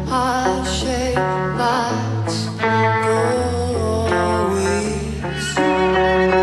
heart-shaped box for weeks.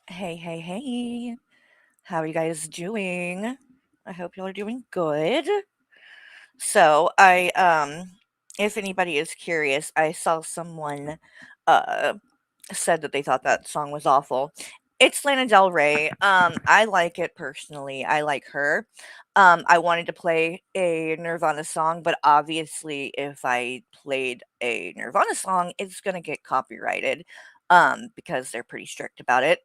Hey, hey, hey. How are you guys doing? I hope y'all are doing good. So, if anybody is curious, I saw someone uh said that they thought that song was awful. It's Lana Del Rey. I like it personally. I like her. I wanted to play a Nirvana song, but obviously if I played a Nirvana song, it's gonna get copyrighted. Because they're pretty strict about it.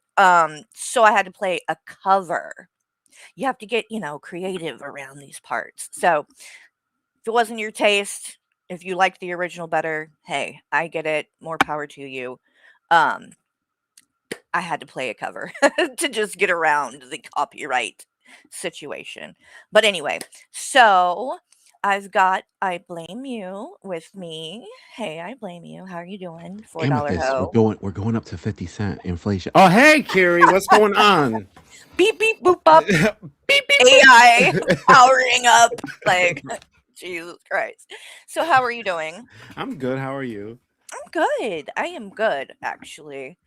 So I had to play a cover. You have to get, creative around these parts. So if it wasn't your taste, if you like the original better, hey, I get it. More power to you. Um, I had to play a cover to just get around the copyright situation. But anyway, so I've got I Blame You with me. Hey, I Blame You. How are you doing? $4 Amethyst, we're hoe. going we're going up to 50 cent inflation. Oh, hey, Carrie, what's going on? Beep, beep, boop, up. Beep beep AI boop. powering up. Like, Jesus Christ. So, how are you doing? I'm good. How are you? I'm good. I am good, actually.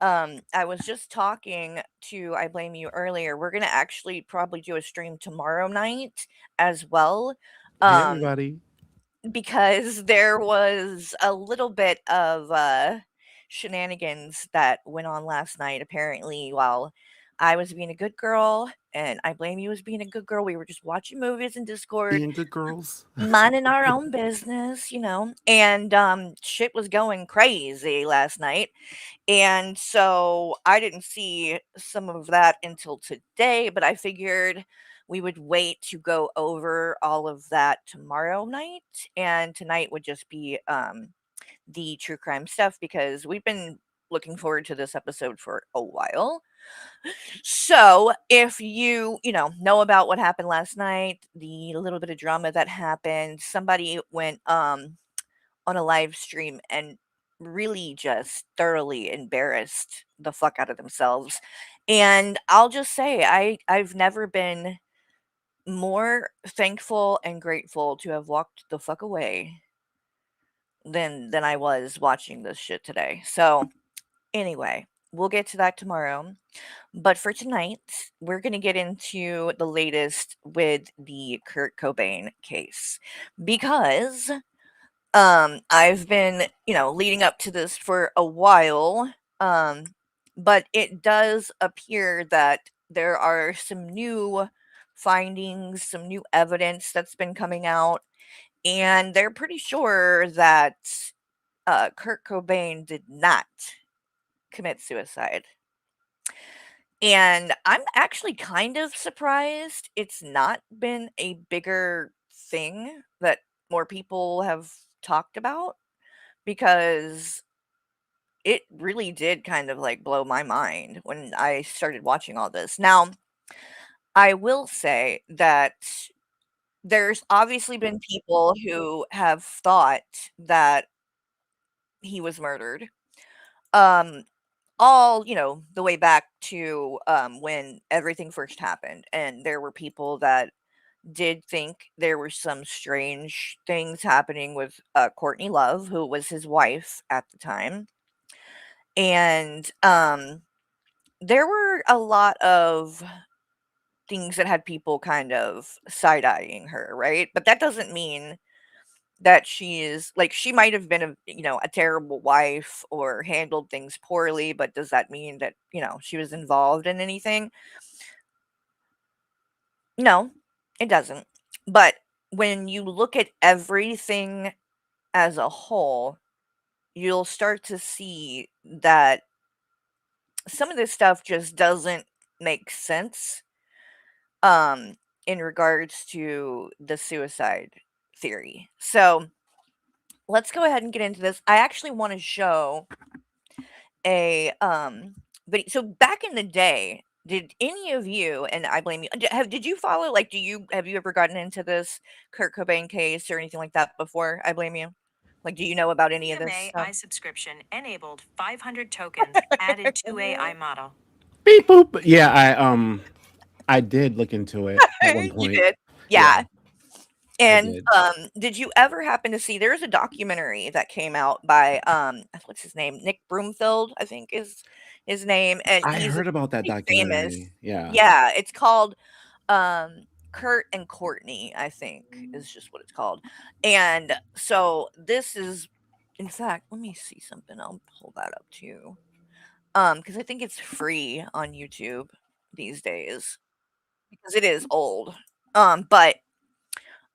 I was just talking to I Blame You earlier. We're gonna actually probably do a stream tomorrow night as well. Hey, Um, everybody. because there was a little bit of shenanigans that went on last night, apparently, while I was being a good girl and I Blame You as being a good girl. We were just watching movies in Discord, Being good girls. minding our own business, and shit was going crazy last night. And so I didn't see some of that until today, but I figured we would wait to go over all of that tomorrow night. And tonight would just be the true crime stuff because we've been looking forward to this episode for a while. So, if you know about what happened last night, the little bit of drama that happened, somebody went on a live stream and really just thoroughly embarrassed the fuck out of themselves. And I'll just say I've never been more thankful and grateful to have walked the fuck away than I was watching this shit today. So, anyway, we'll get to that tomorrow. But for tonight, we're going to get into the latest with the Kurt Cobain case because I've been, leading up to this for a while. Um but it does appear that there are some new findings, some new evidence that's been coming out, and they're pretty sure that Kurt Cobain did not commit suicide. And I'm actually kind of surprised it's not been a bigger thing that more people have talked about because it really did kind of like blow my mind when I started watching all this. Now, I will say that there's obviously been people who have thought that he was murdered. Um all, the way back to when everything first happened, and there were people that did think there were some strange things happening with Courtney Love, who was his wife at the time. And there were a lot of things that had people kind of side eyeing her, right? But that doesn't mean that she is like she might have been a terrible wife or handled things poorly, but does that mean that she was involved in anything? No, it doesn't. But when you look at everything as a whole, you'll start to see that some of this stuff just doesn't make sense um in regards to the suicide theory. So, let's go ahead and get into this. I actually want to show a but so back in the day, did any of you, and I blame you, did you follow, like, have you ever gotten into this Kurt Cobain case or anything like that before? I blame you. Like, do you know about any of this stuff? EMA subscription enabled 500 tokens added to AI model. Beep boop. Yeah, I did look into it at one You point. did. Yeah, Yeah. I And did. did you ever happen to see there's a documentary that came out by what's his name? Nick Broomfield, I think is his name, and I he's heard about that pretty famous. documentary. Yeah. Yeah, it's called Kurt and Courtney, I think is just what it's called. And so this is, in fact, let me see something. I'll pull that up too. Because I think it's free on YouTube these days because it is old. But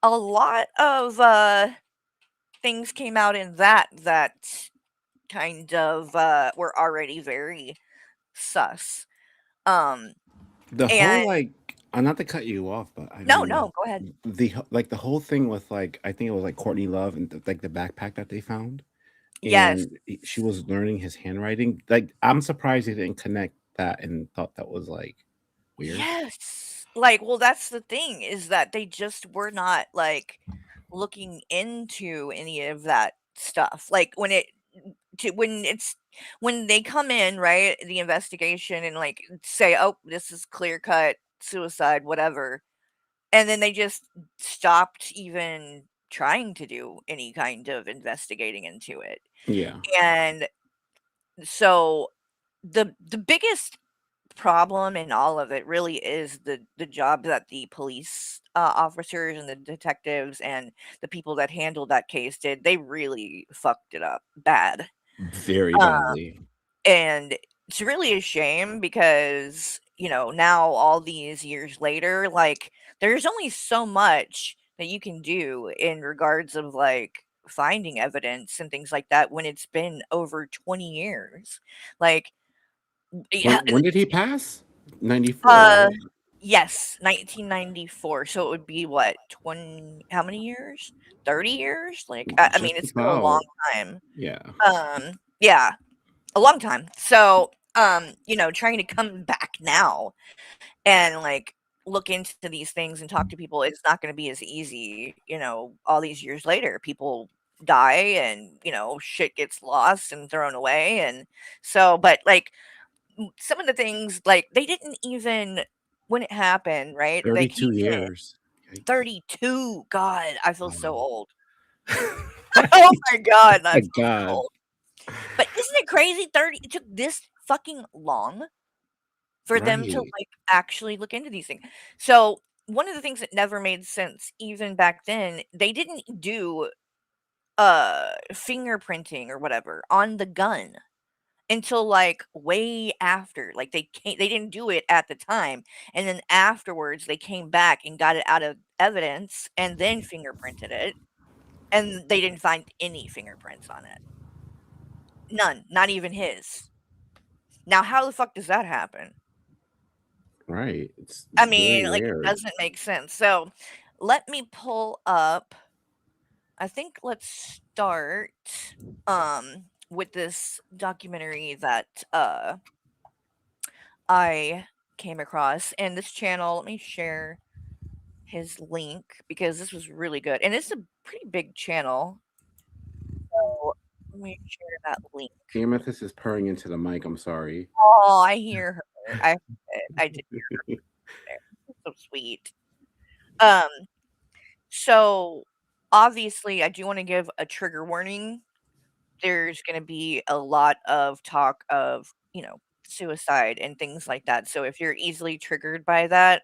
a lot of things came out in that kind of were already very sus. Um The and whole like not to cut you off, but I no, mean no, go ahead. the whole thing with like I think it was like Courtney Love and like the backpack that they found, Yes. and she was learning his handwriting. Like I'm surprised he didn't connect that and thought that was like weird. Yes. Like, well, that's the thing is that they just were not like looking into any of that stuff. Like when it's when they come in, right, the investigation and like say, "Oh, this is clear cut suicide, whatever." And then they just stopped even trying to do any kind of investigating into it. Yeah. And so the biggest problem in all of it really is the job that the police officers and the detectives and the people that handled that case did. They really fucked it up bad. Very Uh, badly. and it's really a shame because, now all these years later, like there's only so much that you can do in regards of like finding evidence and things like that when it's been over 20 years. Like, yeah, When did he pass? 94, uh right? yes, 1994. So it would be what, 20, how many years? 30 years? Like, I Just mean, it's still a long about. time. Yeah. Yeah, a long time. So, trying to come back now and like look into these things and talk to people, it's not going to be as easy, all these years later. People die and, shit gets lost and thrown away. And so, but like, some of the things, like, they didn't even when it happened, right? Like, he 32 didn't years. Yikes. 32, God, I feel so Wow. old. Oh my god, I My feel so God. old. But isn't it crazy 30 it took this fucking long for them to, Right. like, actually look into these things. So, one of the things that never made sense even back then, they didn't do, fingerprinting or whatever on the gun until, like, way after. Like, they didn't do it at the time, and then afterwards, they came back and got it out of evidence and then fingerprinted it, and they didn't find any fingerprints on it. None, not even his. Now how the fuck does that happen? Right. I It's very mean, like, it weird. doesn't make sense. So, let me pull up, I think let's start, with this documentary that, I came across, and this channel, let me share his link because this was really good, and it's a pretty big channel, so let me share that link. Amethyst is purring into the mic. I'm sorry. Oh, I hear her. I did hear her there. So sweet. Um, so obviously, I do wanna give a trigger warning. There's gonna be a lot of talk of, suicide and things like that, so if you're easily triggered by that,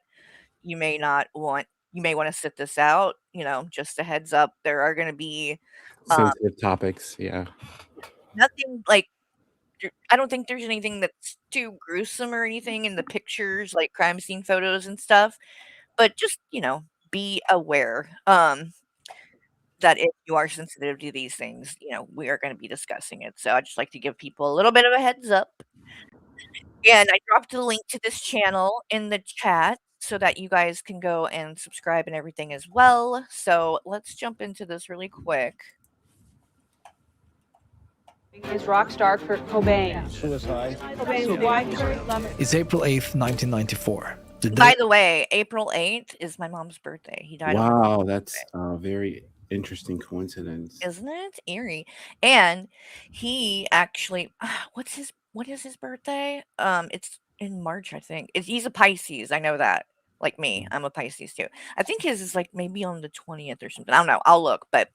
you may wanna sit this out, just a heads up. There are gonna be, um, Sensitive topics. Yeah. nothing like I don't think there's anything that's too gruesome or anything in the pictures, like crime scene photos and stuff, but just, be aware, that if you are sensitive to these things, we are gonna be discussing it, so I just like to give people a little bit of a heads up. And I dropped a link to this channel in the chat so that you guys can go and subscribe and everything as well. So let's jump into this really quick. His rock star Kurt Cobain. Suicide. Cobain, why Kurt Love? It's April 8th, 1994. The day By the way, April 8th is my mom's birthday. He died on her Wow, birthday. that's a very interesting coincidence. Isn't it eerie? And he actually, what is his birthday? It's in March, I think. He's a Pisces. I know that. Like me, I'm a Pisces too. I think his is like maybe on the 20th or something. I don't know. I'll look, but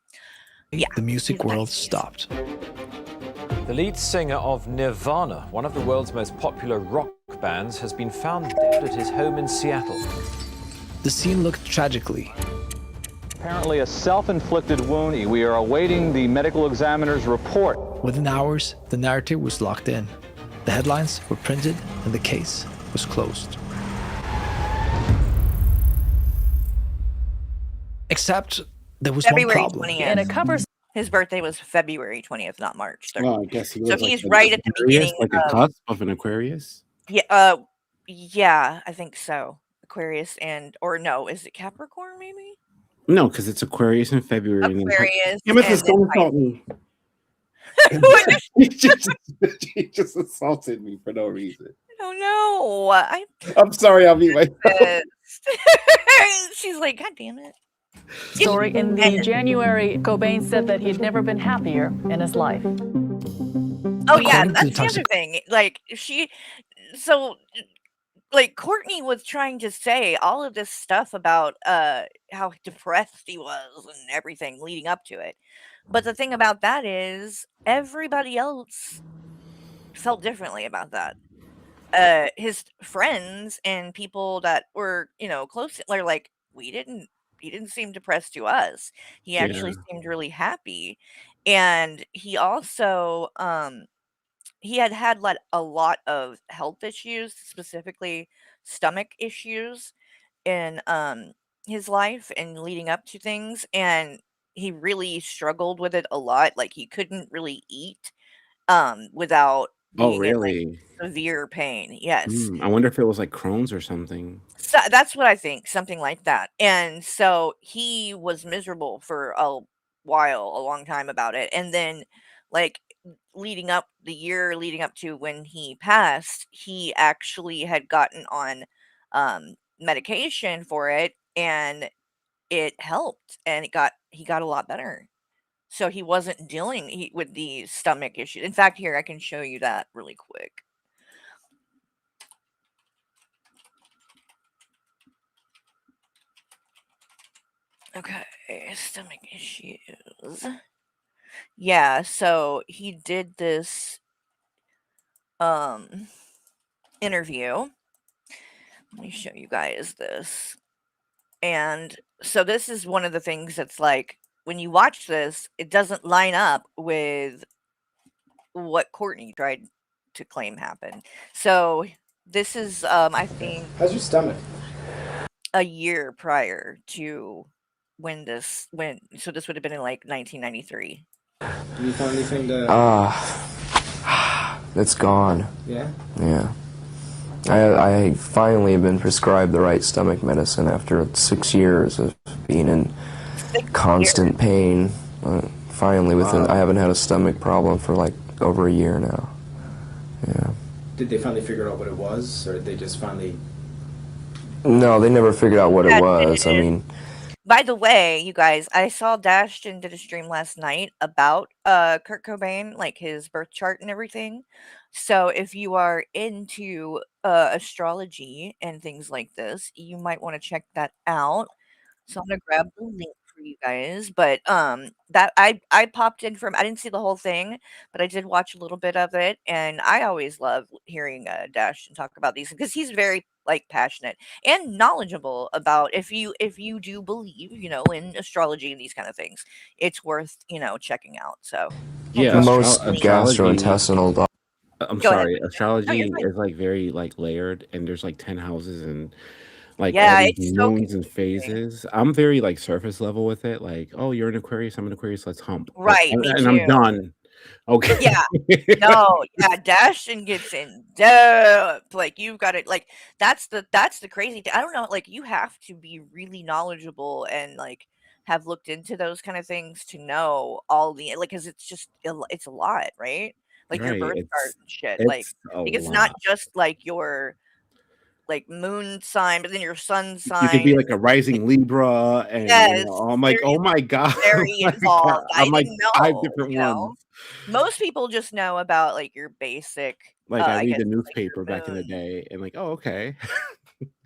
yeah, the he's music a world Pisces. stopped. The lead singer of Nirvana, one of the world's most popular rock bands, has been found dead at his home in Seattle. The scene looked tragically. Apparently a self-inflicted wound. We are awaiting the medical examiner's report. Within hours, the narrative was locked in. The headlines were printed and the case was closed. Except there was one February problem. 20th. And it covers His birthday was February 20th, not March 30th. Oh, I guess he was So like he's an right at the Aquarius, beginning like a of cusp of an Aquarius. yeah, I think so. Aquarius or no, is it Capricorn maybe? No, because it's Aquarius in February. Aquarius And then, and then assault me. He just assaulted me for no reason. I don't know. I'm sorry, I'll mute myself. She's like, God damn it. story. In the January, Cobain said that he'd never been happier in his life. Oh yeah, According to that's the the other thing. Like Courtney was trying to say all of this stuff about how depressed he was and everything leading up to it. But the thing about that is everybody else felt differently about that. His friends and people that were, close are like, he didn't seem depressed to us. He actually Yeah. seemed really happy. And he also he had like a lot of health issues, specifically stomach issues in his life and leading up to things, and he really struggled with it a lot. Like he couldn't really eat without Oh, being in like really? severe pain. Yes. I wonder if it was like Crohn's or something. So that's what I think, something like that. And so he was miserable for a while, a long time about it. And then like the year leading up to when he passed, he actually had gotten on medication for it and it helped and he got a lot better. So he wasn't dealing with the stomach issue. In fact, here I can show you that really quick. Okay, stomach issues. Yeah, so he did this interview. Let me show you guys this. And so this is one of the things that's like when you watch this, it doesn't line up with what Courtney tried to claim happened. So this is I think How's your stomach? a year prior to so this would have been in like 1993. You found anything to... It's gone. Yeah? Yeah. I finally have been prescribed the right stomach medicine after 6 years of being in constant pain. Finally, I haven't had a stomach problem for like over a year now. Yeah. Did they finally figure out what it was, or did they just finally... No, they never figured out what it was. I mean... By the way, you guys, I saw Dashton did a stream last night about Kurt Cobain, like his birth chart and everything. So if you are into astrology and things like this, you might want to check that out. So I'm gonna grab the link for you guys. But that I popped in from I didn't see the whole thing, but I did watch a little bit of it, and I always love hearing Dashton talk about these because he's very like passionate and knowledgeable about if you do believe in astrology and these kind of things, it's worth checking out. So Yeah, Most astrology. gastrointestinal I'm Go ahead. sorry. No, Astrology you're fine. is like very like layered, and there's like 10 houses and like Yeah, all these it's so moons and phases. I'm very like surface level with it. Like, oh, you're an Aquarius, I'm an Aquarius, let's hump. Right, me And I'm too. done. Okay. Yeah. No, yeah, Dashton gets in depth. Like you've got it. Like that's the crazy thing. I don't know. Like you have to be really knowledgeable and like have looked into those kind of things to know all the like because it's just it's a lot, right? Like your Right. birth chart and shit. Like It's a it's not lot. just like your like moon sign, but then your sun You could be sign. like a rising Libra, and Yes, I'm like, oh my god, very oh my involved. God. I I'm like didn't 5 know. different ones. Most people just know about like your basic. Like I I read guess the like your newspaper back in the moon. day, and like, oh okay.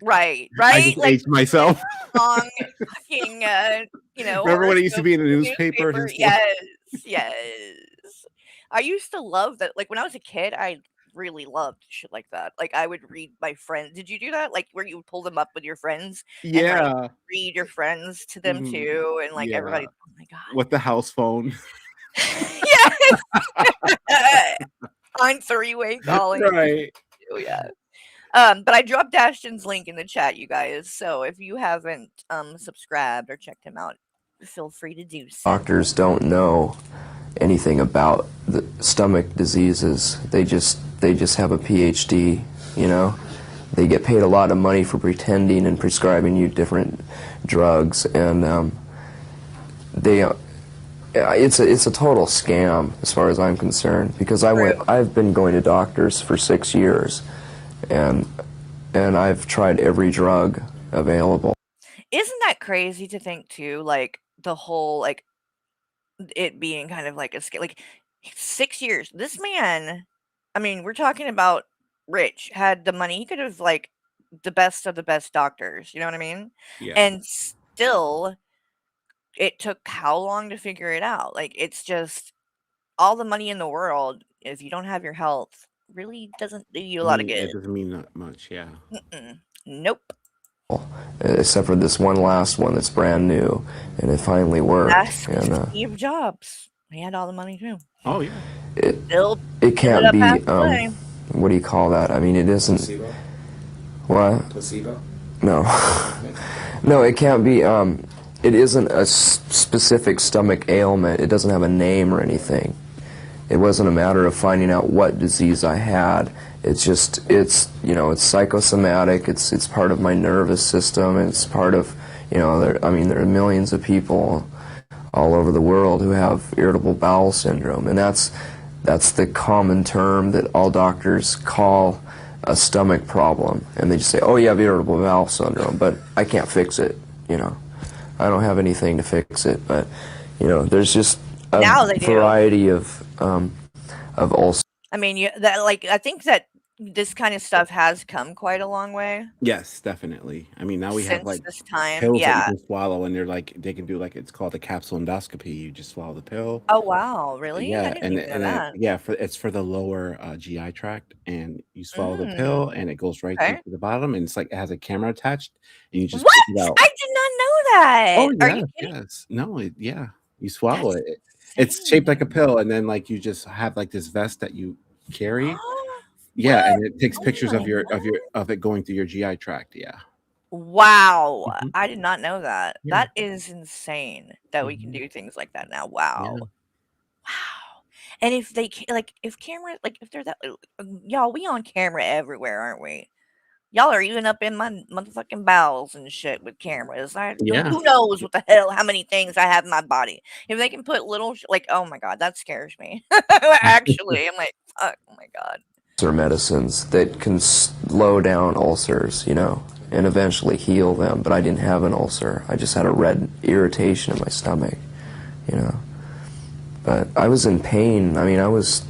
Right, I right. just Like aged myself. long fucking Remember when it used to be in the horoscope newspaper? newspaper. Just like, Yes, yes. I used to love that. Like when I was a kid, I really loved shit like that. Like I would read my friends. Did you do that? Like where you would pull them up with your friends and like Yeah. read your friends to them Mhm. too, and like Yeah. everybody. Oh my god. With the house phone. Yes. On three-way calling. Right. Oh yeah. But I dropped Ashton's link in the chat, you guys. So if you haven't subscribed or checked him out, feel free to do so. Doctors don't know anything about the stomach diseases. They just have a PhD, you know. They get paid a lot of money for pretending and prescribing you different drugs, and it's a total scam as far as I'm concerned. Because I've been going to doctors for 6 years, and I've tried every drug available. Isn't that crazy to think too? Like the whole like it being kind of like a like 6 years. This man, I mean, we're talking about rich, had the money. He could have like the best of the best doctors. You know what I mean? Yeah. And still, it took how long to figure it out? Like it's just all the money in the world. If you don't have your health, really doesn't do you a lot of good. It doesn't mean that much, yeah. Nope. Except for this one last one that's brand new, and it finally worked. Ask And Steve Jobs. He had all the money too. Oh yeah. it can't be what do you call that? I mean, it isn't. Placebo? What? Placebo? No. No, it can't be. It isn't a specific stomach ailment. It doesn't have a name or anything. It wasn't a matter of finding out what disease I had. It's just, it's psychosomatic. It's part of my nervous system. It's part of, there are millions of people all over the world who have irritable bowel syndrome, and that's the common term that all doctors call a stomach problem. And they just say, oh, you have irritable bowel syndrome, but I can't fix it, I don't have anything to fix it, but, there's just a variety of ulcers. I mean, I think that this kind of stuff has come quite a long way. Yes, definitely. I mean, now we have like this time, pills that you yeah. can swallow, and they can do it's called a capsule endoscopy. You just swallow the pill. Oh wow, really? I Yeah, didn't even know that. it's for the lower GI tract, and you swallow the pill, and it goes right through to the bottom, and it's like it has a camera attached, and you just What? pick it out. I did not know that. Oh Are yes, you kidding? yes. No, you swallow That's it. It's shaped like a insane. pill, and then you just have this vest that you carry. Yeah, What? and it takes Oh pictures my of it going through your GI tract. Yeah. Wow, Mhm. I did not know that. Yeah. That is insane that we can Mhm. do things like that now. Yeah. Wow. Wow. And if they if camera if they're that y'all, we on camera everywhere, aren't we? Y'all are even up in my motherfucking bowels and shit with cameras. Yeah. Who knows what the hell, how many things I have in my body. If they can put little, oh my God, that scares me. Actually, I'm like, fuck, oh my God. Ulcer medicines that can slow down ulcers, and eventually heal them. But I didn't have an ulcer. I just had a red irritation in my stomach, But I was in pain. I mean, I was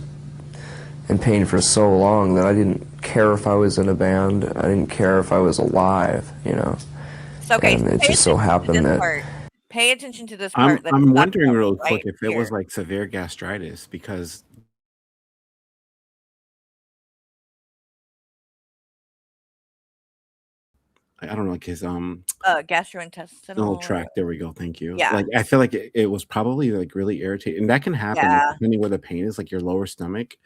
in pain for so long that I didn't care if I was in a band. I didn't care if I was alive, So, okay, And it just so happened that. Pay attention to this part. I'm wondering real quick right if it was severe gastritis, because I don't know, his gastrointestinal tract. There we go. Thank you. Yeah. I feel like it was probably really irritating, and that can happen depending where the pain is, like your lower stomach.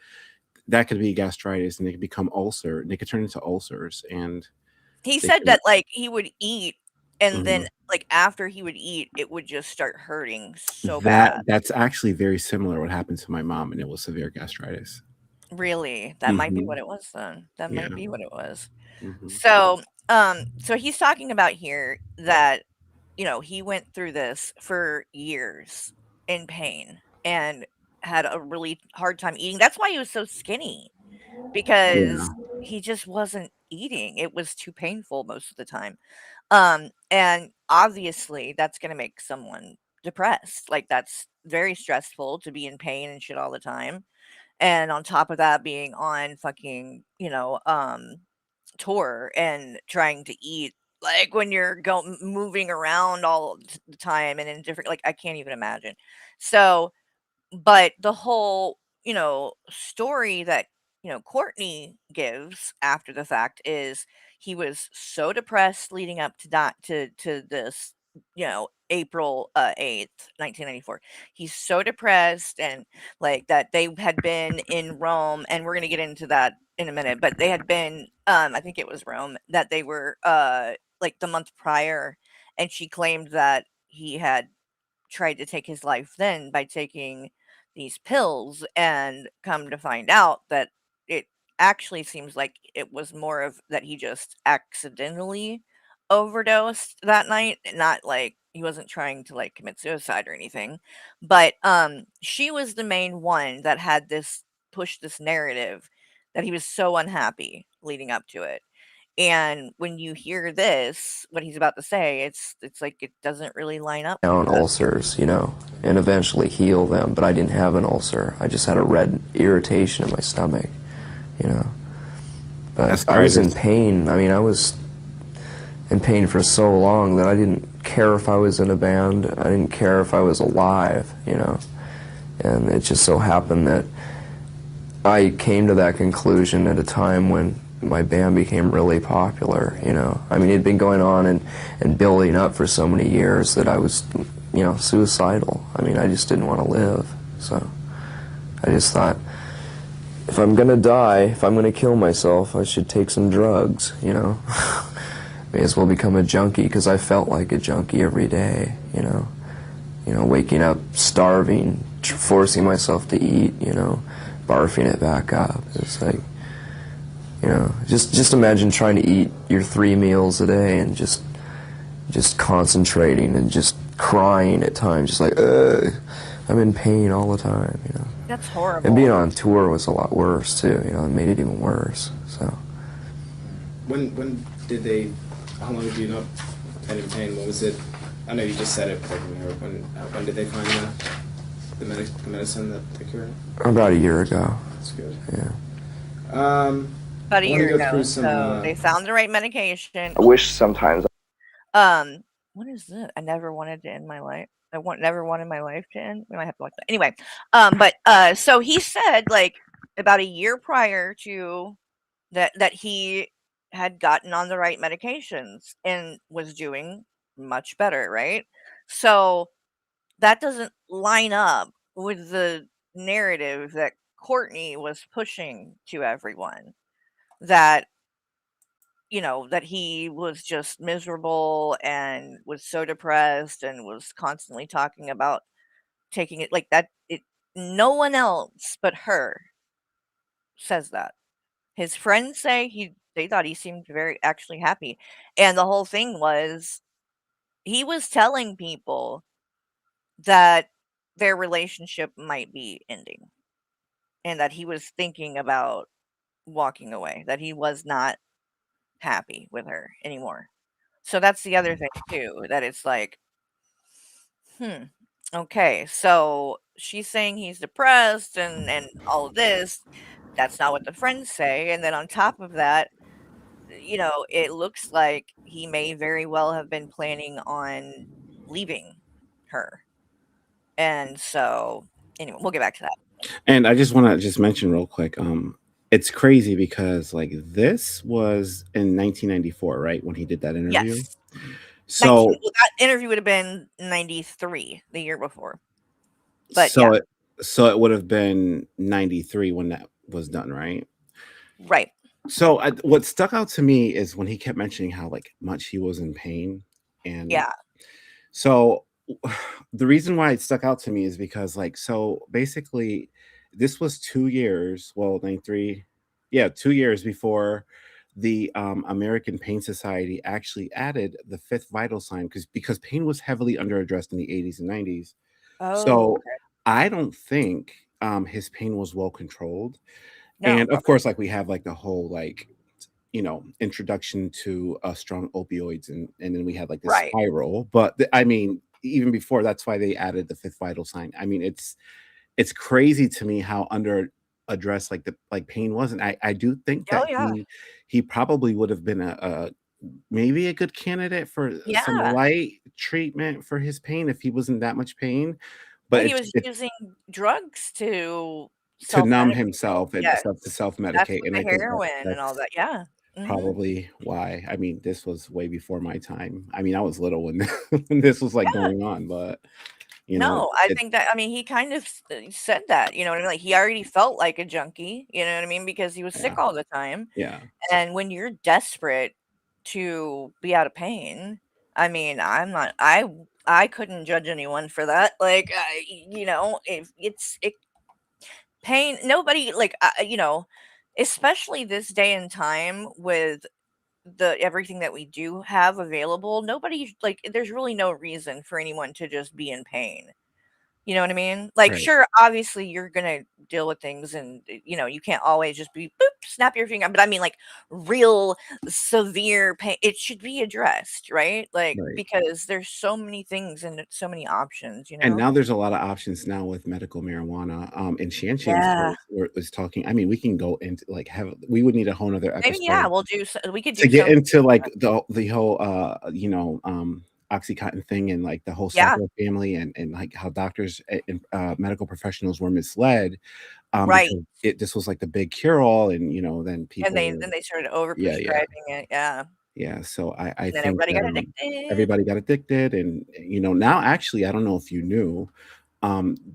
That could be gastritis, and it could become ulcer. They could turn into ulcers, and he said that he would eat, and then after he would eat, it would just start hurting so bad. That's actually very similar what happened to my mom, and it was severe gastritis. Really? That might be what it was then. That might be what it was. Mhm. So, so he's talking about here that, he went through this for years in pain and had a really hard time eating. That's why he was so skinny, because he just wasn't eating. It was too painful most of the time. And obviously that's going to make someone depressed. Like that's very stressful to be in pain and shit all the time. And on top of that, being on fucking, tour and trying to eat when you're moving around all the time and in different, I can't even imagine. So, but the whole story that, Courtney gives after the fact is he was so depressed leading up to that to this, April 8th, 1994. He's so depressed and like that they had been in Rome, and we're gonna get into that in a minute, but they had been, I think it was Rome that they were like the month prior, and she claimed that he had tried to take his life then by taking these pills, and come to find out that it actually seems like it was more of that he just accidentally overdosed that night, not like he wasn't trying to like commit suicide or anything. But she was the main one that had this push this narrative that he was so unhappy leading up to it. And when you hear this, what he's about to say, it's like it doesn't really line up with down that. ulcers, and eventually heal them, but I didn't have an ulcer. I just had a red irritation in my stomach, you know. But I was in pain. I mean, I was in pain for so long that I didn't care if I was in a band. I didn't care if I was alive, And it just so happened that I came to that conclusion at a time when my band became really popular, I mean, it'd been going on and building up for so many years that I was, suicidal. I mean, I just didn't want to live. So I just thought, if I'm going to die, if I'm going to kill myself, I should take some drugs, May as well become a junkie, because I felt like a junkie every day, waking up starving, forcing myself to eat, barfing it back up. It's like, just imagine trying to eat your 3 meals a day and just concentrating and just crying at times, just like, I'm in pain all the time, That's horrible. And being on tour was a lot worse too, it made it even worse. So When did they? How long did you not been in pain? What was it? I know you just said it, but when did they find the medicine that they cured? About a year ago. That's good. Yeah. About a year ago. So they found the right medication. I wish sometimes. What is this? I never wanted to end my life. Never wanted my life to end. We might have to watch that. Anyway, so he said like about a year prior to that he had gotten on the right medications and was doing much better, right? So that doesn't line up with the narrative that Courtney was pushing to everyone, that that he was just miserable and was so depressed and was constantly talking about taking it like that. No one else but her says that. His friends say they thought he seemed very actually happy. And the whole thing was he was telling people that their relationship might be ending and that he was thinking about walking away, that he was not happy with her anymore. So that's the other thing too, that it's like, hmm, okay, so she's saying he's depressed and all of this. That's not what the friends say. And then on top of that, it looks like he may very well have been planning on leaving her. And so, anyway, we'll get back to that. And I just want to just mention real quick, it's crazy because like this was in 1994, right? When he did that interview. Yes. So that interview would have been 93, the year before. But so yeah. it would have been 93 when that was done, right? Right. So what stuck out to me is when he kept mentioning how like much he was in pain. And yeah. So the reason why it stuck out to me is because like, so basically this was 2 years, well, 93, 2 years before the American Pain Society actually added the 5th vital sign, because pain was heavily underaddressed in the 80s and 90s. So okay. I don't think his pain was well controlled. No, and of course, like we have like the whole like introduction to strong opioids, and then we had like this right. spiral. But I mean, even before, that's why they added the 5th vital sign. I mean, it's crazy to me how under addressed like the pain was. And I do think that he probably would have been a maybe a good candidate for some light treatment for his pain if he wasn't that much pain. But he was using drugs to to numb self-medicating. himself and Yeah, stuff to that's self-medicate, with and the I think heroin and all that's that. Yeah. Mhm. probably why. I mean, this was way before my time. I mean, I was little when when this was, like, Yeah. going on, but, No, I it think that I mean, he kind of said that, you know what I mean? Like, he already felt like a junkie, you know what I mean? Because he was yeah, sick all the time, yeah, and when you're desperate to be out of pain, I mean, I couldn't judge anyone for that, like, if it pain nobody, like, especially this day and time with the everything that we do have available, nobody like, there's really no reason for anyone to just be in pain. You know what I mean? Like, right. sure, obviously, you're gonna deal with things and, you can't always just be, "Boop, snap your finger," but I mean, like, real severe pain it should be addressed, right? Like, Right. because there's so many things and so many options, you And know? now there's a lot of options now with medical marijuana. And Shanshan's Yeah. was talking. I mean, we can go into like have we would need a whole other Maybe, yeah, episode we could to do get something into like like that. the whole Oxycontin thing and like the whole Yeah, Sackler family and like how doctors and medical professionals were misled right, because this was like the big cure all and then and people were they started yeah. overprescribing it, yeah, Yeah, so I and then think everybody got that, addicted. everybody got addicted and, now actually, I don't know if you knew,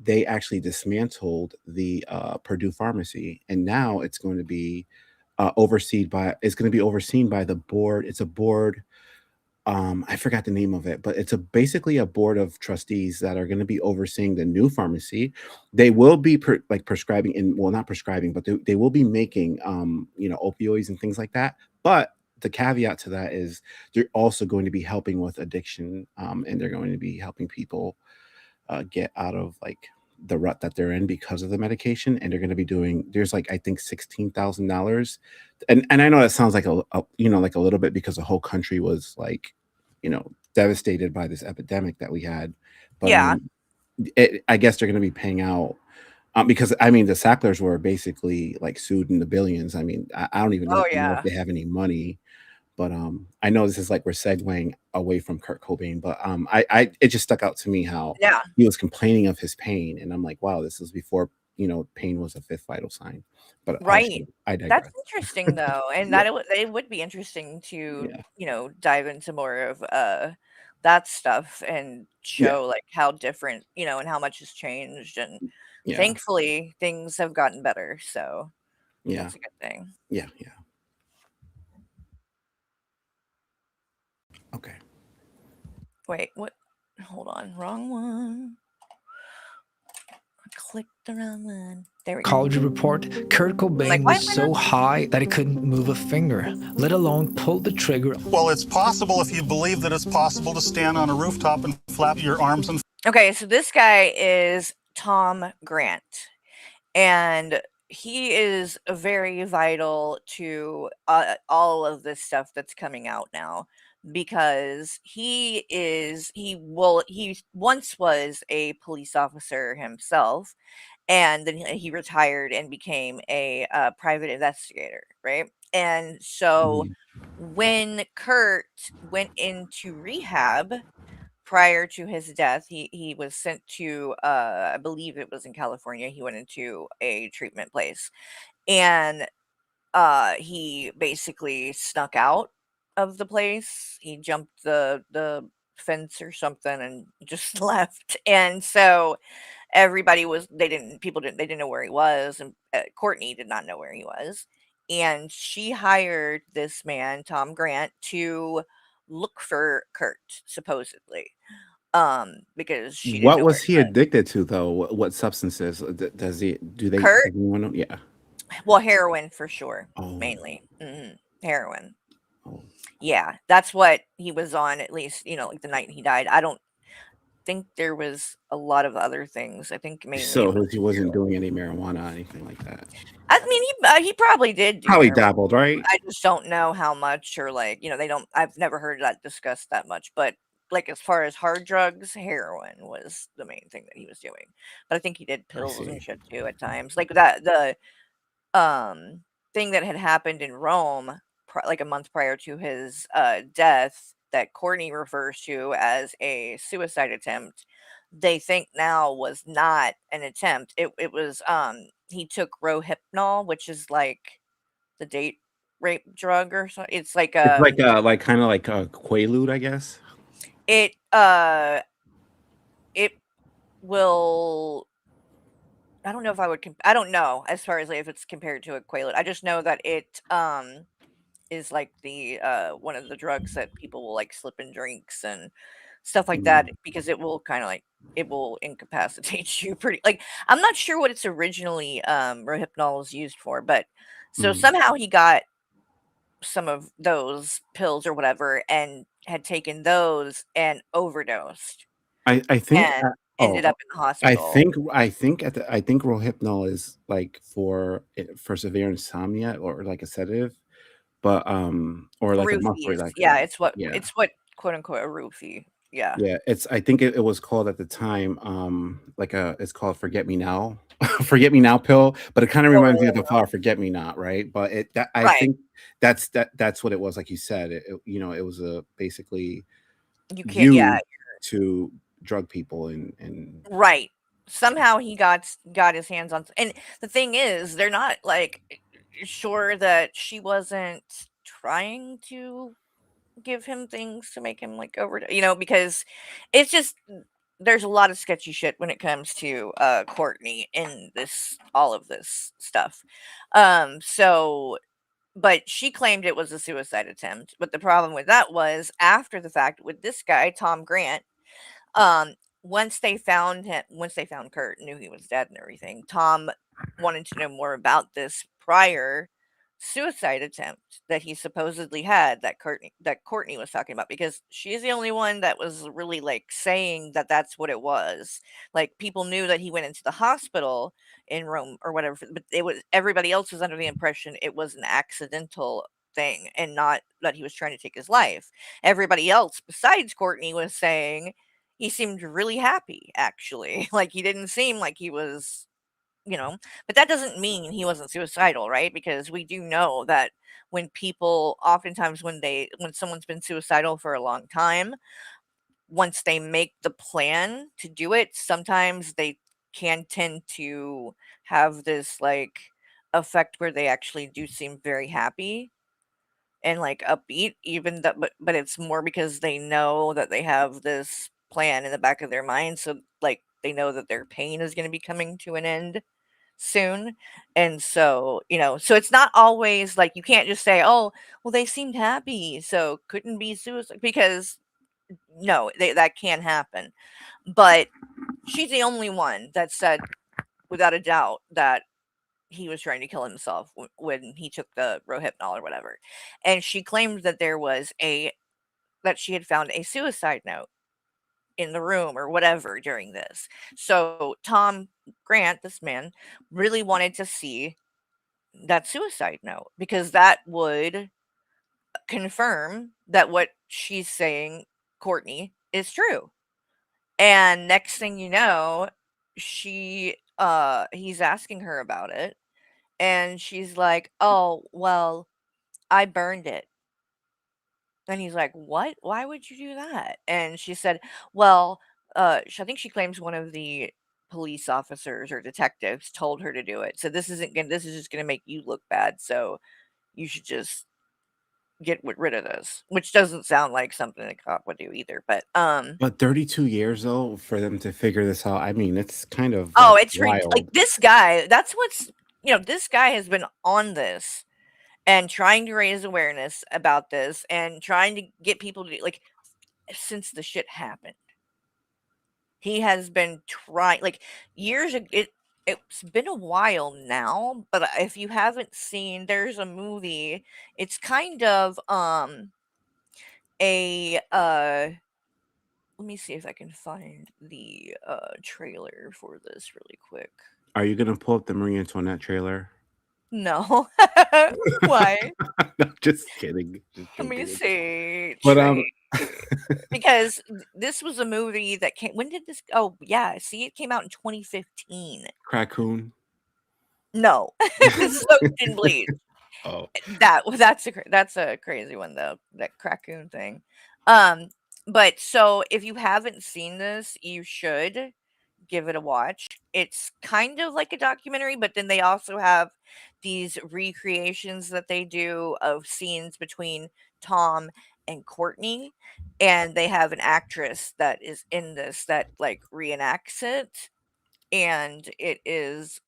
they actually dismantled the, Purdue Pharmacy, and now it's gonna be overseen by the board. It's a board, I forgot the name of it, but it's basically a board of trustees that are gonna be overseeing the new pharmacy. They will be prescribing and well, not prescribing, but they will be making, opioids and things like that. But the caveat to that is they're also going to be helping with addiction, and they're going to be helping people get out of like the rut that they're in because of the medication, and they're going to be doing. There's like I think $16,000, and I know that sounds like like a little bit because the whole country was like devastated by this epidemic that we had, but Yeah. I guess they're going to be paying out. Because I mean, the Sacklers were basically like sued in the billions. I mean, I don't even Oh, know if yeah. they have any money, but I know this is like we're segueing away from Kurt Cobain, but I it just stuck out to me how Yeah. he was complaining of his pain, and I'm like, wow, this was before pain was a fifth vital sign. But Right. I That's digress. interesting though, and Yeah, that it would be interesting to, yeah, dive into more of, that stuff and yeah, show, like, how different, and how much has changed, and yeah, thankfully, things have gotten better, so yeah, that's a good thing. yeah, yeah. Okay. Wait, what? Hold on, wrong one. I clicked the wrong one. There we go. College report, Kurt I'm like, Cobain "Why was am I not?" so high that he couldn't move a finger, let alone pull the trigger. Well, it's possible if you believe that it's possible to stand on a rooftop and flap your arms and Okay, so this guy is Tom Grant. And he is very vital to all of this stuff that's coming out now because he once was a police officer himself, and then he retired and became a private investigator, right? And so Mhm. when Kurt went into rehab prior to his death, he was sent to, I believe it was in California. He went into a treatment place, and he basically snuck out of the place. He jumped the fence or something and just left. And so everybody was they didn't people didn't they didn't know where he was, and Courtney did not know where he was, and she hired this man Tom Grant to look for Kurt supposedly, because she didn't What know where was he he was. addicted to though? What substances does he? Kurt, Does anyone know? Yeah. well, heroin for sure, Oh. mainly. Heroin. Oh. Yeah, that's what he was on, at least, like the night he died. I don't think there was a lot of other things. I think mainly it So was he wasn't heroin. doing any marijuana or anything like that. I mean, he probably did do Probably marijuana. dabbled, right? I just don't know how much, or, like, they don't I've never heard that discussed that much, but, like, as far as hard drugs, heroin was the main thing that he was doing. But I think he did I pills and see. shit too at times. Like the thing that had happened in Rome, like a month prior to his death, that Courtney refers to as a suicide attempt, they think now was not an attempt. It was he took Rohypnol, which is like the date rape drug or something. It's like It's like kind of like a Quaalude, I guess. it it will. I don't know if I would. I don't know as far as like, if it's compared to a Quaalude. I just know that it is like the one of the drugs that people will like slip in drinks and stuff like that Mm, because it will kind of like it will incapacitate you pretty like I'm not sure what it's originally Rohypnol was used for, but so mm. somehow he got some of those pills or whatever and had taken those and overdosed I think. and ended Oh, up in the hospital. I think Rohypnol is like for severe insomnia or like a sedative, but or like a monthly, Roofies. like Yeah, yeah. it's what quote unquote a roofie. Yeah. Yeah, it's I think it was called at the time, like it's called Forget Me Now, Forget Me Now pill, but it kind of reminds me of the Oh, flower Forget Me Not, right? But I right. think that's what it was, like you said. It was a basically You can't yeah, used to drug people and right. Somehow he got his hands on and the thing is, they're not, like, sure that she wasn't trying to give him things to make him, like, because it's just there's a lot of sketchy shit when it comes to, Courtney in this all of this stuff. So but she claimed it was a suicide attempt, but the problem with that was after the fact with this guy, Tom Grant, um, once they found Kurt, knew he was dead and everything, Tom wanted to know more about this prior suicide attempt that he supposedly had that Courtney was talking about because she's the only one that was really like saying that that's what it was. Like people knew that he went into the hospital in Rome or whatever, but it was everybody else was under the impression it was an accidental thing and not that he was trying to take his life. Everybody else besides Courtney was saying he seemed really happy, actually. Like, he didn't seem like he was, you know but that doesn't mean he wasn't suicidal, right? Because we do know that when people oftentimes when someone's been suicidal for a long time, once they make the plan to do it, sometimes they can tend to have this, like, effect where they actually do seem very happy and like upbeat even though but it's more because they know that they have this plan in the back of their mind so like they know that their pain is going to be coming to an end soon and so so it's not always like you can't just say oh well they seemed happy so couldn't be suicide because no that can happen but she's the only one that said without a doubt that he was trying to kill himself when he took the Rohypnol or whatever. And she claimed that that she had found a suicide note in the room or whatever during this. So Tom Grant, this man, really wanted to see that suicide note because that would confirm that what she's saying, Courtney, is true. And next thing you know, he's asking her about it. And she's like, "Oh, well, I burned it." And he's like, "What? Why would you do that?" And she said, "Well, I think she claims one of the police officers or detectives told her to do it. So this is just gonna make you look bad. So you should just rid of this." Which doesn't sound like something a cop would do either. but 32 years though for them to figure this out. I mean, it's kind of Oh, like it's like wild. this guy. That's what's this guy has been on this and trying to raise awareness about this and trying to get people to like since the shit happened. He has been trying like it's been a while now, but if you haven't seen there's a movie, it's kind of a let me see if I can find the trailer for this really quick. Are you gonna pull up the Marie Antoinette trailer? No. Why? No, just kidding. Just Let me joking with you. see. But Because this was a movie that came when did this oh, yeah, see, it came out in 2015. Raccoon. No. Soaked in bleach. Oh. That's a crazy one, though, that Raccoon thing. Um, but so if you haven't seen this, you should give it a watch. It's kind of like a documentary, but then they also have these recreations that they do of scenes between Tom and Courtney, and they have an actress that is in this that like reenacts it, and it is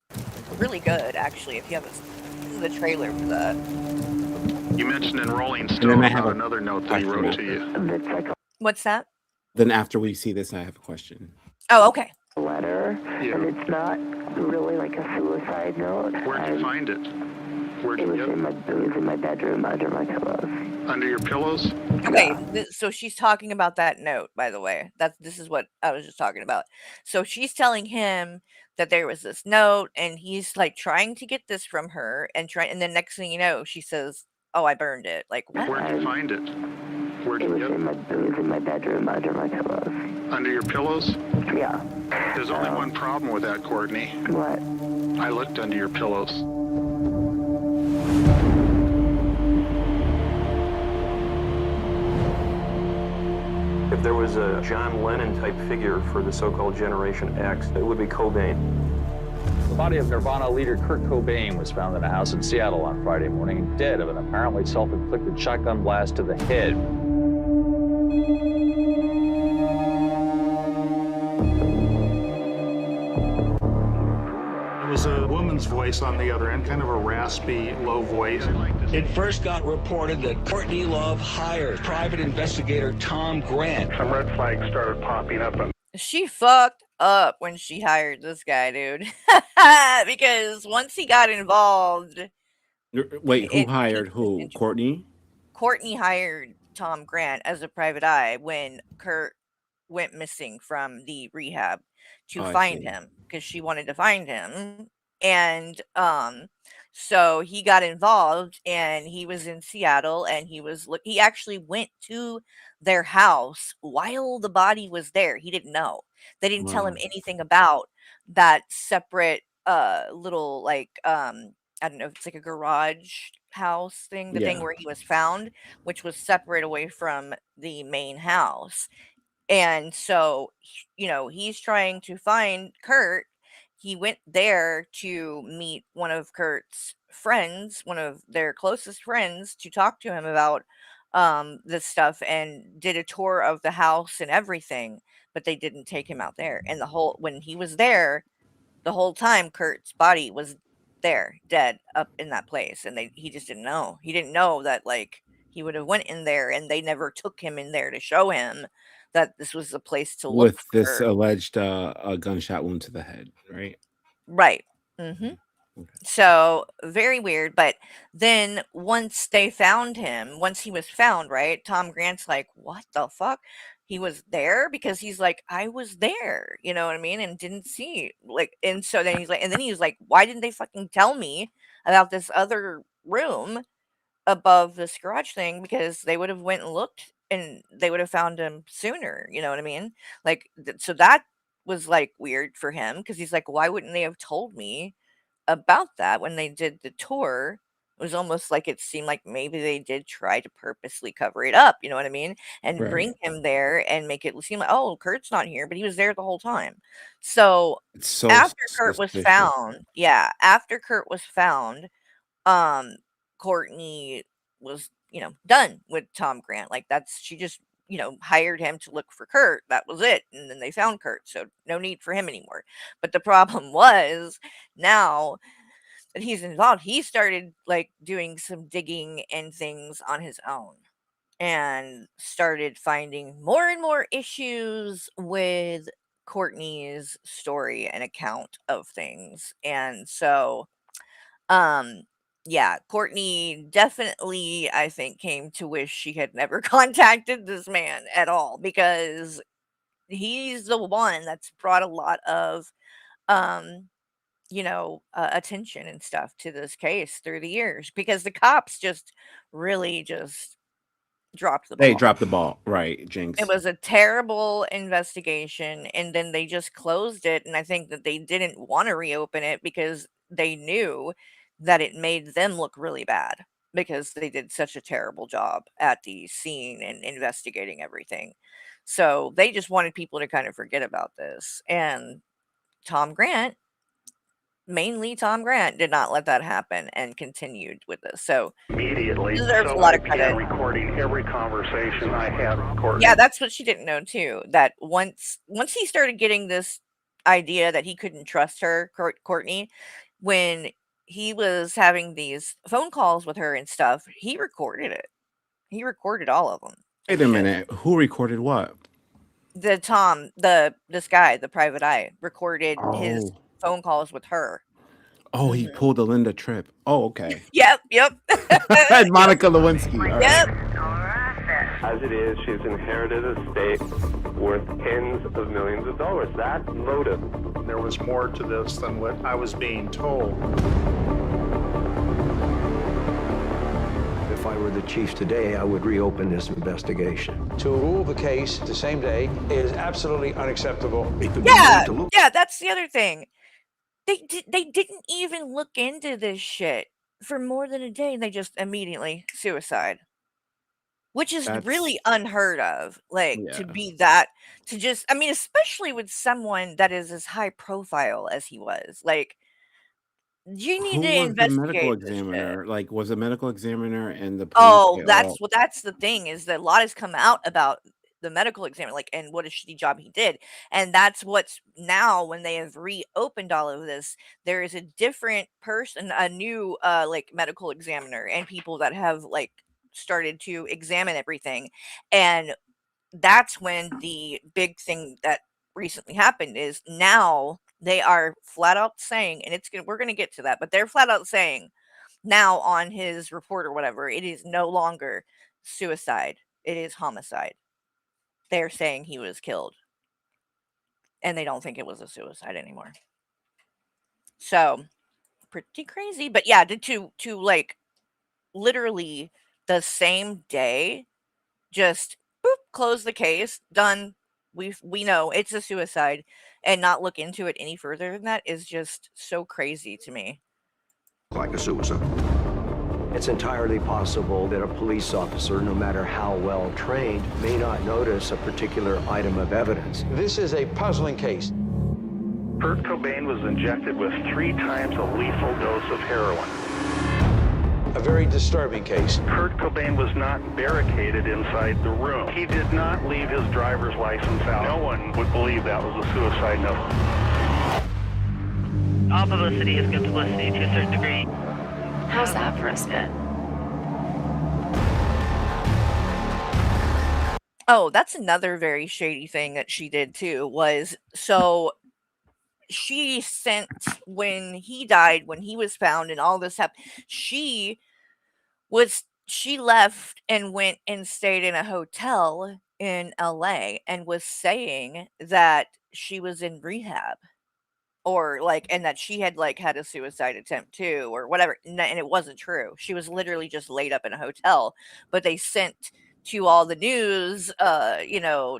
really good actually if you haven't seen the trailer for that. You mentioned in Rolling And then I Stone have on a another note that he question wrote to after. you. What's that? Then after we see this, I have a question. Oh, okay. Letter, Yeah. and it's not really like a suicide note. Where'd you find it? Where'd It you was get it? it was in my bedroom under my pillows. Under your pillows? Okay, so she's talking about that note, by the way. This is what I was just talking about. So she's telling him that there was this note, and he's like trying to get this from her, and then next thing you know, she says, "Oh, I burned it." Like what? Where'd you find it? Where'd It you was get it? it was in my bedroom under my pillows. Under your pillows? Yeah. There's only one problem with that, Courtney. What? I looked under your pillows. If there was a John Lennon type figure for the so-called Generation X, it would be Cobain. The body of Nirvana leader Kurt Cobain was found in a house in Seattle on Friday morning, dead of an apparently self-inflicted shotgun blast to the head. It was a woman's voice on the other end, kind of a raspy, low voice. It first got reported that Courtney Love hired private investigator Tom Grant. Some red flags started popping up. She fucked up when she hired this guy, dude. Because once he got involved, Wait, who it hired piqued his who? interest. Courtney? Courtney hired Tom Grant as a private eye when Kurt went missing from the rehab to Oh, I find see. him because she wanted to find him. And so he got involved, and he was in Seattle, and he actually went to their house while the body was there. He didn't know. They didn't tell him Wow. anything about that separate little like I don't know if it's like a garage house thing, the thing Yeah. where he was found, which was separate away from the main house. And so, he's trying to find Kurt. He went there to meet one of Kurt's friends, one of their closest friends, to talk to him about this stuff, and did a tour of the house and everything, but they didn't take him out there. And when he was there, the whole time Kurt's body was there, dead up in that place, and he just didn't know. He didn't know that like he would have went in there, and they never took him in there to show him that this was the place to look With this for. alleged a gunshot wound to the head, right? Right. Mhm. Okay. So, very weird, but then once he was found, right, Tom Grant's like, "What the fuck?" He was there because he's like, "I was there," you know what I mean, and didn't see, like, and so then he was like, "Why didn't they fucking tell me about this other room above this garage thing? Because they would have went and looked, and they would have found him sooner," you know what I mean? Like, so that was, like, weird for him because he's like, "Why wouldn't they have told me about that when they did the tour?" It was almost like it seemed like maybe they did try to purposely cover it up, you know what I mean? And Right. bring him there and make it seem like, "Oh, Kurt's not here, but he was there the whole time." So, It's so after Kurt was suspicious. found yeah, after Kurt was found, um, Courtney was, done with Tom Grant. Like, she just, hired him to look for Kurt. That was it. And then they found Kurt. So no need for him anymore. But the problem was, now that he's involved, he started like doing some digging and things on his own, and started finding more and more issues with Courtney's story and account of things. And so, um, yeah, Courtney definitely, I think, came to wish she had never contacted this man at all, because he's the one that's brought a lot of, um, attention and stuff to this case through the years, because the cops just really just dropped the They ball. dropped the ball, right, It Jinx? was a terrible investigation, and then they just closed it, and I think that they didn't wanna reopen it because they knew that it made them look really bad, because they did such a terrible job at the scene and investigating everything. So, they just wanted people to kind of forget about this, and Tom Grant, mainly Tom Grant, did not let that happen and continued with this. So Immediately, deserves a so lot I of began credit. recording every conversation I had with Courtney. Yeah, that's what she didn't know too. That once he started getting this idea that he couldn't trust her, Courtney, when he was having these phone calls with her and stuff, he recorded it. He recorded all of them Wait and a shit. minute. Who recorded what? This guy, the private eye, recorded his Oh. phone calls with her. Oh, he Mhm. pulled the Linda Tripp. Oh, okay. Yep. And Monica Lewinsky. All right. Yep. As it is, she's inherited a estate worth tens of millions of dollars. That's motive. There was more to this than what I was being told. If I were the chief today, I would reopen this investigation. To rule the case the same day is absolutely unacceptable. Yeah, that's the other thing. They didn't even look into this shit for more than a day, and they just immediately suicide. Which is really That's unheard of, like, to yeah. be that to just I mean, especially with someone that is as high profile as he was, like you need Who to was the medical investigate this shit. examiner? Like, was the medical examiner and the police Oh, at all? that's the thing is that a lot has come out about the medical examiner, like, and what a shitty job he did, and that's what's now when they have reopened all of this, there is a different person, a new, like, medical examiner and people that have, like, started to examine everything, and that's when the big thing that recently happened is now they are flat out saying, and we're gonna get to that, but they're flat out saying now on his report or whatever, it is no longer suicide. It is homicide. They're saying he was killed. And they don't think it was a suicide anymore. So pretty crazy. But yeah, to like literally the same day, just boop, close the case, done. We know it's a suicide and not look into it any further than that is just so crazy to me. Like a suicide. It's entirely possible that a police officer, no matter how well trained, may not notice a particular item of evidence. This is a puzzling case. Kurt Cobain was injected with 3 times a lethal dose of heroin. A very disturbing case. Kurt Cobain was not barricaded inside the room. He did not leave his driver's license out. No one would believe that was a suicide note. All publicity is good publicity to a certain degree. How's that for a spit? Oh, that's another very shady thing that she did too was so she sent when he died, when he was found and all this happened, she left and went and stayed in a hotel in LA and was saying that she was in rehab or like and that she had like had a suicide attempt too or whatever and it wasn't true. She was literally just laid up in a hotel, but they sent to all the news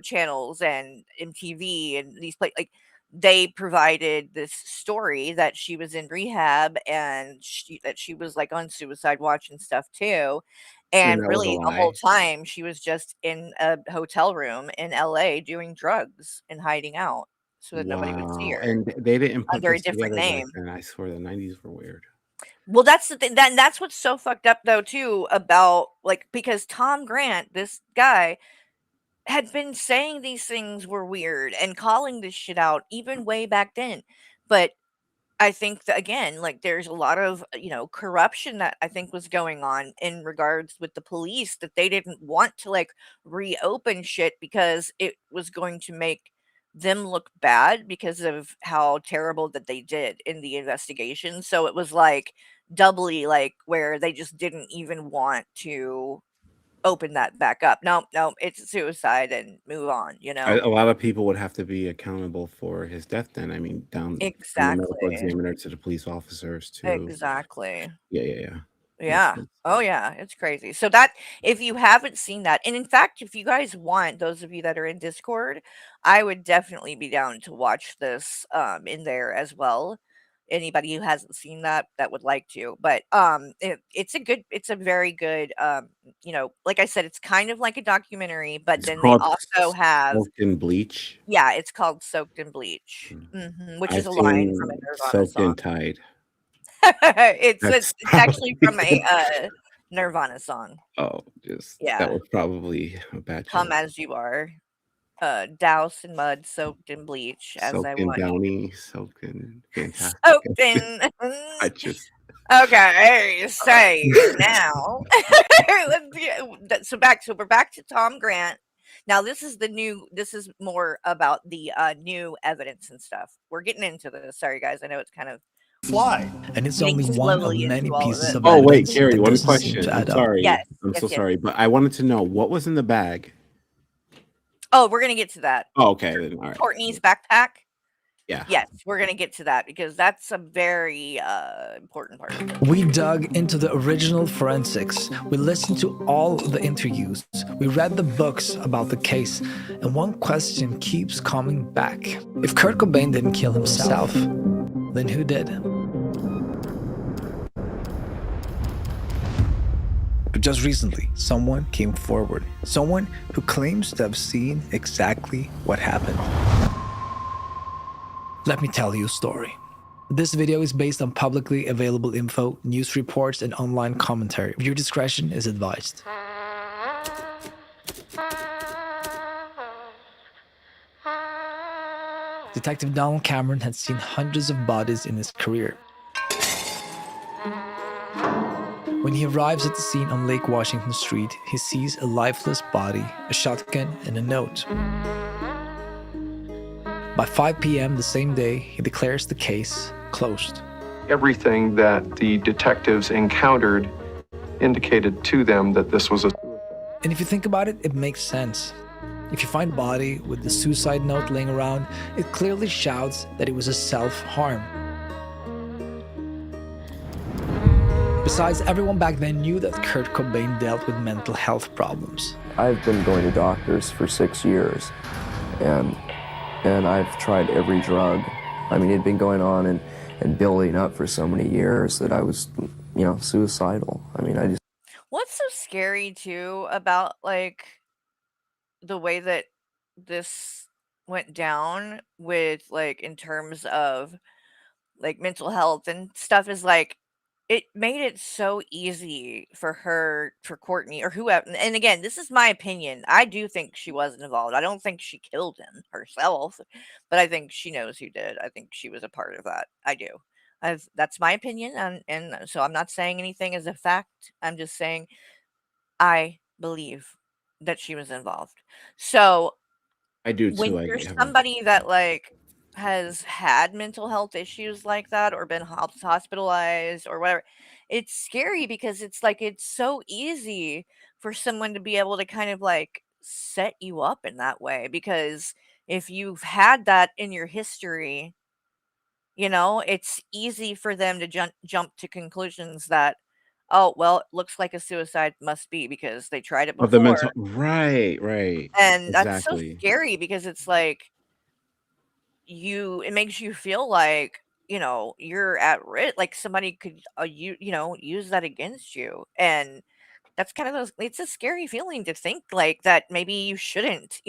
channels and MTV and these like they provided this story that she was in rehab and that she was like on suicide watch and stuff too, And and that was a really the whole lie. time she was just in a hotel room in LA doing drugs and hiding out so that nobody would see Wow. her And they didn't put under a this different together back name. then. I swear the 90s were weird. Well, that's the thing that's what's so fucked up though too about like because Tom Grant, this guy, had been saying these things were weird and calling this shit out even way back then. But I think that again, like there's a lot of, corruption that I think was going on in regards with the police that they didn't want to like reopen shit because it was going to make them look bad because of how terrible that they did in the investigation. So it was like doubly like where they just didn't even want to open that back up. No, no, it's a suicide and move on, you know? A lot of people would have to be accountable for his death then. I mean, down from the medical Exactly. examiner to the police officers to Exactly. yeah. Makes Yeah. sense. Oh, yeah, it's crazy. So that if you haven't seen that and in fact, if you guys want, those of you that are in Discord, I would definitely be down to watch this, in there as well. anybody who hasn't seen that would like to. But it's a very good, like I said, it's kind of like a documentary, but It's then they called also have Soaked in Bleach. yeah, it's called Soaked in Bleach, which is I've a line from seen a Nirvana Soaked in song. Tide. It's That's it's actually probably from a Nirvana song. oh, just that Yeah. was probably a bad Come joke. as you are, doused in mud, soaked in bleach, as I Soaked in want you Downy, soaked in fantastic. soaked in I just okay, say now. So we're back to Tom Grant. Now this is more about the new evidence and stuff. We're getting into this. Sorry guys, I know it's kind of Fly. And it's getting only one of slowly many into all of pieces it. of Oh wait, evidence Carrie, that one doesn't seem question. to I'm add up. sorry. Yes, I'm so yes, yes. sorry, but I wanted to know what was in the bag. Oh, we're gonna get to that. Oh, okay, then all right. Courtney's backpack. Yeah. Yes, we're gonna get to that because that's a very important part of it. We dug into the original forensics. We listened to all the interviews. We read the books about the case. And one question keeps coming back. If Kurt Cobain didn't kill himself, then who did? But just recently, someone came forward. Someone who claims to have seen exactly what happened. Let me tell you a story. This video is based on publicly available info, news reports, and online commentary. Viewer discretion is advised. Detective Donald Cameron had seen hundreds of bodies in his career. When he arrives at the scene on Lake Washington Street, he sees a lifeless body, a shotgun, and a note. By 5 p.m. the same day, he declares the case closed. Everything that the detectives encountered indicated to them that this was a... And if you think about it, it makes sense. If you find a body with the suicide note laying around, it clearly shouts that it was a self-harm. Besides, everyone back then knew that Kurt Cobain dealt with mental health problems. I've been going to doctors for 6 years, and I've tried every drug. I mean, it'd been going on and building up for so many years that I was, suicidal. I mean, I just... What's so scary too about like the way that this went down with like in terms of like mental health and stuff is like it made it so easy for Courtney or whoever. And again, this is my opinion. I do think she wasn't involved. I don't think she killed him herself, but I think she knows who did. I think she was a part of that. I do. That's my opinion, and so I'm not saying anything as a fact. I'm just saying I believe that she was involved. So I do when too. I you're have a somebody that like has had mental health issues like that or been hospitalized or whatever, it's scary because it's like it's so easy for someone to be able to kind of like set you up in that way because if you've had that in your history, it's easy for them to jump to conclusions that oh well, it looks like a suicide must be because they tried it of the before. mental right. And that's so Exactly. scary because it's like it makes you feel like, you're at risk, like somebody could, use that against you. And that's kind of it's a scary feeling to think like that maybe you shouldn't,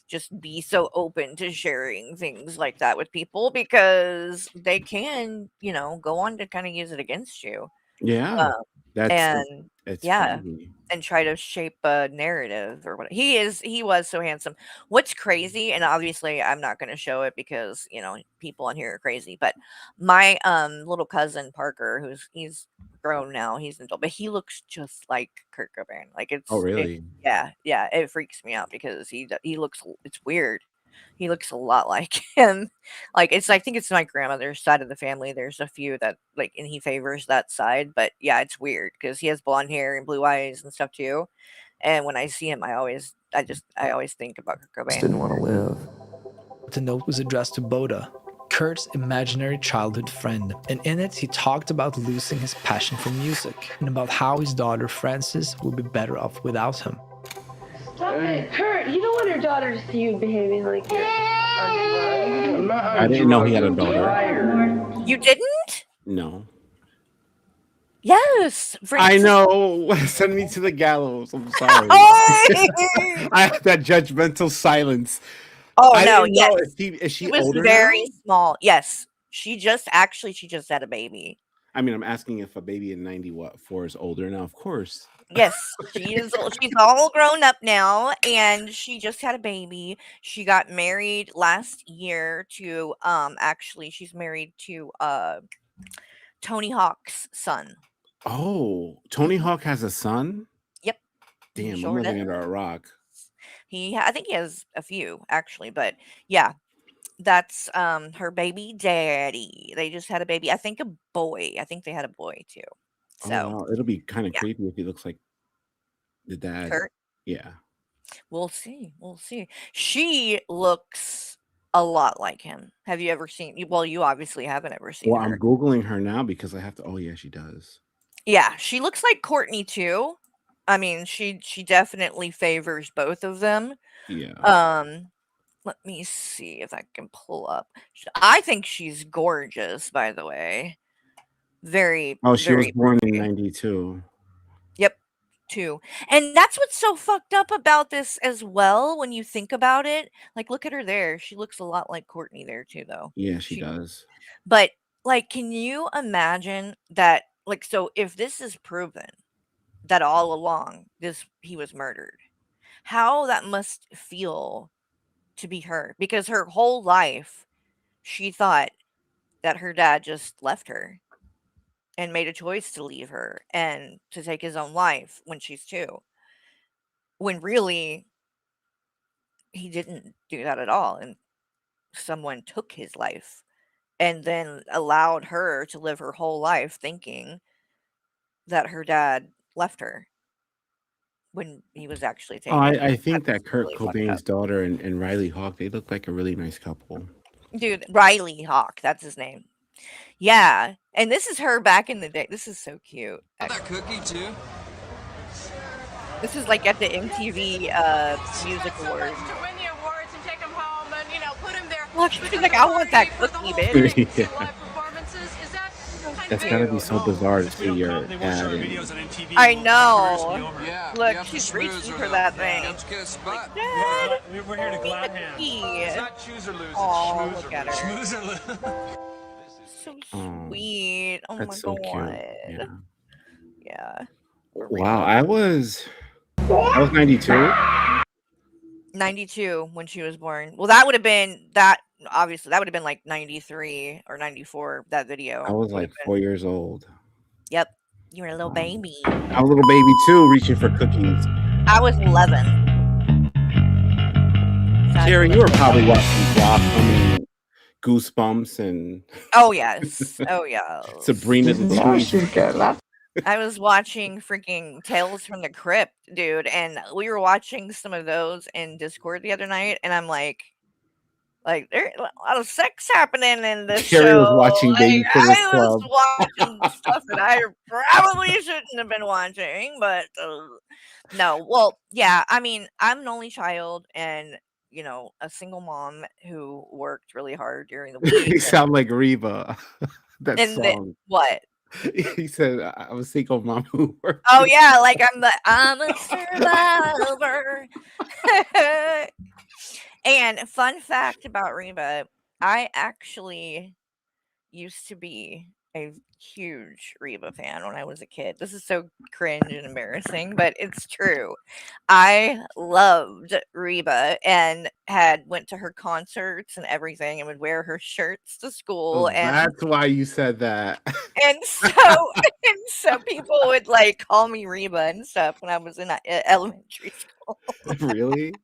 just be so open to sharing things like that with people because they can, go on to kind of use it against you. Yeah. Um, That's and it's yeah, crazy. and try to shape a narrative or what he was so handsome. What's crazy, and obviously I'm not going to show it because people on here are crazy, but my little cousin Parker, he's grown now, he's an adult, but he looks just like Kurt Cobain. Like Oh, it, really? yeah, it freaks me out because he looks, it's weird. He looks a lot like him. Like I think it's my grandmother's side of the family. There's a few that like, and he favors that side. But yeah, it's weird because he has blonde hair and blue eyes and stuff too. And when I see him, I always think about Kurt just Cobain. didn't want to live. The note was addressed to Boda, Kurt's imaginary childhood friend, and in it he talked about losing his passion for music and about how his daughter Frances would be better off without him. Stop it, Kurt! You don't want your daughter to see you behaving like you're on drugs. I didn't know he had a daughter. You didn't? No. Yes, I Francis. know. Send me to the gallows. I'm sorry. I have that judgmental silence. Oh, I no, didn't yes. know. Is She she was older now? very small. Yes. She just had a baby. I mean, I'm asking if a baby in 94 is older now. Of course. Yes, she's all grown up now, and she just had a baby. She got married last year to, actually, she's married to, Tony Hawk's son. Oh, Tony Hawk has a son? Yep. He Damn, I'm sure living does. under a rock. I think he has a few, actually, but yeah. That's, her baby daddy. They just had a baby. I think a boy. I think they had a boy too. Oh, So, wow. It'll be kinda yeah. creepy if he looks like the dad. Kurt? Yeah. We'll see. We'll see. She looks a lot like him. Have you ever seen well, you obviously haven't ever seen Well, I'm her. Googling her now because I have to. Oh, yeah, she does. Yeah, she looks like Courtney too. I mean, she definitely favors both of them. Yeah. Let me see if I can pull up. I think she's gorgeous, by the way. Very, Oh, she was very born in pretty. 92. Yep, too. And that's what's so fucked up about this as well when you think about it. Like, look at her there. She looks a lot like Courtney there too, though. Yeah, she does. But like, can you imagine that? Like, so if this is proven that all along he was murdered, how that must feel to be her? Because her whole life she thought that her dad just left her and made a choice to leave her and to take his own life when she's 2. When really he didn't do that at all, and someone took his life and then allowed her to live her whole life thinking that her dad left her when he was actually Oh, taken. I think That's that Kurt really fucked up. Cobain's daughter and Riley Hawk, they look like a really nice couple. Dude, Riley Hawk, that's his name. Yeah, and this is her back in the day. This is so cute. That cookie too. This is like at the MTV Music Awards. To win the awards and take them home and, put them there. Look, she's like, I want that cookie, bitch. Yeah. Performances. Is that kind That's of gotta be so bizarre to see your dad in. I know. Yeah. Look, she's reaching for that thing. Let's get a spot. Dad, We're here to give me glad the hand. cookie. It's not choose or lose. Oh, It's look at her. schmooze or lose. So Oh, sweet. Oh my that's so cute. god. Yeah. Yeah. Wow, I was 92. 92 when she was born. Well, that would have been obviously that would have been like 93 or 94, that video. I was would like have been. 4 years old. Yep. You were a little baby. I was a little baby too, reaching for cookies. I was 11. Jerry, you were probably watching Blossom and Goosebumps and Oh yes. Oh yeah. Sabrina the Teenage Witch. I was watching freaking Tales from the Crypt, dude, and we were watching some of those in Discord the other night, and I'm like there's a lot of sex happening in this Jerry show. was watching Babysitters I Club. was watching stuff that I probably shouldn't have been watching, but no. Well, yeah, I mean, I'm an only child and a single mom who worked really hard during the week. You sound like Reba. That And song. what? He said, "I'm a single mom who worked." Oh yeah, like I'm a survivor. And fun fact about Reba, I actually used to be a huge Reba fan when I was a kid. This is so cringe and embarrassing, but it's true. I loved Reba and went to her concerts and everything and would wear her shirts to school and That's why you said that. so people would like call me Reba and stuff when I was in elementary school. Really?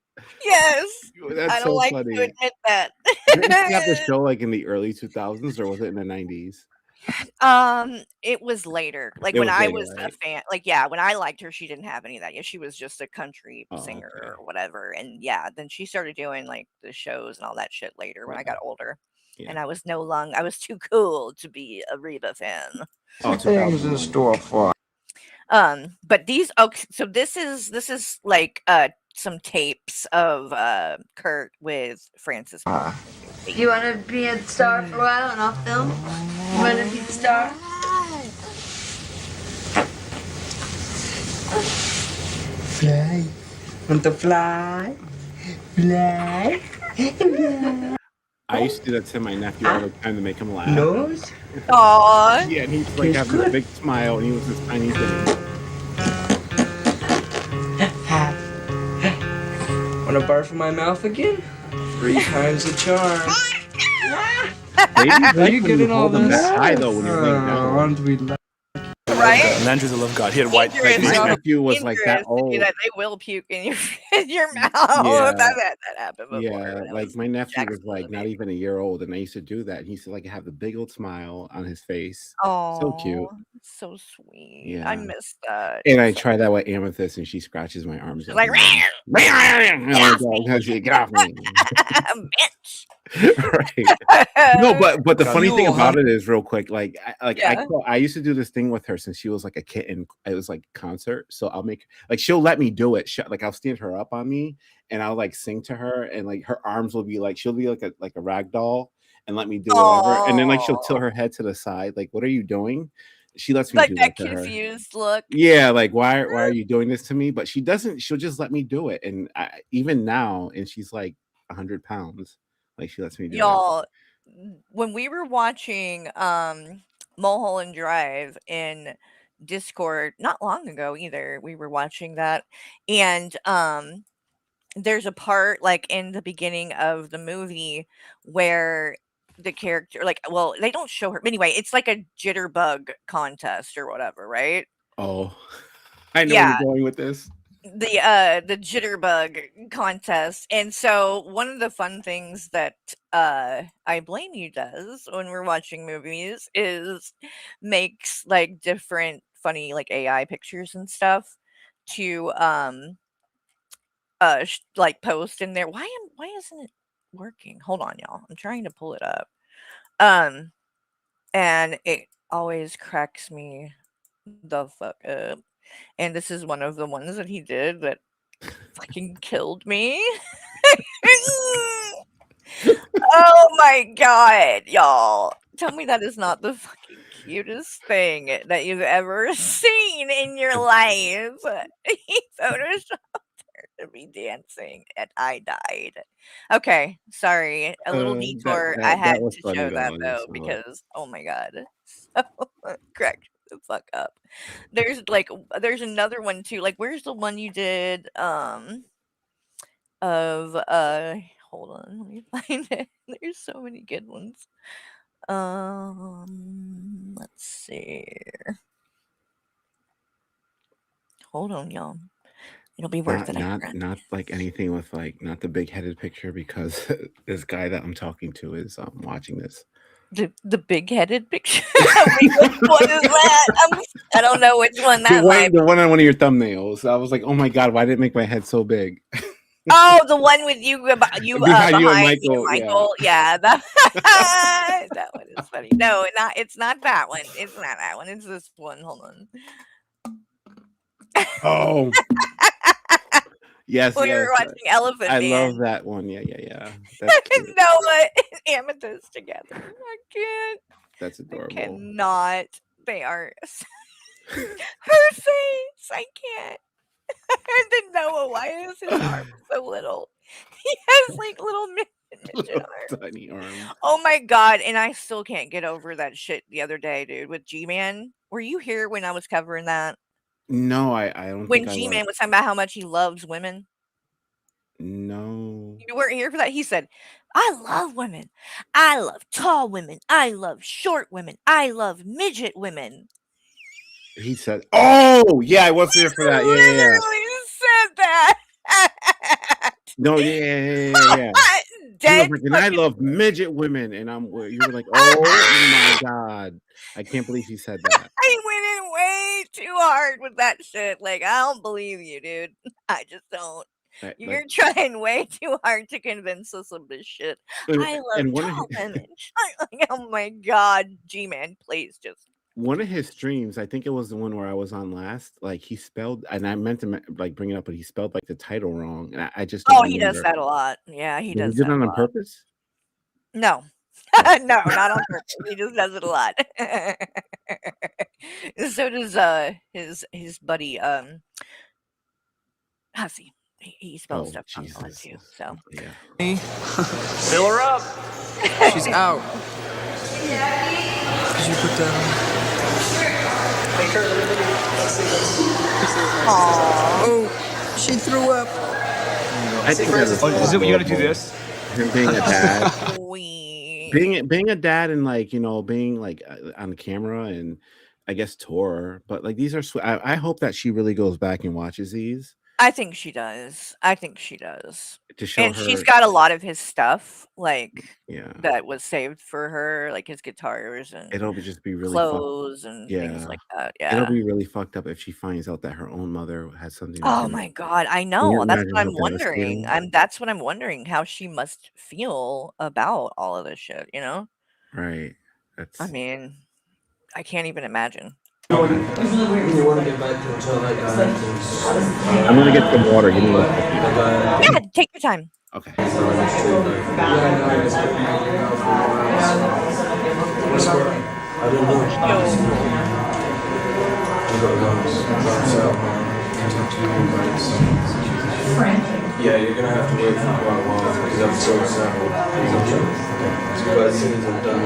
Yes. That's I don't so like funny. to admit that. Didn't she have the show like in the early 2000s or was it in the 90s? It was later. Like It when was I later, was a right? fan, like yeah, when I liked her, she didn't have any of that. Yeah, she was just a country Oh, singer okay. or whatever. And yeah, then she started doing like the shows and all that shit later when I got older. Yeah. And I was too cool to be a Reba fan. Oh, Things in store for. But so this is like some tapes of Kurt with Francis. You want to be a star for a while and I'll film? Want a pizza star? Fly. Want to fly? Fly. I used to do that to my nephew all the time to make him laugh. Nose? Aw. Yeah, and he's like Tastes have this good. big smile, and he was this tiny thing. Want to barf in my mouth again? 3 times the charm. Babies Are like you when you getting all hold them this? that high though when you're laying down. Aren't we lucky? Right? And Andrew's a love God. He had white. Like my nephew was like that Dangerous to do old. that. They will puke in your mouth. Yeah. That happened before. Yeah, when I like was my nephew was Jackson was like a not baby. even a year old, and I used to do that. He used to like have the big old smile on his face. So cute. Oh, so sweet. Yeah. I miss that. And I try that with Amethyst, and she scratches my arms. She's like, Get off me. bitch. Right. No, but the funny thing Mule, huh? about it is, real quick, Yeah. I used to do this thing with her since she was like a kitten. It was like a concert, so I'll make like she'll let me do it. Like I'll stand her up on me, and I'll like sing to her, and like her arms will be like she'll be like a rag doll, and let me do whatever, and then like she'll tilt her head to the side, like what are you doing? She lets me Like do that that to her. confused look. Yeah, like why are you doing this to me? But she doesn't. She'll just let me do it, and even now, and she's like 100 pounds. Like she lets me do it. Y'all, when we were watching Mulholland Drive in Discord not long ago either, we were watching that, and there's a part like in the beginning of the movie where the character well, they don't show her, but anyway, it's like a jitterbug contest or whatever, right? Oh, I know where Yeah. you're going with this. The jitterbug contest. And so one of the fun things that I Blame You does when we're watching movies is makes like different funny like AI pictures and stuff to like post in there. Why isn't it working? Hold on, y'all. I'm trying to pull it up. And it always cracks me the fuck up. And this is one of the ones that he did that fucking killed me. Oh my god, y'all. Tell me that is not the fucking cutest thing that you've ever seen in your life. He photoshopped her to be dancing and I died. Okay, sorry. A little detour. I had was to funny show though. that I though just saw it. because oh my god. So cracked the fuck up. There's another one too. Like where's the one you did of hold on, let me find it. There's so many good ones. Let's see. Hold on, y'all. It'll be worth it, I promise. Not like anything with like not the big headed picture because this guy that I'm talking to is watching this. The big headed picture. Wait, which one is that? I don't know which one that might be. The one on one of your thumbnails. I was like, oh my god, why did it make my head so big? Oh, the one with you behind you and behind Michael. you, Michael. Yeah, that that one is funny. No, it's not that one. It's not that one. It's this one. Hold on. Oh. Yes, We were watching Elephant I Man. love that one. Yeah. That's cute. Noah and Amethyst together. I can't. That's adorable. Cannot. They are her face. I can't. And then Noah, why is his arm so little? He has like little midget arms. Tiny arms. Oh my god! And I still can't get over that shit the other day, dude. With G-Man, were you here when I was covering that? No, I don't When think I G-Man was. was talking about how much he loves women. No. You weren't here for that. He said, "I love women. I love tall women. I love short women. I love midget women." He said, "Oh, yeah, I was there for that." Yeah. Literally said that. No, yeah. Dead. And I love midget women, and you were like, "Oh my god, I can't believe he said that." I went in way too hard with that shit. Like, I don't believe you, dude. I just don't. You're trying way too hard to convince us of this shit. I love tall women. Like, oh my god, G-Man, please just. One of his streams, I think it was the one where I was on last. Like he spelled, and I meant to like bring it up, but he spelled like the title wrong, and I just. Oh, he does that a lot. Yeah, he does. He did it on purpose. No, No, not on purpose. He just does it a lot. So does his buddy Hussey. He spells Oh, stuff wrong a lot Jesus. too. So Yeah. Fill her up. She's out. Did you put that on? Oh, she threw up. I think that is Is it you gotta do adorable. this? Him being a dad. Sweet. Being a dad and like, being like on camera and I guess tour, but like these are I hope that she really goes back and watches these I think she does. I think she does. to show And she's her. got a lot of his stuff, like, Yeah. that was saved for her, like his guitars and It'll just be really clothes and things yeah. like that. It'll Yeah. be really fucked up if she finds out that her own mother has something to Oh do. my god, I Can you know. That's imagine what how I'm wondering. devastating? That's what I'm wondering how she must feel about all of this shit, you know? Right. I That's mean, I can't even imagine. You want to get back to until that guy. I'm gonna get some water. Give me 1 second. Yeah, take your time. Okay. I don't Yeah, you're gonna have to wait for quite a while because I'm so excited. But as soon as I'm done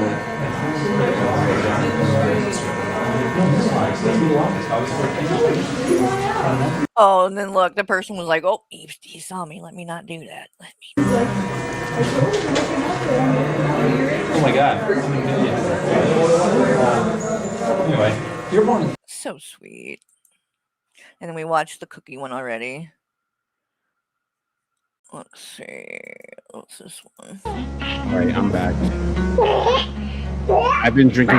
Oh, and then look, the person was like, "Oh, he saw me. Let me not do that. Let me." Oh my god. Anyway, you're born. So sweet. And then we watched the cookie one already. Let's see. What's this one? All right, I'm back. I've been drinking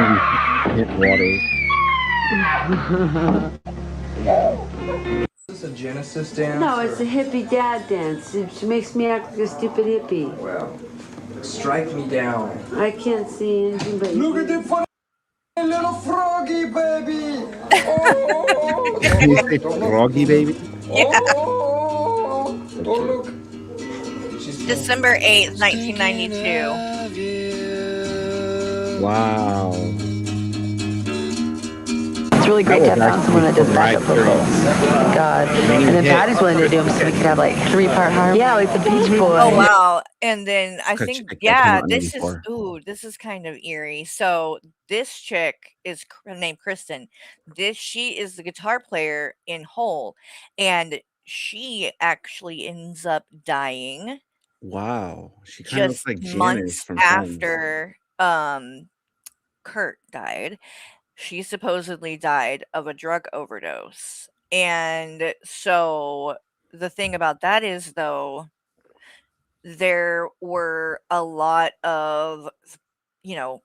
hint water. Is this a Genesis dance? No, it's a hippie dad dance. It makes me act like a stupid hippie. Well, strike me down. I can't see anything but Look at the funny little froggy baby. Oh, Can you say froggy baby? Yeah. oh, look. December 8th, 1992. Wow. It's really great to have found someone that does backup vocals. God. And then Patty's willing to do them so we could have like 3-part harmony. Yeah, like the Beach Boys. Oh wow. And then I Good think chick that came yeah, out in this is 94. this is kind of eerie. So this chick is named Kristen. She is the guitar player in Hole, and she actually ends up dying Wow. She kind of looks just like Janice months from Friends. after Kurt died. She supposedly died of a drug overdose. And so the thing about that is though, there were a lot of, you know,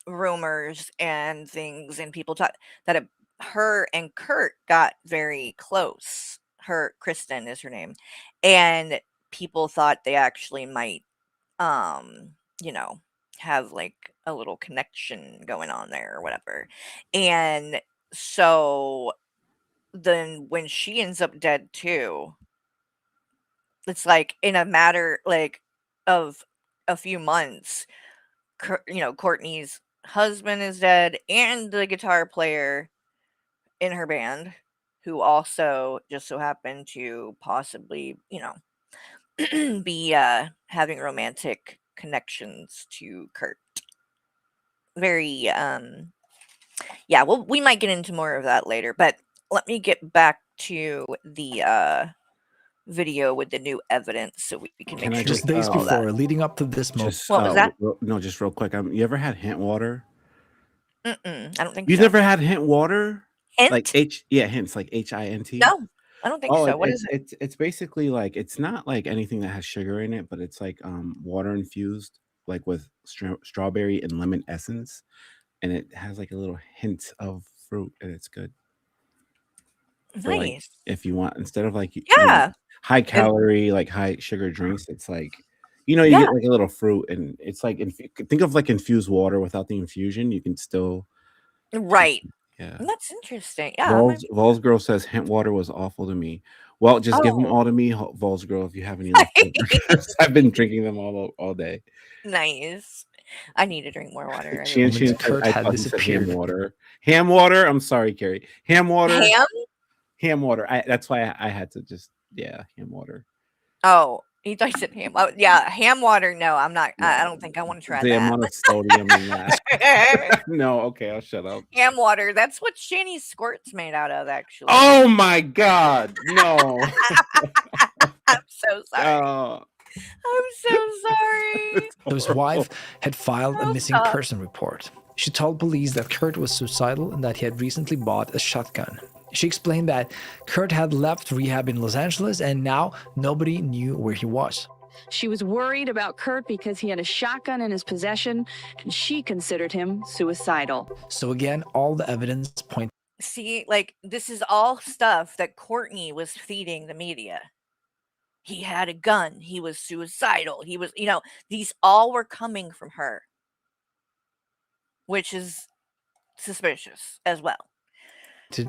rumors and things and people talk that her and Kurt got very close. Kristen is her name. And people thought they actually might you know, have like a little connection going on there or whatever. And so then when she ends up dead too, it's like in a matter like of a few months, Courtney's husband is dead and the guitar player in her band who also just so happened to possibly, be having romantic connections to Kurt. Very yeah, well we might get into more of that later, but let me get back to the video with the new evidence so we can Can make I sure Just we days get all that. before, leading up to this moment. Just What was that? no, just real quick. You ever had hint water? I don't think You so. never had hint water? Like Hint? hints, like HINT? No, I don't think Oh, so. What is it? it's basically like it's not like anything that has sugar in it, but it's like water infused, like with strawberry and lemon essence, and it has like a little hint of fruit, and it's good. So like Nice. if you want, instead of like Yeah. high calorie, like high sugar drinks, it's like you Yeah. get like a little fruit, and it's like think of like infused water without the infusion. You can still Right. yeah. That's interesting. Yeah. I might- Vols Girl says hint water was awful to me. Well, just give them Oh. all to me, Vols Girl, if you have any left. I've been drinking them all day. Nice. I need to drink more water. I She really and she do. said, Kurt I had thought you said ham disappeared. water. Ham water. I'm sorry, Carrie. Ham water. Ham? Ham water. That's why I had to just ham water. Oh, you thought you said ham. Oh, yeah, ham water. No, I'm not. I No, don't think I want to try the that. amount of sodium in that. No, okay, I'll shut up. Ham water. That's what Shanny's squirt's made out of, actually. Oh my God, no. I'm so sorry. Oh. I'm so sorry. So his wife had filed a Oh, missing stop. person report. She told police that Kurt was suicidal and that he had recently bought a shotgun. She explained that Kurt had left rehab in Los Angeles and now nobody knew where he was. She was worried about Kurt because he had a shotgun in his possession, and she considered him suicidal. So again, all the evidence points. See, like, this is all stuff that Courtney was feeding the media. He had a gun. He was suicidal. He was, these all were coming from her, which is suspicious as well.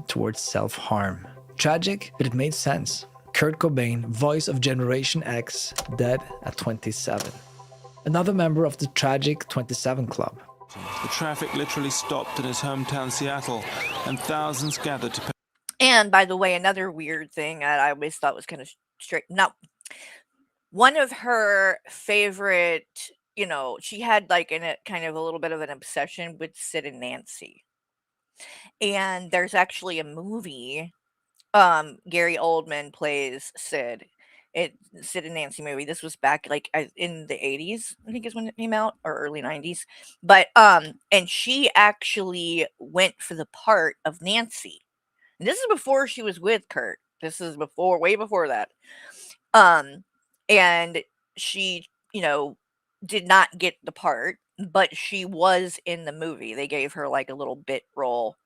Towards self-harm. Tragic, but it made sense. Kurt Cobain, voice of Generation X, dead at 27. Another member of the tragic 27 Club. The traffic literally stopped in his hometown Seattle, and thousands gathered to pay. And by the way, another weird thing that I always thought was kind of straight. No, one of her favorite, she had like kind of a little bit of an obsession with Sid and Nancy. And there's actually a movie. Gary Oldman plays Sid. Sid and Nancy movie. This was back like in the 80s, I think is when it came out, or early 90s. But and she actually went for the part of Nancy. And this is before she was with Kurt. This is way before that. And she, did not get the part, but she was in the movie. They gave her like a little bit role.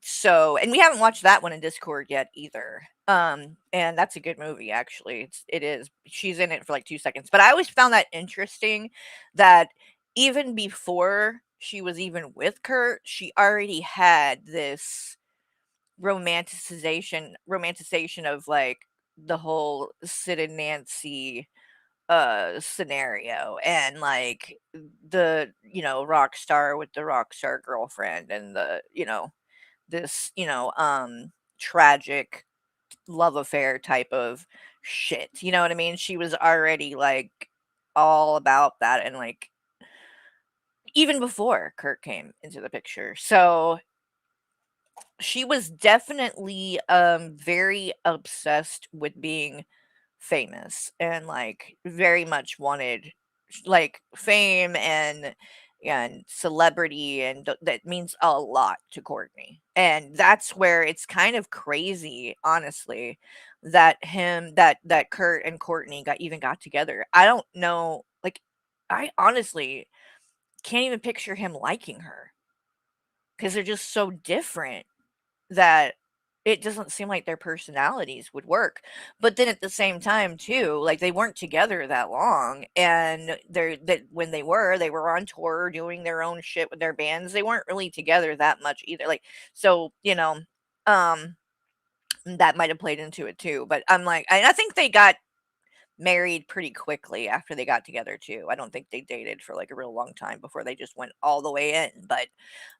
So, and we haven't watched that one in Discord yet either. And that's a good movie, actually. It is. She's in it for like 2 seconds. But I always found that interesting that even before she was even with Kurt, she already had this romanticization of like the whole Sid and Nancy scenario, and like the rock star with the rock star girlfriend, and the this tragic love affair type of shit, you know what I mean? She was already like all about that, and like even before Kurt came into the picture. So she was definitely very obsessed with being famous, and like very much wanted like fame and celebrity, and that means a lot to Courtney. And that's where it's kind of crazy, honestly, that Kurt and Courtney got together. I don't know, like, I honestly can't even picture him liking her, because they're just so different that it doesn't seem like their personalities would work. But then at the same time too, like, they weren't together that long, and when they were on tour doing their own shit with their bands. They weren't really together that much either. Like, so, that might have played into it too. But I'm like, I think they got married pretty quickly after they got together too. I don't think they dated for like a real long time before they just went all the way in. But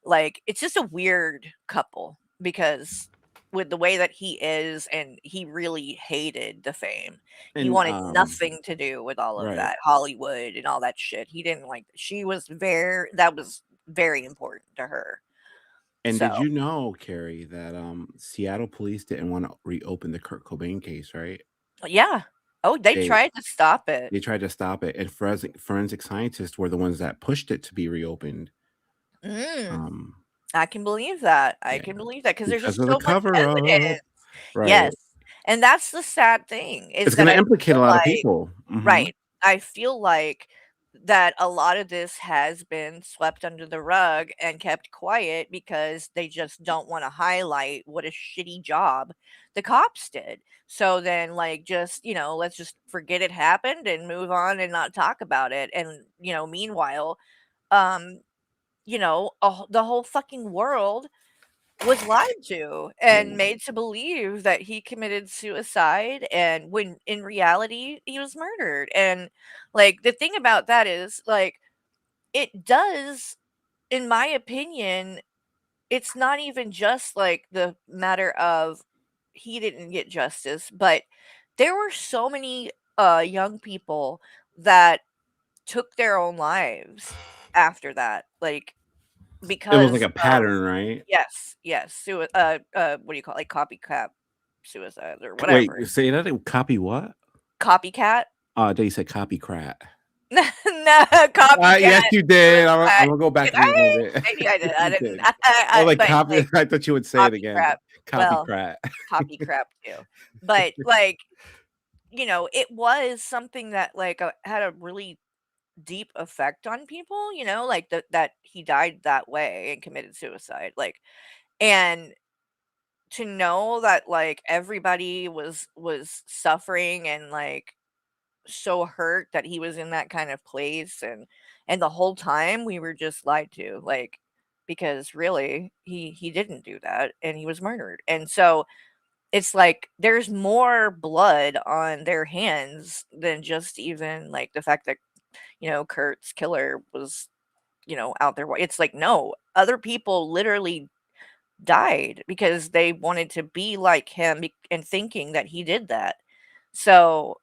like, it's just a weird couple, because with the way that he is, and he really hated the fame. He And wanted nothing to do with all of right. that Hollywood and all that shit. He didn't like. That was very important to her. And So did you know, Carrie, that Seattle police didn't want to reopen the Kurt Cobain case, right? yeah. Oh, they tried to stop it. They tried to stop it, and forensic scientists were the ones that pushed it to be reopened. I can believe that. I Yeah. can believe that, because there's just Because of so the much cover-up. evidence. Right. Yes. And that's the sad thing, is It's that gonna I implicate a feel lot of like people. Mhm. right. I feel like that a lot of this has been swept under the rug and kept quiet, because they just don't wanna highlight what a shitty job the cops did. So then, like, just, let's just forget it happened and move on and not talk about it. And, meanwhile, um, the whole fucking world was lied to and made to believe that he committed suicide, and when in reality he was murdered. And like, the thing about that is, like, it does, in my opinion, it's not even just like the matter of he didn't get justice, but there were so many young people that took their own lives after that, like It was like because a of pattern, right? yes, yes, what do you call it, like copycat suicide or Wait, whatever. say that again, copy what? Copycat? They said copycat. No, copycat, Yes, you did. I'm suicide. gonna go back Did and rewind I? it. Maybe I did. I You didn't. did. Oh, like But copy. like I thought you would say it copy again. crap. Copy Well, crap. copy crap too. But like, it was something that like had a really deep effect on people. Like that he died that way and committed suicide. Like, and to know that like everybody was suffering and like so hurt that he was in that kind of place, and the whole time we were just lied to, like, because really he didn't do that and he was murdered. And so it's like there's more blood on their hands than just even like the fact that Kurt's killer was out there. It's like, no, other people literally died because they wanted to be like him and thinking that he did that. So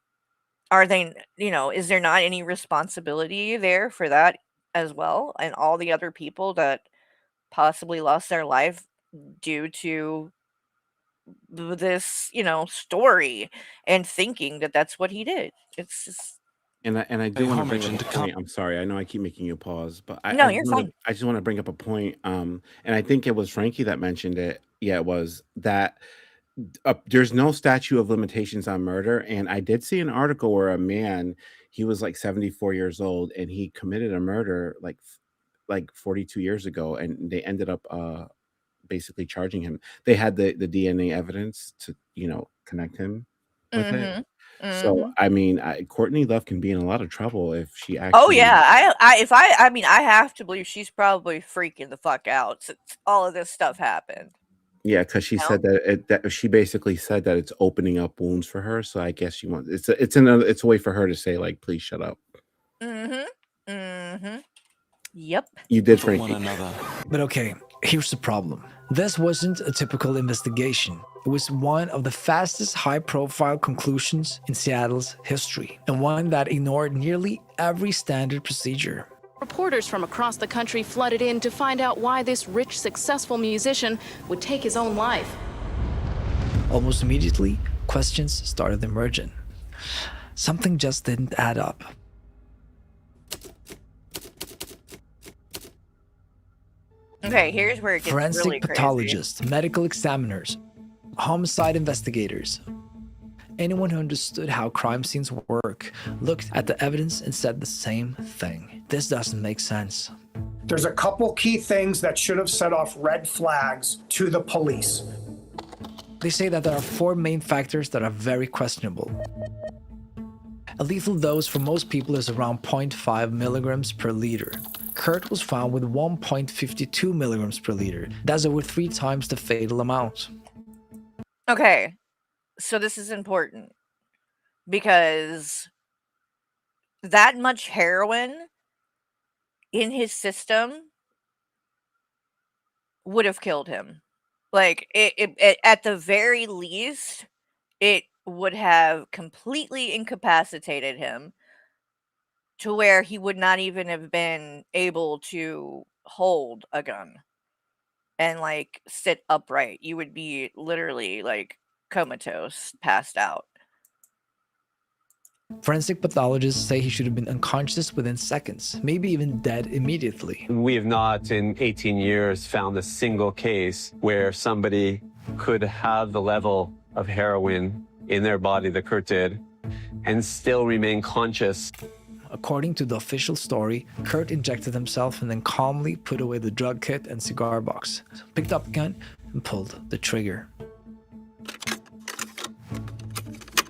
are they, is there not any responsibility there for that as well? And all the other people that possibly lost their life due to this, story and thinking that that's what he did. It's just And I do want to bring up a point. I'm sorry. I know I keep making you pause, but no, you're fine. I just want to bring up a point. And I think it was Frankie that mentioned it. Yeah, it was that there's no statute of limitations on murder. And I did see an article where a man, he was like 74 years old, and he committed a murder like 42 years ago, and they ended up basically charging him. They had the DNA evidence to connect him with it. Mhm. So Mhm. I mean, Courtney Love can be in a lot of trouble if she Oh actually. yeah, I mean, I have to believe she's probably freaking the fuck out since all of this stuff happened. Yeah, because she said that she basically said that it's opening up wounds for her. So I guess she wants it's a way for her to say like, please shut up. Mhm. Mhm. Yep. You did, One Frankie. another. But okay, here's the problem. This wasn't a typical investigation. It was one of the fastest high-profile conclusions in Seattle's history, and one that ignored nearly every standard procedure. Reporters from across the country flooded in to find out why this rich, successful musician would take his own life. Almost immediately, questions started emerging. Something just didn't add up. Okay, here's where it gets Forensic really crazy. pathologists, medical examiners, homicide investigators, anyone who understood how crime scenes work looked at the evidence and said the same thing. This doesn't make sense. There's a couple key things that should have set off red flags to the police. They say that there are 4 main factors that are very questionable. A lethal dose for most people is around 0.5 milligrams per liter. Kurt was found with 1.52 milligrams per liter. That's over 3 times the fatal amount. Okay, so this is important because that much heroin in his system would have killed him. Like, it at the very least, it would have completely incapacitated him to where he would not even have been able to hold a gun and, like, sit upright. You would be literally, like, comatose, passed out. Forensic pathologists say he should have been unconscious within seconds, maybe even dead immediately. We have not, in 18 years, found a single case where somebody could have the level of heroin in their body that Kurt did and still remain conscious. According to the official story, Kurt injected himself and then calmly put away the drug kit and cigar box, picked up a gun, and pulled the trigger.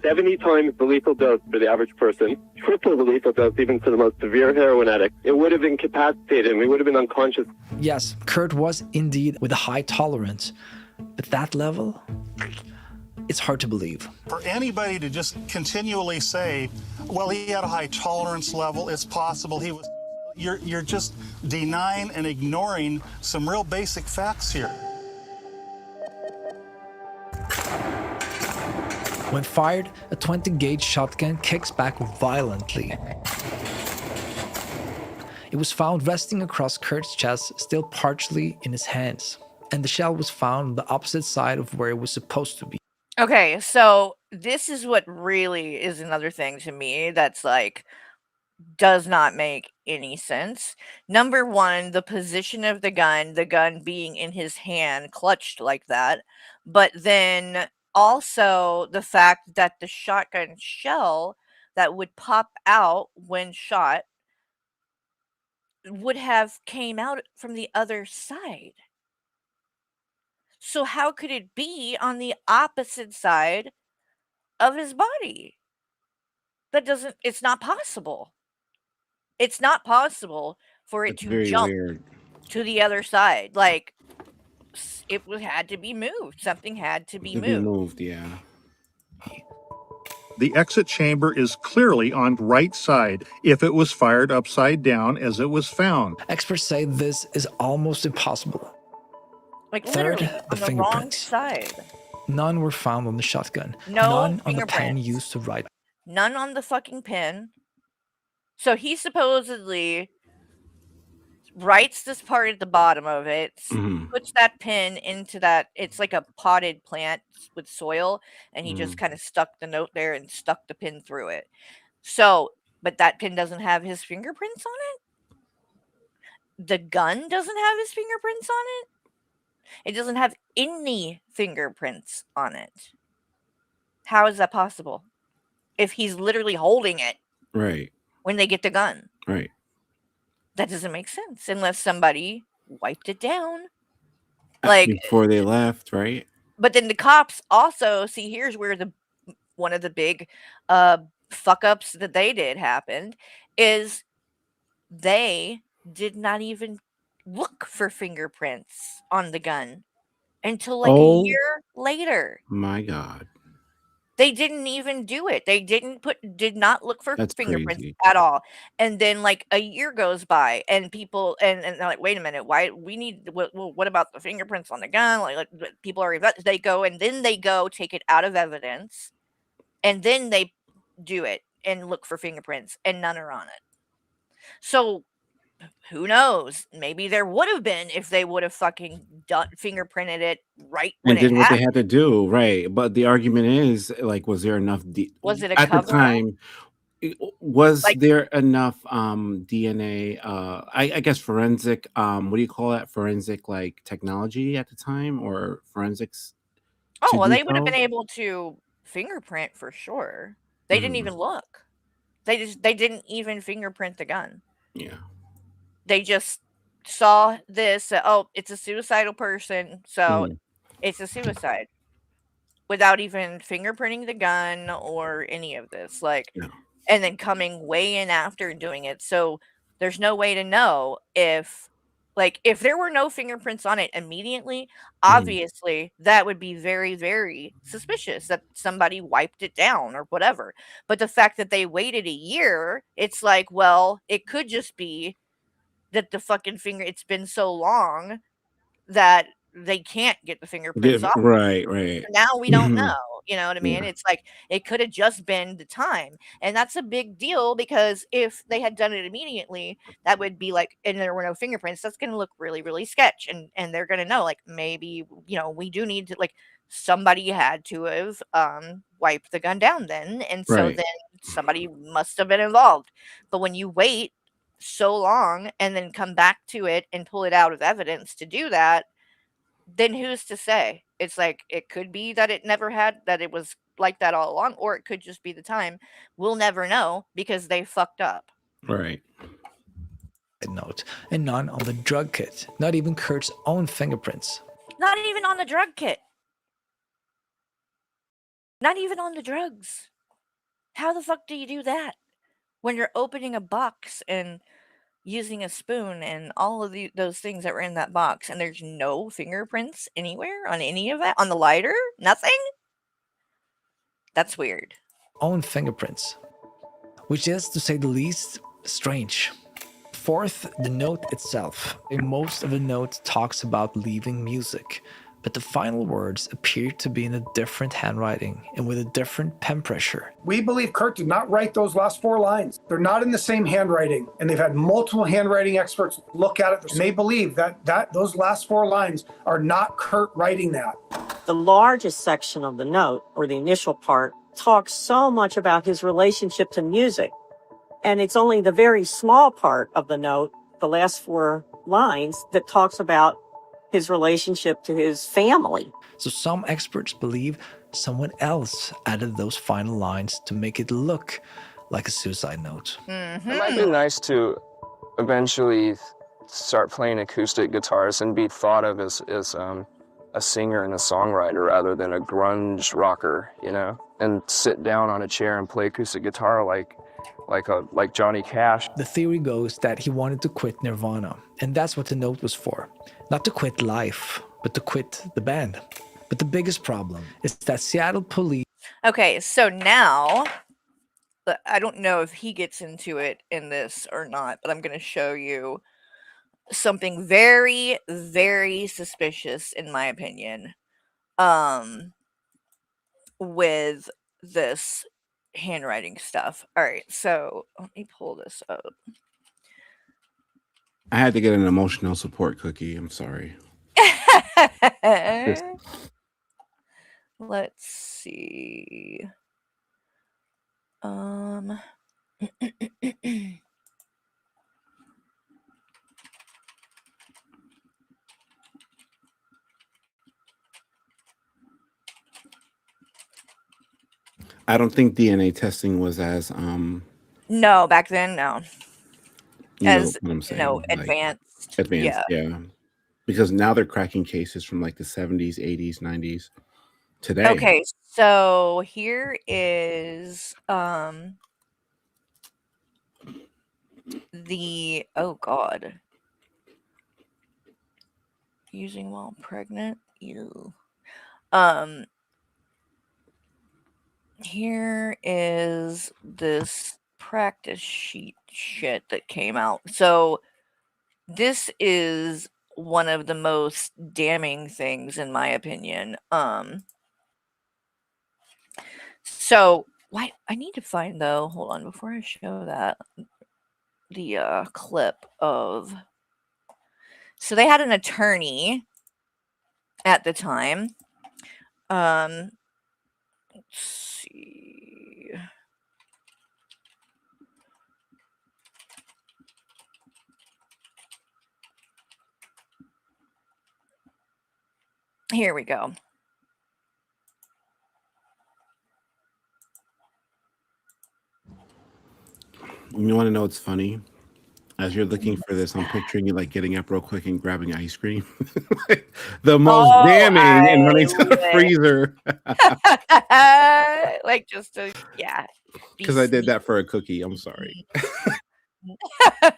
70 times the lethal dose for the average person, triple the lethal dose even for the most severe heroin addict. It would have incapacitated him. He would have been unconscious. Yes, Kurt was indeed with a high tolerance, but that level? It's hard to believe. For anybody to just continually say, well, he had a high tolerance level, it's possible he was... You're just denying and ignoring some real basic facts here. When fired, a 20-gauge shotgun kicks back violently. It was found resting across Kurt's chest, still partially in his hands, and the shell was found on the opposite side of where it was supposed to be. Okay, so this is what really is another thing to me that's like does not make any sense. Number one, the position of the gun being in his hand, clutched like that. But then also the fact that the shotgun shell that would pop out when shot would have came out from the other side. So how could it be on the opposite side of his body? It's not possible. It's not possible for it It's to very jump weird. to the other side. Like it had to be moved. Something had to be To be moved. moved, yeah. The exit chamber is clearly on right side if it was fired upside down as it was found. Experts say this is almost impossible. Like Third, literally the on the wrong fingerprints. side. None were found on the shotgun. No None on the pen fingerprints. used to write. None on the fucking pen. So he supposedly writes this part at the bottom of it, puts that pin into that. It's like a potted plant with soil, and he just kind of stuck the note there and stuck the pin through it. So, but that pin doesn't have his fingerprints on it. The gun doesn't have his fingerprints on it. It doesn't have any fingerprints on it. How is that possible? If he's literally holding it Right. when they get the gun. Right. That doesn't make sense unless somebody wiped it down. Like before they left, right? But then the cops also see here's where one of the big fuck ups that they did happened is they did not even look for fingerprints on the gun until like a year later. My God. They didn't even do it. They did not look for That's fingerprints crazy. at all. And then like a year goes by and people and they're like, wait a minute, why we need what about the fingerprints on the gun? Like people are they go and then they go take it out of evidence and then they do it and look for fingerprints and none are on it. So who knows? Maybe there would have been if they would have fucking fingerprinted it right when And it did what they happened. had to do, right? But the argument is, like, was there enough? Was it a At the cover-up? time, was Like- there enough DNA? I guess forensic. What do you call that? Forensic like technology at the time, or forensics? Oh, to well, do they would have so? been able to fingerprint for sure. They didn't even look. They didn't even fingerprint the gun. Yeah. They just saw this. Oh, it's a suicidal person, so it's a suicide. Without even fingerprinting the gun or any of this, like, and then coming way in after doing it. So there's no way to know if there were no fingerprints on it immediately, obviously that would be very, very suspicious that somebody wiped it down or whatever. But the fact that they waited a year, it's like, well, it could just be that the fucking it's been so long that they can't get the fingerprints off. Right. Now we don't know. You know what I mean? Yeah. It's like it could have just been the time. And that's a big deal because if they had done it immediately, that would be like, and there were no fingerprints, that's going to look really, really sketch. And they're going to know, like, maybe, we do need to, like, somebody had to have wiped the gun down then. And so Right. then somebody must have been involved. But when you wait so long and then come back to it and pull it out of evidence to do that, then who's to say? It's like it could be that it was like that all along, or it could just be the time. We'll never know because they fucked up. Right. Note, and none on the drug kit, not even Kurt's own fingerprints. Not even on the drug kit. Not even on the drugs. How the fuck do you do that when you're opening a box and using a spoon and all of those things that were in that box and there's no fingerprints anywhere on any of that? On the lighter? Nothing? That's weird. Own fingerprints, which is, to say the least, strange. Fourth, the note itself. Most of the note talks about leaving music, but the final words appear to be in a different handwriting and with a different pen pressure. We believe Kurt did not write those last 4 lines. They're not in the same handwriting, and they've had multiple handwriting experts look at it, and they believe that those last 4 lines are not Kurt writing that. The largest section of the note, or the initial part, talks so much about his relationship to music. And it's only the very small part of the note, the last 4 lines, that talks about his relationship to his family. So some experts believe someone else added those final lines to make it look like a suicide note. It might be nice to eventually start playing acoustic guitars and be thought of as a singer and a songwriter rather than a grunge rocker, you know, and sit down on a chair and play acoustic guitar like Johnny Cash. The theory goes that he wanted to quit Nirvana, and that's what the note was for. Not to quit life, but to quit the band. But the biggest problem is that Seattle police... Okay, so now, I don't know if he gets into it in this or not, but I'm going to show you something very, very suspicious, in my opinion, with this handwriting stuff. All right, so let me pull this up. I had to get an emotional support cookie. I'm sorry. Let's see. I don't think DNA testing was as No, back then, no. you know As, what I'm saying, like, advanced. advanced, yeah. Because now they're cracking cases from like the 70s, 80s, 90s today. Okay, so here is the oh god. Using while pregnant. Ew. Here is this practice sheet shit that came out. So this is one of the most damning things in my opinion. So why I need to find though, hold on, before I show that the clip of so they had an attorney at the time. Let's see. Here we go. You want to know what's funny? As you're looking for this, I'm picturing you like getting up real quick and grabbing ice cream. Like, the most damning and running to the freezer. Like just to Because I did that for a cookie. I'm sorry.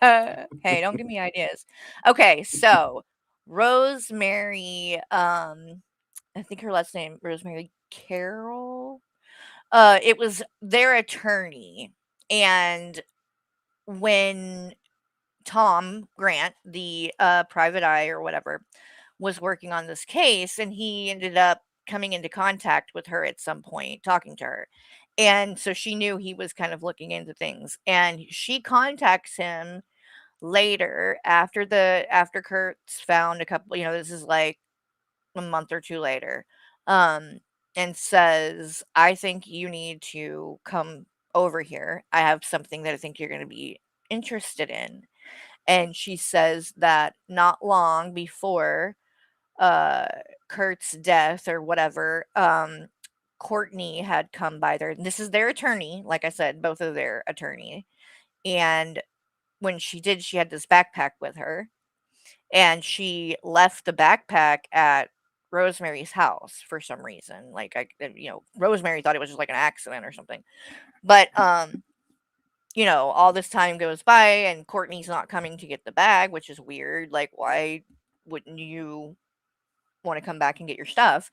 Hey, don't give me ideas. Okay, so Rosemary, I think her last name Rosemary Carroll. It was their attorney, and when Tom Grant, the private eye or whatever, was working on this case, and he ended up coming into contact with her at some point, talking to her. And so she knew he was kind of looking into things. And she contacts him later after Kurt's found a couple, this is like a month or two later, and says, I think you need to come over here. I have something that I think you're going to be interested in. And she says that not long before Kurt's death or whatever, Courtney had come by there. And this is their attorney, like I said, both of their attorney. And when she did, she had this backpack with her. And she left the backpack at Rosemary's house for some reason. Like Rosemary thought it was just like an accident or something. But all this time goes by and Courtney's not coming to get the bag, which is weird. Like, why wouldn't you want to come back and get your stuff?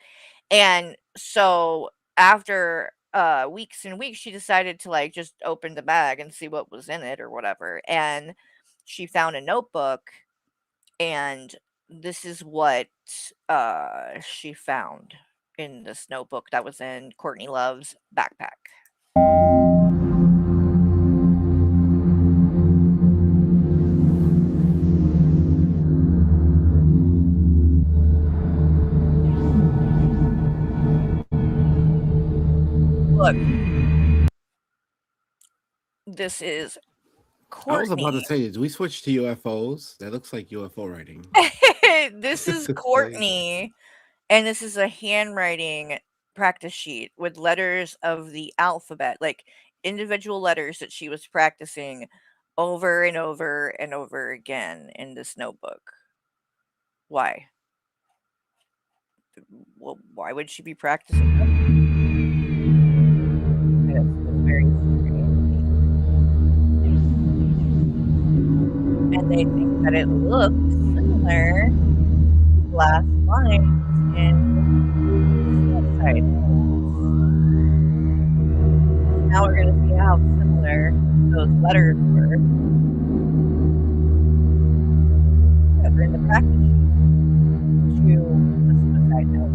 And so after weeks and weeks, she decided to like just open the bag and see what was in it or whatever. And she found a notebook, and this is what she found in this notebook that was in Courtney Love's backpack. Look. This is I was about to Courtney. say, do we switch to UFOs? That looks like UFO writing. This is Courtney, and this is a handwriting practice sheet with letters of the alphabet, like individual letters that she was practicing over and over and over again in this notebook. Why? Well, why would she be practicing them? That's very strange. And they think that it looks similar to the last lines in Suicide Notes. Now we're going to see how similar those letters were that were in the practice sheet to the Suicide Note.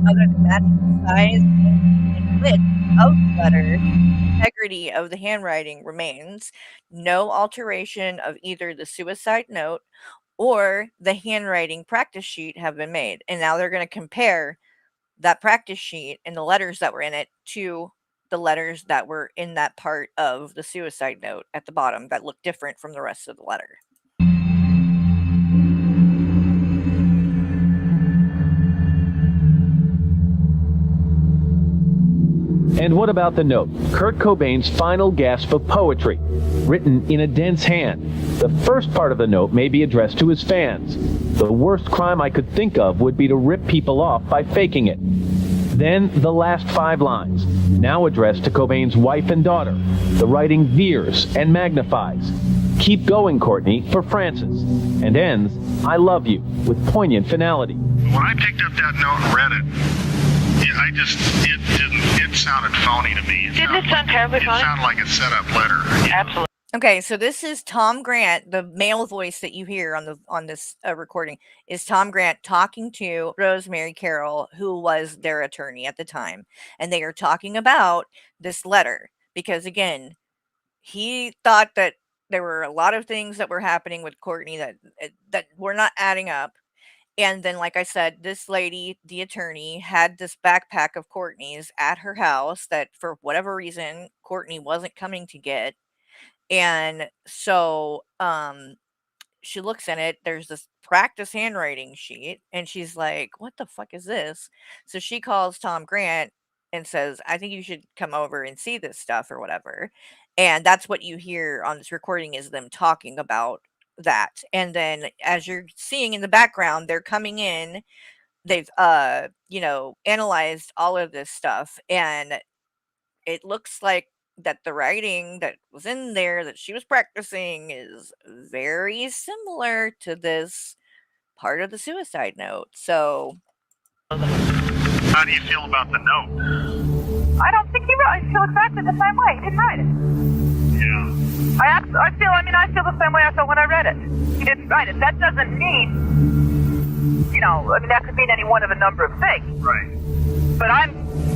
Other than matching the size and width of the letters, the integrity of the handwriting remains. No alteration of either the suicide note or the handwriting practice sheet have been made. And now they're going to compare that practice sheet and the letters that were in it to the letters that were in that part of the suicide note at the bottom that look different from the rest of the letter. And what about the note? Kurt Cobain's final gasp of poetry, written in a dense hand. The first part of the note may be addressed to his fans. The worst crime I could think of would be to rip people off by faking it. Then the last 5 lines, now addressed to Cobain's wife and daughter. The writing veers and magnifies. Keep going, Courtney, for Francis. And ends, I love you, with poignant finality. When I picked up that note and read it, it sounded phony to me. Didn't it sound terribly phony? It sounded like a set-up letter. Absolutely. Okay, so this is Tom Grant, the male voice that you hear on this recording is Tom Grant talking to Rosemary Carroll, who was their attorney at the time, and they are talking about this letter because, again, he thought that there were a lot of things that were happening with Courtney that were not adding up. And then, like I said, this lady, the attorney, had this backpack of Courtney's at her house that, for whatever reason, Courtney wasn't coming to get. And so she looks in it. There's this practice handwriting sheet. And she's like, what the fuck is this? So she calls Tom Grant and says, I think you should come over and see this stuff or whatever. And that's what you hear on this recording is them talking about that. And then as you're seeing in the background, they're coming in. They've, analyzed all of this stuff. And it looks like that the writing that was in there that she was practicing is very similar to this part of the suicide note. So how do you feel about the note? I don't think he wrote. I feel exactly the same way. He didn't write it. Yeah. I feel the same way I felt when I read it. He didn't write it. That doesn't mean, that could mean any one of a number of things. Right. But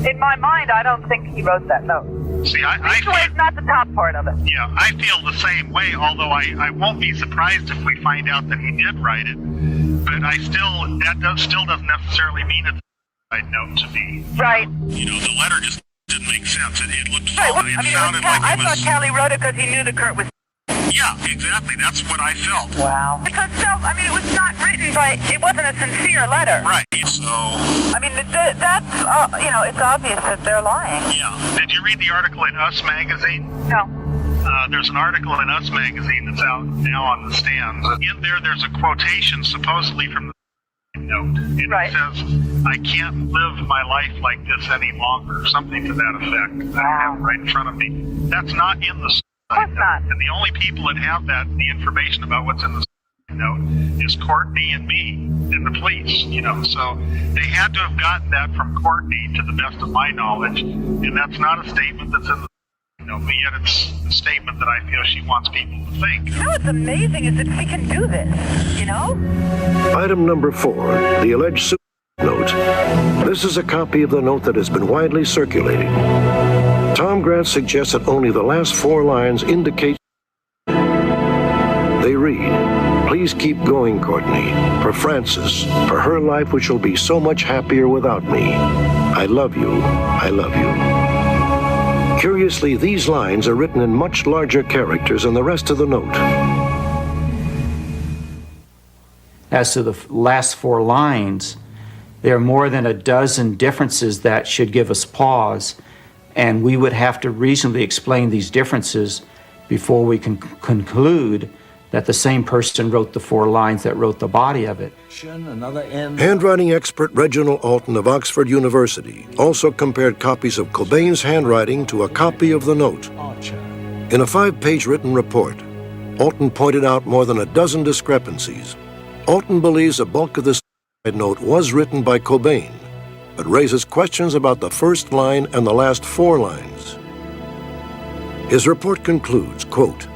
in my mind, I don't think he wrote that note. See, it's not the top part of it. Yeah, I feel the same way, although I won't be surprised if we find out that he did write it. But that still doesn't necessarily mean it's a suicide note to me. Right. The letter just didn't make sense. It looked right. phony. I thought Callie wrote it because he knew that Kurt was. Yeah, exactly. That's what I felt. Wow. Because it was not written it wasn't a sincere letter. Right. So. That's it's obvious that they're lying. Yeah. Did you read the article in Us Magazine? No. There's an article in Us Magazine that's out now on the stands. In there's a quotation supposedly from the note. And right. It says, I can't live my life like this any longer. Something to that effect. Wow. I have it right in front of me. That's not in the Of course not. And the only people that have the information about what's in the note is Courtney and me and the police, so they had to have gotten that from Courtney to the best of my knowledge, and that's not a statement that's in the but yet it's a statement that I feel she wants people to think. What's amazing is that we can do this, Item number 4, the alleged suicide note. This is a copy of the note that has been widely circulating. Tom Grant suggests that only the last 4 lines indicate. They read, "Please keep going, Courtney, for Frances, for her life which will be so much happier without me. I love you, I love you." Curiously, these lines are written in much larger characters than the rest of the note. As to the last 4 lines, there are more than a dozen differences that should give us pause, and we would have to reasonably explain these differences before we can conclude that the same person wrote the 4 lines that wrote the body of it. Handwriting expert Reginald Alton of Oxford University also compared copies of Cobain's handwriting to a copy of the note. In a 5-page written report, Alton pointed out more than a dozen discrepancies. Alton believes the bulk of this note was written by Cobain, but raises questions about the first line and the last 4 lines. His report concludes, quote,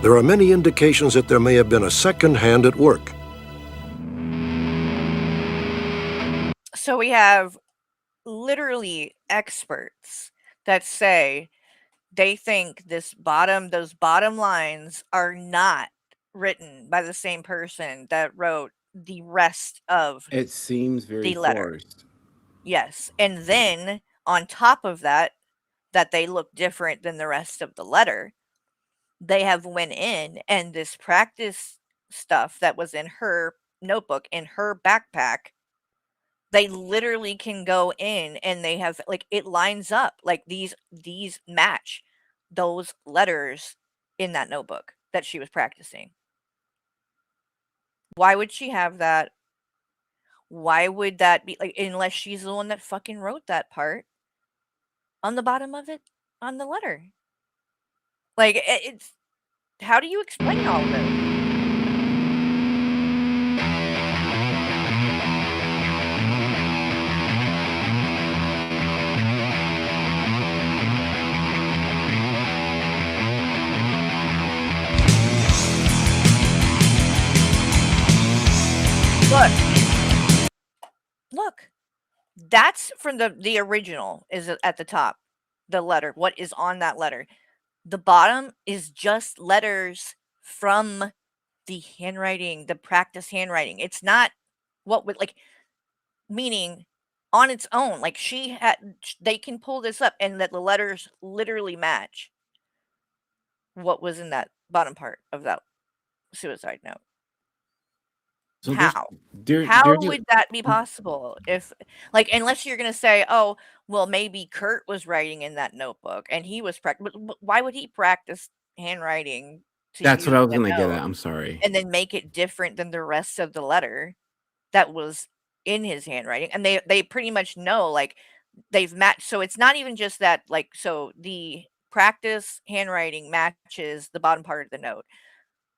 "There are many indications that there may have been a second hand at work." So we have literally experts that say they think those bottom lines are not written by the same person that wrote the rest of It seems very the letter. forced. Yes. And then on top of that they look different than the rest of the letter, they have went in and this practice stuff that was in her notebook, in her backpack, they literally can go in and they have like it lines up, like these match those letters in that notebook that she was practicing. Why would she have that? Why would that be like, unless she's the one that fucking wrote that part on the bottom of it on the letter? Like it's how do you explain all of it? Look, that's from the original is at the top, the letter, what is on that letter. The bottom is just letters from the handwriting, the practice handwriting. It's not what would like meaning on its own. Like they can pull this up and that the letters literally match what was in that bottom part of that suicide note. So How? they're How just would that be possible? If like, unless you're gonna say, "Oh, well, maybe Kurt was writing in that notebook and he was but why would he practice handwriting to That's use what I was that gonna get note at, I'm sorry. and then make it different than the rest of the letter that was in his handwriting?" And they pretty much know, like, they've matched so it's not even just that, like so the practice handwriting matches the bottom part of the note.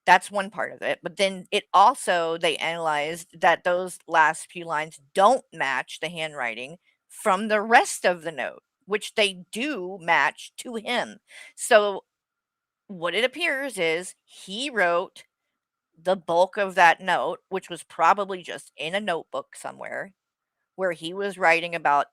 That's one part of it, but then it also they analyzed that those last few lines don't match the handwriting from the rest of the note, which they do match to him. So what it appears is he wrote the bulk of that note, which was probably just in a notebook somewhere, where he was writing about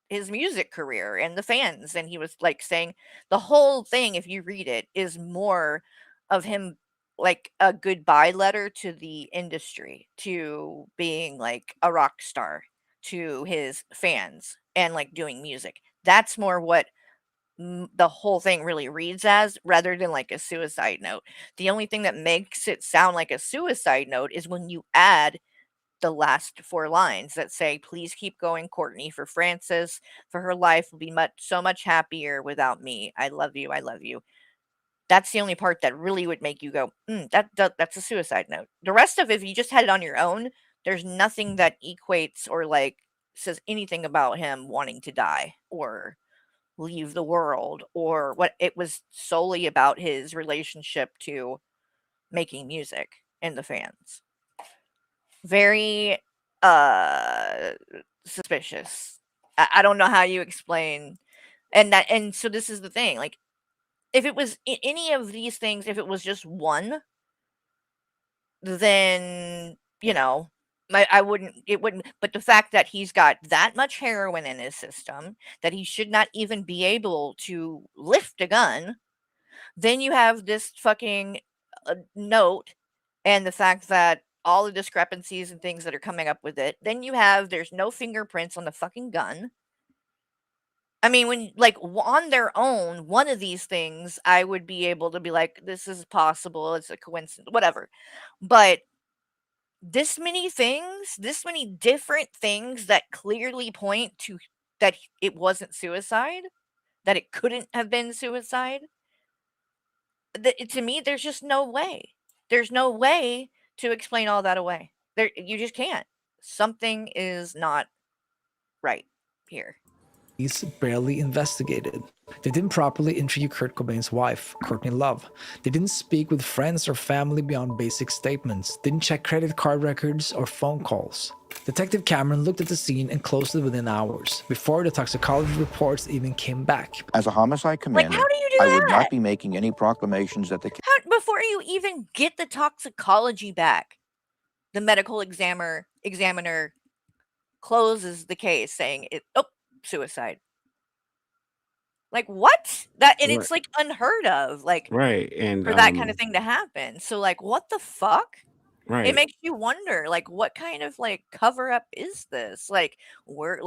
his music career and the fans, and he was, like, saying the whole thing, if you read it, is more of him like a goodbye letter to the industry, to being, like, a rock star, to his fans, and, like, doing music. That's more what the whole thing really reads as, rather than, like, a suicide note. The only thing that makes it sound like a suicide note is when you add the last 4 lines that say, "Please keep going, Courtney, for Frances, for her life will be so much happier without me. I love you, I love you." That's the only part that really would make you go, that's a suicide note." The rest of it, if you just had it on your own, there's nothing that equates or, like, says anything about him wanting to die or leave the world, or what. It was solely about his relationship to making music in the fans. Very uh suspicious. I don't know how you explain and so this is the thing, like if it was any of these things, if it was just one, then I wouldn't it wouldn't, but the fact that he's got that much heroin in his system, that he should not even be able to lift a gun, then you have this fucking note, and the fact that all the discrepancies and things that are coming up with it, then you have there's no fingerprints on the fucking gun. I mean, when like on their own, one of these things, I would be able to be like, this is possible, it's a coincidence, whatever. But this many different things that clearly point to that it wasn't suicide, that it couldn't have been suicide. To me, there's just no way. There's no way to explain all that away. There, you just can't. Something is not right here. Police barely investigated. They didn't properly interview Kurt Cobain's wife, Courtney Love. They didn't speak with friends or family beyond basic statements, didn't check credit card records or phone calls. Detective Cameron looked at the scene and closed it within hours, before the toxicology reports even came back. As a homicide commander, how do you do I would that? not be making any proclamations that the Before you even get the toxicology back, the medical examiner closes the case saying suicide. Like what? That and it's like unheard of, like Right, and for that kind of thing to happen. So like what the fuck? It right. makes you wonder, like, what kind of like cover up is this? Like, were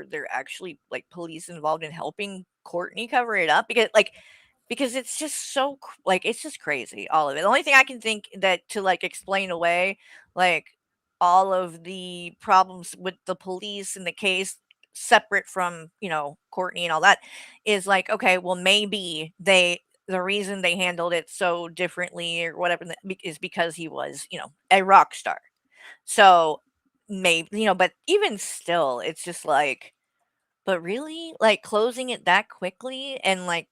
there actually like police involved in helping Courtney cover it up? Because it's just so like it's just crazy, all of it. The only thing I can think that to like explain away like all of the problems with the police in the case separate from Courtney and all that is like, okay, well maybe the reason they handled it so differently or whatever is because he was a rock star. So maybe but even still it's just like, but really, like closing it that quickly and like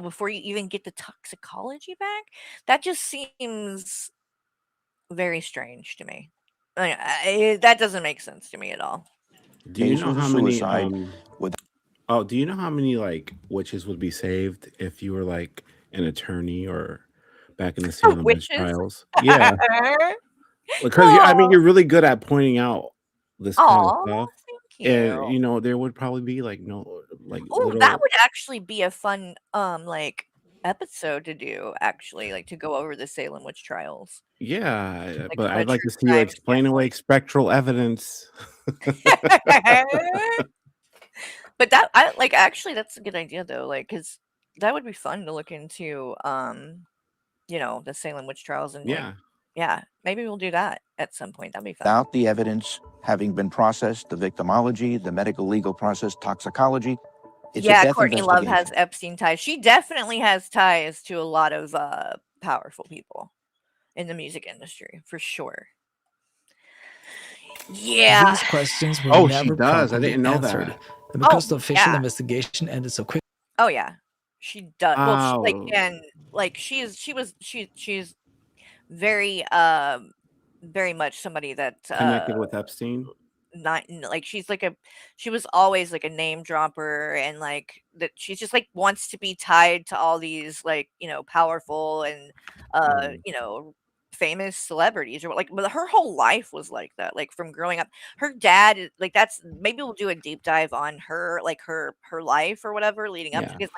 before you even get the toxicology back, that just seems very strange to me. That doesn't make sense to me at all. Do you case know was a how many suicide with do you know how many like witches would be saved if you were like an attorney or back in the Salem witch Witches? trials? Yeah. Because I mean Oh, you're really good at pointing out this kind of aw, stuff. thank And you. there would probably be like no like Oh, that little would actually be a fun like episode to do, actually, like to go over the Salem witch trials. yeah, Like but from a I'd like true to see you crime explain away standpoint. spectral evidence. But that I like actually that's a good idea though, like because that would be fun to look into the Salem witch trials and like Yeah. yeah, maybe we'll do that at some point. That'd be fun. without the evidence having been processed, the victimology, the medical legal process, toxicology. It's a Yeah, death Courtney Love has investigation. Epstein ties. She definitely has ties to a lot of powerful people in the music industry for sure. Yeah. These questions were Oh, she never does. I properly didn't know answered, that. and Oh, because the official yeah. investigation ended so quickly. Oh, yeah. She does. Well, Oh, and like she's very very much somebody that connected with Epstein? not like she was always like a name dropper, and like that she's just like wants to be tied to all these like powerful and Mm, famous celebrities or like, but her whole life was like that, like from growing up. Her dad like that's maybe we'll do a deep dive on her, like her life or whatever leading up to, yeah. because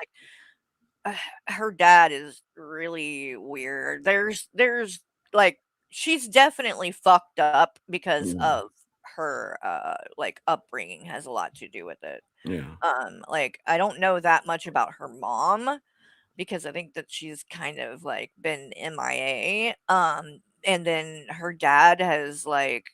like her dad is really weird. There's like she's definitely fucked up because Mm, of her like upbringing has a lot to do with it. yeah. Like I don't know that much about her mom because I think that she's kind of like been MIA. And then her dad has like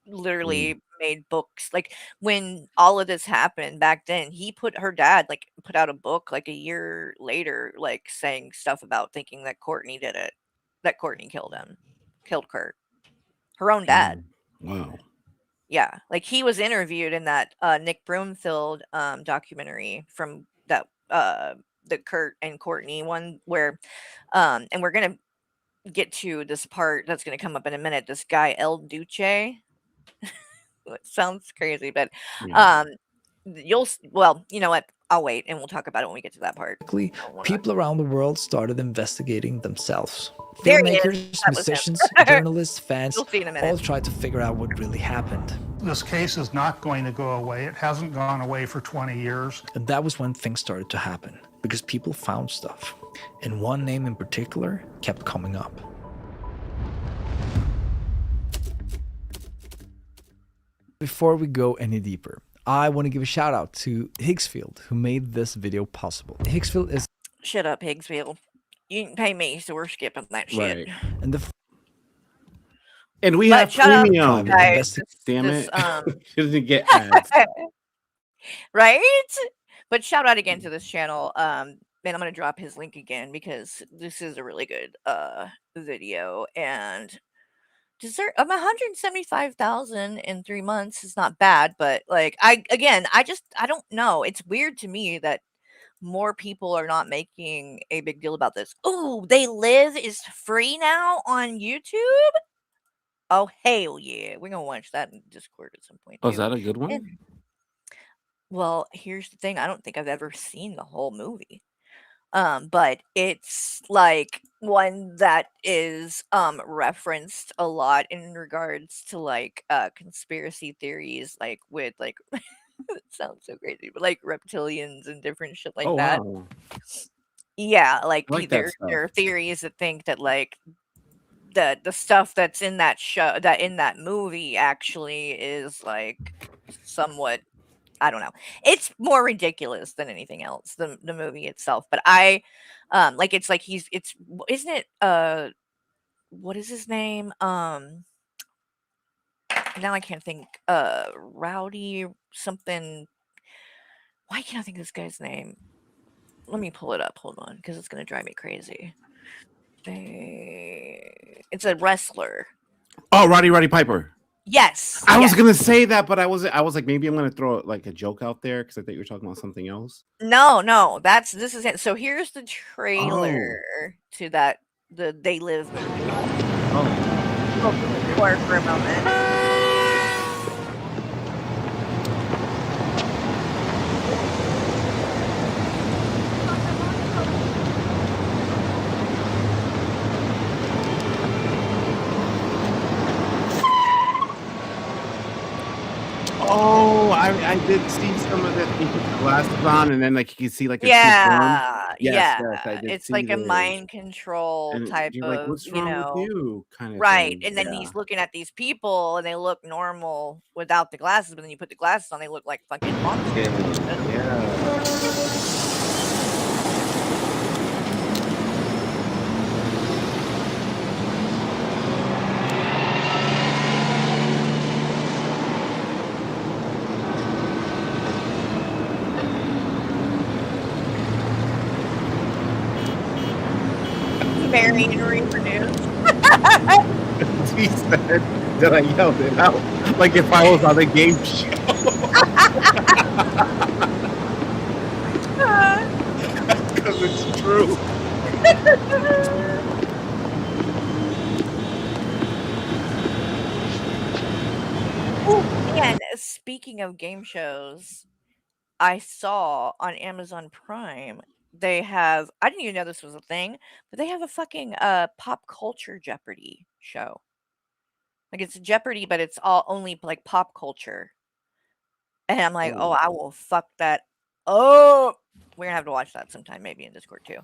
Mm, literally made books like when all of this happened back then, her dad like put out a book like a year later, like saying stuff about thinking that Courtney did it, that Courtney killed Kurt, her own dad. mm. Wow. Yeah, like he was interviewed in that Nick Broomfield documentary from that the Kurt and Courtney one where and we're gonna get to this part that's gonna come up in a minute. This guy Duche. It sounds crazy, but Yeah. well, you know what? I'll wait and we'll talk about it when we get to that part. People around the world started investigating themselves. There he is. Filmmakers, That was him. musicians, journalists, fans, You'll see in a all minute. tried to figure out what really happened. This case is not going to go away. It hasn't gone away for 20 years. And that was when things started to happen, because people found stuff. And one name in particular kept coming up. Before we go any deeper, I want to give a shout out to Higgsfield, who made this video possible. Higgsfield is... Shut up, Higgsfield. You didn't pay me, so we're skipping that shit. Right. And we have premium. Guys, Damn it. Shouldn't get ads. Right? But shout out again to this channel. Man, I'm gonna drop his link again because this is a really good video. And dessert 175,000 in 3 months is not bad, but like I don't know. It's weird to me that more people are not making a big deal about this. Oh, They Live is free now on YouTube. Oh hell yeah, we're gonna watch that in Discord at some point. Oh, is too. that a good one? And- well, here's the thing. I don't think I've ever seen the whole movie. But it's like one that is referenced a lot in regards to like conspiracy theories, like with like it sounds so crazy, but like reptilians and different shit like Oh that. wow. Yeah, like, I like that there are stuff. theories that think that like the stuff that's in that movie actually is like somewhat, I don't know. It's more ridiculous than anything else, the movie itself. But like it's like isn't it what is his name? Now I can't think. Rowdy something. Why can't I think of this guy's name? Let me pull it up. Hold on, because it's gonna drive me crazy. It's a wrestler. Oh, Roddy Piper. Yes. I was yes. gonna say that, but I was like, maybe I'm gonna throw like a joke out there because I thought you were talking about something else. No, this is it. So here's the Oh. trailer to that the They Live movie. Oh. For a moment. Oh, I did see some of it. He put the glasses on, and then like you can see like a Yeah, yes, yeah. I did It's see like a those. mind control And type you're like, of, what's wrong with you? Kind of right. thing. And then Yeah. he's looking at these people and they look normal without the glasses, but then you put the glasses on, they look like fucking monsters. Yeah. Marry and reproduce. He said that I yelled it out like if I was on a game show. Because it's true. And speaking of game shows, I saw on Amazon Prime they have, I didn't even know this was a thing, but they have a fucking pop culture Jeopardy show. Like it's Jeopardy, but it's all only like pop culture. And I'm like, oh, I will fuck that. Oh, we're gonna have to watch that sometime, maybe in Discord too.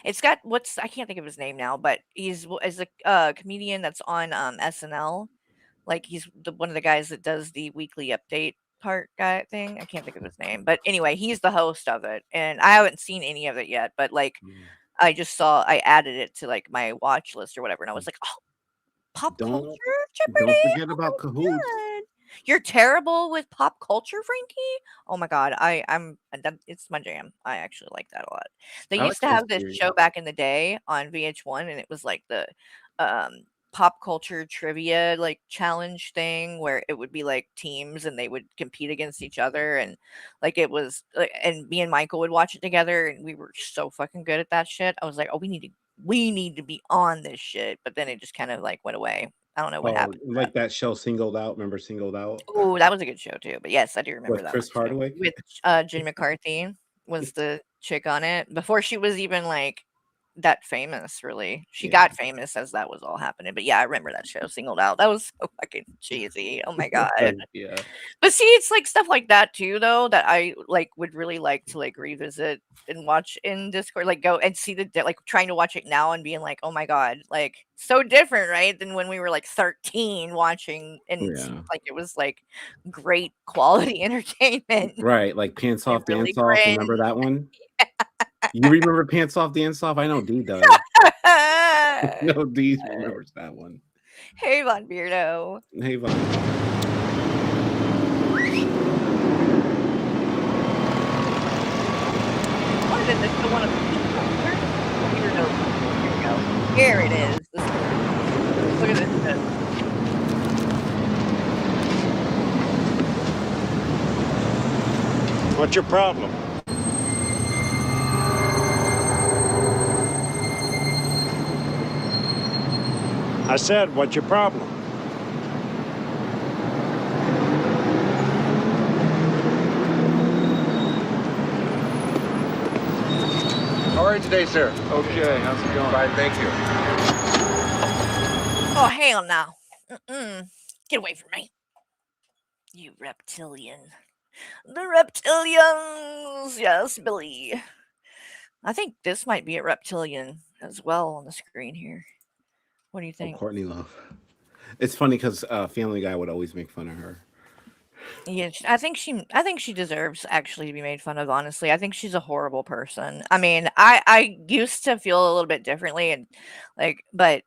It's got I can't think of his name now, but he's as a comedian that's on SNL. Like he's one of the guys that does the weekly update part guy thing. I can't think of his name, but anyway, he's the host of it, and I haven't seen any of it yet. But like, I added it to like my watch list or whatever, and I was like, oh, pop culture Jeopardy. Don't forget about Cahoots. God. You're terrible with pop culture, Frankie. Oh my god, it's my jam. I actually like that a lot. They I used to like have this this series. show back in the day on VH1, and it was like the pop culture trivia like challenge thing where it would be like teams and they would compete against each other, and like it was like, and me and Michael would watch it together, and we were so fucking good at that shit. I was like, oh, we need to we need to be on this shit, but then it just kind of like went away. I don't know what Oh, happened to that. like that show Singled Out. Remember Singled Out Oh, that was a good show too. But yes, I do remember with that Chris one too. Hardwick? With Jenny McCarthy was the chick on it before she was even like that famous. Really, she Yeah. got famous as that was all happening. But yeah, I remember that show, Singled Out. That was so fucking cheesy. Oh my god. Yeah. But see, it's like stuff like that too, though, that I like would really like to like revisit and watch in Discord, like go and see like trying to watch it now and being like, oh my god, like so different, right? Than when we were like 13 watching, and it Yeah. seemed like it was like great quality entertainment. Right, like Pants And Off, really Dance Off. cringe. Remember that one? You remember Pants Off, Dance Off? I know D does. No, D remembers that one. Hey, Von Beardo. Hey, Von. What is this? The one of the people. Where's Beardo? Here we go. Here it is. Look at this. What's your problem? I said, what's your problem? How are you today, sir? Okay, how's it going? Fine, thank you. Oh, hell no. Get away from me. You reptilian. The reptilians! Yes, Billy. I think this might be a reptilian as well on the screen here. What do you Oh, think? Courtney Love. It's funny because Family Guy would always make fun of her. Yeah, I think she deserves actually to be made fun of, honestly. I think she's a horrible person. I mean, I used to feel a little bit differently and like, but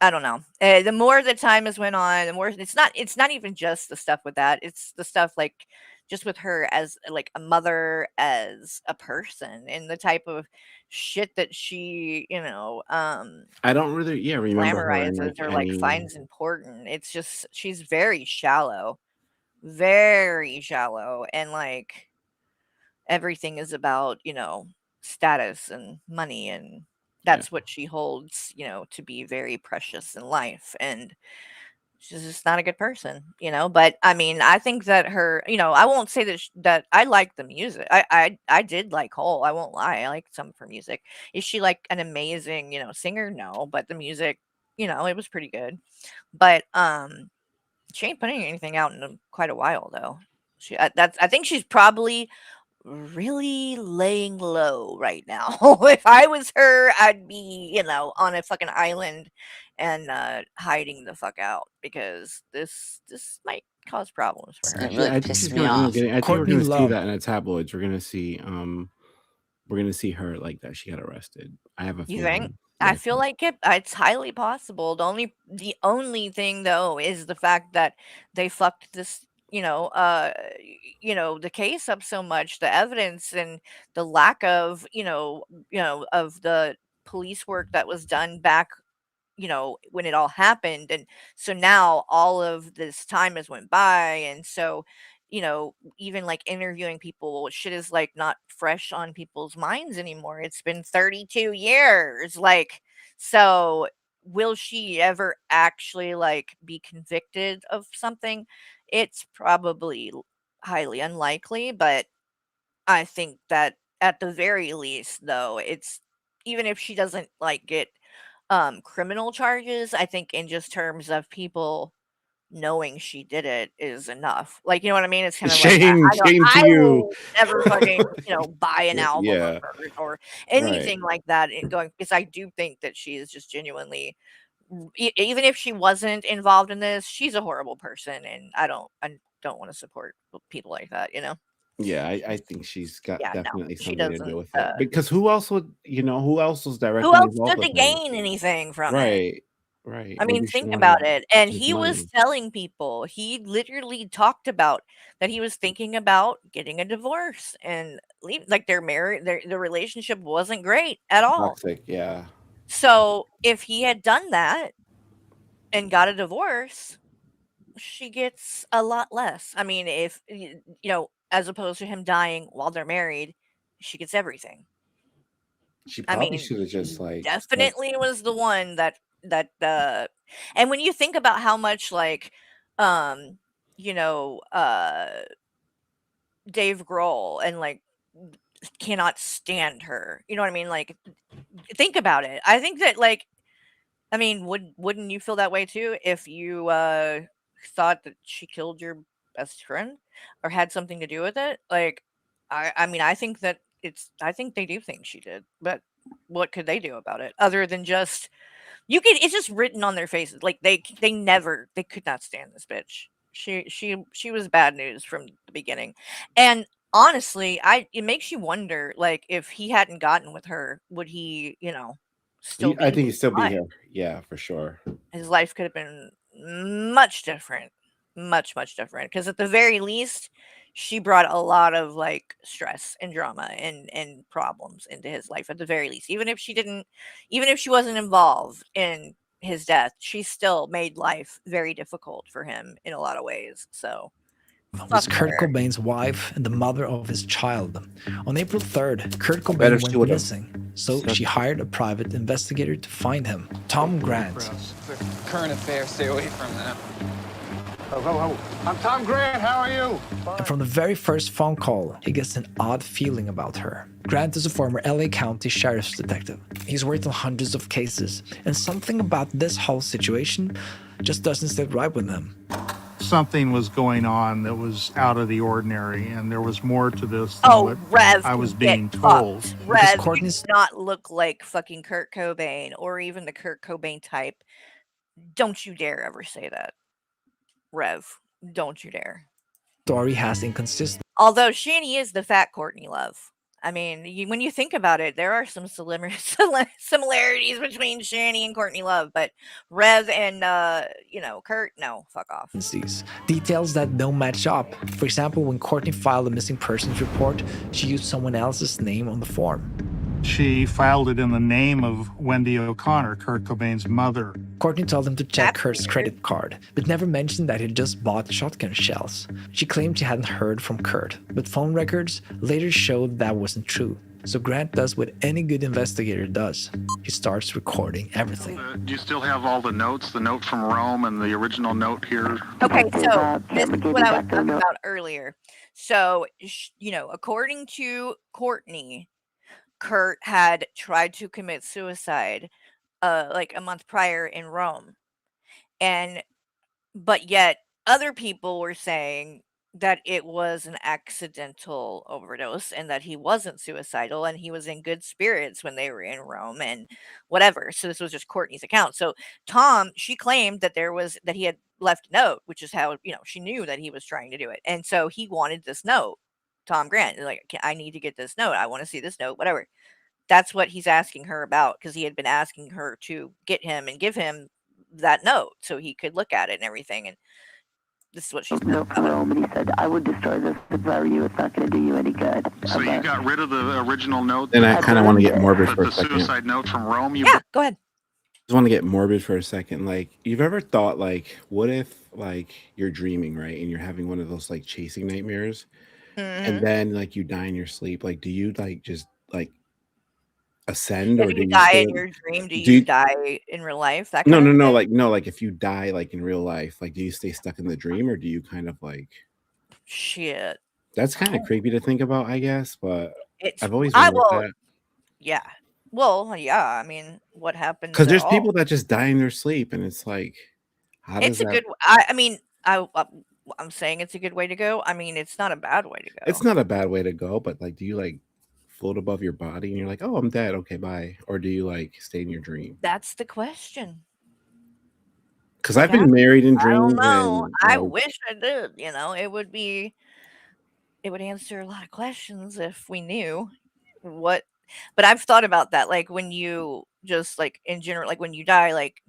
I don't know. The more the time has went on, the more it's not even just the stuff with that. It's the stuff like just with her as like a mother, as a person, and the type of shit that she, I don't really, remember her in glamorizes like or like any. finds important. It's just she's very shallow, and like everything is about, status and money, and Yeah. that's what she holds, to be very precious in life. And she's just not a good person, but I mean, I think that her, I won't say that that I like the music. I did like Hole. I won't lie. I like some of her music. Is she like an amazing, singer? No, but the music, it was pretty good. But she ain't putting anything out in quite a while though. I think she's probably really laying low right now. If I was her, I'd be, on a fucking island and hiding the fuck out, because this might cause problems for her. Yeah, I think she's gonna end up getting. I think we're Courtney gonna see Love. that in the tabloids. We're gonna see her like that. She got arrested. I have a You think? feeling. Yeah, I feel like it's highly possible. The only thing though is the fact that they fucked this, the case up so much, the evidence and the lack of, of the police work that was done back, when it all happened. And so now all of this time has went by. And so, even like interviewing people, shit is like not fresh on people's minds anymore. It's been 32 years. Like, so will she ever actually like be convicted of something? It's probably highly unlikely, but I think that at the very least, though, it's even if she doesn't like get criminal charges, I think in just terms of people knowing she did it is enough. Like, you know what I mean? It's kind of like shame, shame to I you. will never fucking, buy an album of Yeah. hers or Right. anything like that, going because I do think that she is just genuinely even if she wasn't involved in this, she's a horrible person, and I don't want to support people like that. Yeah, I think she's got Yeah, no, definitely she something to do doesn't. with it. Because who else would, who else was Who directly else involved stood with to her? gain anything from it? Right. Right. I mean, Maybe she think wanted about it. And his he was money. telling people, he literally talked about that he was thinking about getting a divorce and leave. Like they're married, the relationship wasn't great at all. Toxic, yeah. So if he had done that and got a divorce, she gets a lot less. I mean, if as opposed to him dying while they're married, she gets everything. She I probably mean, should have just he like said, definitely was the one and when you think about how much like, um, you know, Dave Grohl and like cannot stand her. You know what I mean? Like, think about it. I think that like, I mean, wouldn't you feel that way too if you thought that she killed your best friend or had something to do with it? Like, I mean, I think they do think she did, but what could they do about it other than just it's just written on their faces. Like they could not stand this bitch. She was bad news from the beginning. And honestly, it makes you wonder like if he hadn't gotten with her, would he, still I be think he'd still be alive? here. Yeah, for sure. His life could have been much different. Much, much different. Because at the very least, she brought a lot of like stress and drama and problems into his life at the very least. Even if she wasn't involved in his death, she still made life very difficult for him in a lot of ways. So was fuck Kurt her. Cobain's wife and the mother of his child. On April 3rd, Kurt I bet Cobain if she went would have missing, so she hired a private investigator to find him, Tom Grant. Current affairs, stay away from that. I'm Tom Grant, how are you? And from the very first phone call, he gets an odd feeling about her. Grant is a former LA County Sheriff's detective. He's worked on hundreds of cases, and something about this whole situation just doesn't sit right with him. Something was going on that was out of the ordinary, and there was more to this than what Rev, I was get being told. fucked. Rev, you do not look like fucking Kurt Cobain or even the Kurt Cobain type. Don't you dare ever say that. Rev, don't you dare. Story has inconsistencies. Although Shani is the fat Courtney Love. I mean, when you think about it, there are some similarities between Shani and Courtney Love, but Rev and Kurt, no, fuck off. Details that don't match up. For example, when Courtney filed a missing persons report, she used someone else's name on the form. She filed it in the name of Wendy O'Connor, Kurt Cobain's mother. Courtney told him to check Kurt's credit card, but never mentioned that he just bought shotgun shells. She claimed she hadn't heard from Kurt, but phone records later showed that wasn't true. So Grant does what any good investigator does. He starts recording everything. Do you still have all the notes, the note from Rome and the original note here? Okay, so this is what I was talking about earlier. So, according to Courtney, Kurt had tried to commit suicide like a month prior in Rome. But yet other people were saying that it was an accidental overdose and that he wasn't suicidal and he was in good spirits when they were in Rome and whatever. So this was just Courtney's account. So she claimed that he had left a note, which is how, she knew that he was trying to do it. And so he wanted this note. Tom Grant, like, I need to get this note. I want to see this note, whatever. That's what he's asking her about because he had been asking her to get him and give him that note so he could look at it and everything. And this is what she's no Rome, and he said, I would destroy this if I were you. It's not going to do you any good. So you got rid of the original note? Then I kind of want to get morbid for a the second. suicide note from Rome? Yeah, go ahead. Just want to get morbid for a second. Like, you've ever thought, like, what if, like, you're dreaming, right? And you're having one of those, like, chasing nightmares. And then, like, you die in your sleep. Like, do you, like, just, like, ascend, or If do you you die stay? in your dream, do you die in real life? That No, kind of thing? like, no, like, if you die, like, in real life, like, do you stay stuck in the dream, or do you kind of, like... Shit. That's kind of creepy to think about, I guess, but I've always I wondered will. that. Yeah. Well, yeah. I mean, what happens? Because at there's all? people that just die in their sleep, and it's like, how does It's a that... good. I mean, I'm saying it's a good way to go. I mean, it's not a bad way to go. It's not a bad way to go, but, like, do you, like, float above your body and you're like, oh, I'm dead, okay, bye? Or do you, like, stay in your dream? That's the question. Because I've been married in I dreams, don't know. and I like, wish I did. It would answer a lot of questions if we knew what. But I've thought about that. Like when you just like in general, like when you die, like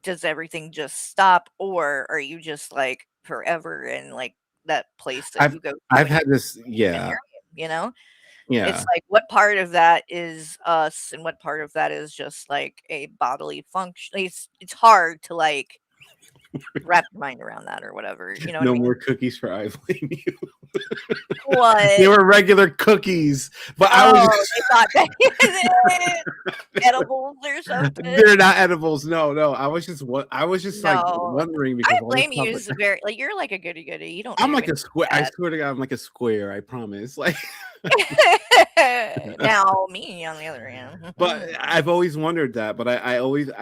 does everything just stop, or are you just like forever in like that place that you go to I've when had this, you're yeah, you know? yeah. It's like what part of that is us and what part of that is just like a bodily function. It's hard to like Wrap your mind around that or whatever. You know what I No mean? more cookies for I Blame You. What? They were regular cookies, but I was Oh, just they thought that edibles or something. they're not edibles. No, no. I was just like No, wondering I because all this blame stuff you is very like you're like a goody goody. You don't I'm do like a anything square. I bad. swear to God, I'm like a square. I promise. Like, Now me on the other hand. but I've always wondered that. But I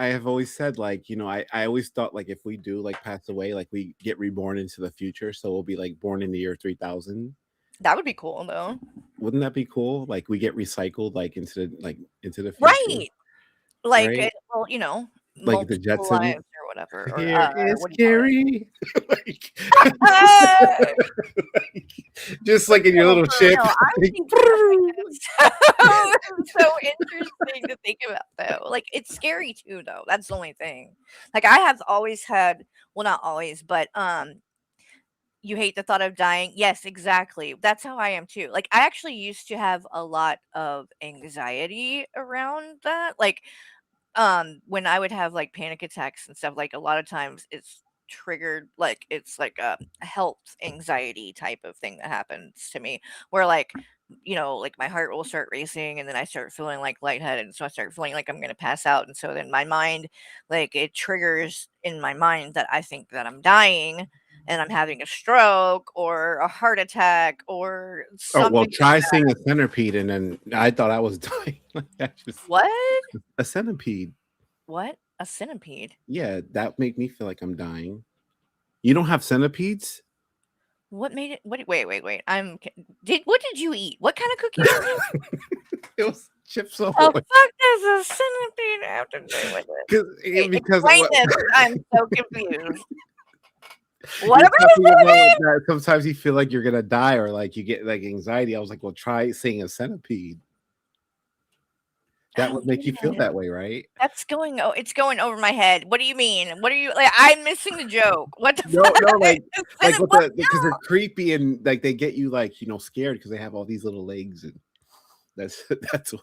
have always said like, I always thought like if we do like pass away, like we get reborn into the future, so we'll be like born in the year 3000. That would be cool though. Wouldn't that be cool? Like we get recycled like into the future, Right. Like right? well, Like the multiple Jetsons. lives or whatever. Or Here is what do you call Gary. it? Just like in your No, little for ship. real. I think that's so interesting to think about though. Like it's scary too though. That's the only thing. Like I have always had, well not always, but you hate the thought of dying. Yes, exactly. That's how I am too. Like I actually used to have a lot of anxiety around that. Like when I would have like panic attacks and stuff, like a lot of times it's triggered, like it's like a health anxiety type of thing that happens to me where like like my heart will start racing and then I start feeling like lightheaded and so I start feeling like I'm going to pass out and so then my mind, like it triggers in my mind that I think that I'm dying and I'm having a stroke or a heart attack or Oh well, something like try that. seeing a centipede, and then I thought I was dying. Like, What? a centipede. What? A centipede? Yeah, that made me feel like I'm dying. You don't have centipedes? What made it? Wait. What did you eat? What kind of cookie did you eat? It was Chips The Ahoy. fuck does a centipede have to do with it? Wait, Because explain what, this. I'm so confused. you're Whatever talking was about it? that sometimes you feel like you're gonna die or like you get like anxiety. I was like, well, try seeing a centipede. That would make you feel that way, right? That's going. Oh, it's going over my head. What do you mean? What are you like? I'm missing the joke. What the No, fuck? no, like What what because they're creepy and like they get you like scared because they have all these little legs and that's that's why.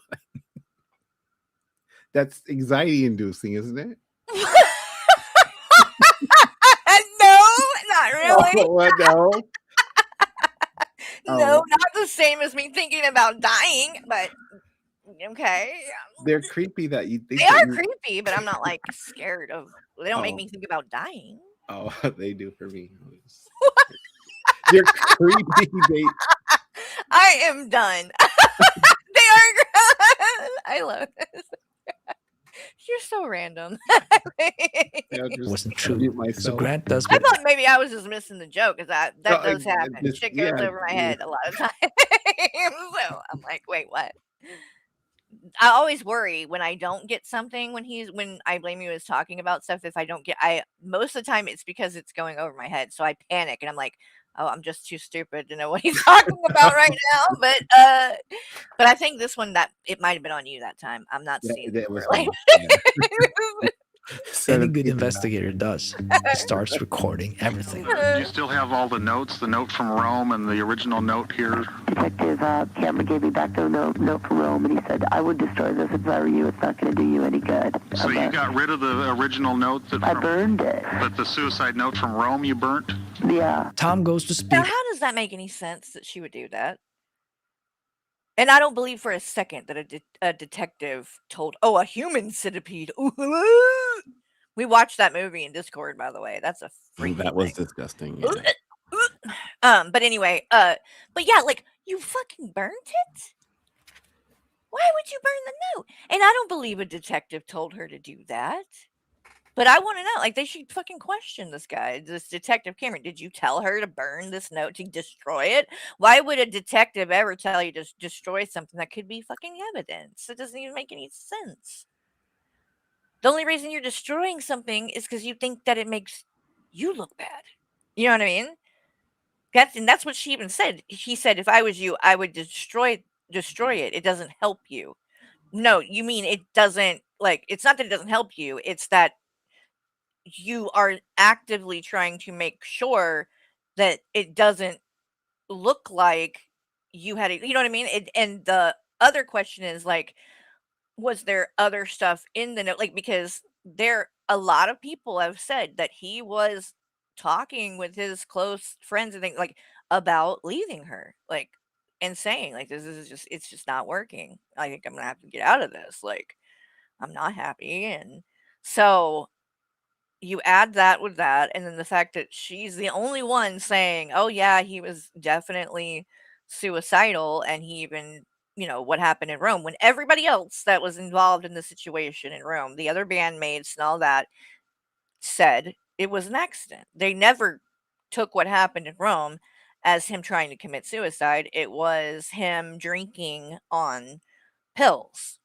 That's anxiety inducing, isn't it? No, not really. Oh, what? No. No, not the same as me thinking about dying, but okay. They're creepy that you think They that are you, creepy, but I'm not like scared of. They don't make oh, me think about dying. oh, they do for me. They're creepy. I am done. They are. I love this. You're so random. Wasn't true. So Grant does I thought maybe I was just missing the joke because that does happen. just- Shit goes yeah, over my yeah. head a lot of times. So I'm like, wait, what? I always worry when I don't get something when I Blame You is talking about stuff. If I don't get, I most of the time it's because it's going over my head. So I panic and I'm like, oh, I'm just too stupid to know what he's talking about right now. But I think this one that it might have been on you that time. I'm not Yeah, seeing that it was clearly. Any good investigator does. He starts recording everything. Do you still have all the notes, the note from Rome and the original note here? Detective Cameron gave me back the note from Rome, and he said, I would destroy this if I were you. It's not going to do you any good. So you got rid of the original note that I burned it. But the suicide note from Rome you burnt? Yeah. Tom goes to speak. Now, how does that make any sense that she would do that? And I don't believe for a second that a detective told, oh, a human centipede. We watched that movie in Discord, by the way. That's a freaky That was thing. disgusting. Yeah. But anyway, but yeah, like you fucking burnt it? Why would you burn the note? And I don't believe a detective told her to do that. But I want to know, like, they should fucking question this guy, this Detective Cameron. Did you tell her to burn this note to destroy it? Why would a detective ever tell you to destroy something that could be fucking evidence? It doesn't even make any sense. The only reason you're destroying something is because you think that it makes you look bad. You know what I mean? That's what she even said. He said, if I was you, I would destroy it. It doesn't help you. No, you mean it doesn't, like, it's not that it doesn't help you. It's that you are actively trying to make sure that it doesn't look like you had you know what I mean? And the other question is like, was there other stuff in the note? Like, because a lot of people have said that he was talking with his close friends and things like about leaving her, like, and saying like, "This is just it's just not working. I think I'm gonna have to get out of this. Like, I'm not happy." And so you add that with that, and then the fact that she's the only one saying, "Oh yeah, he was definitely suicidal," and he even, what happened in Rome, when everybody else that was involved in the situation in Rome, the other bandmates and all that, said it was an accident. They never took what happened in Rome as him trying to commit suicide. It was him drinking on pills,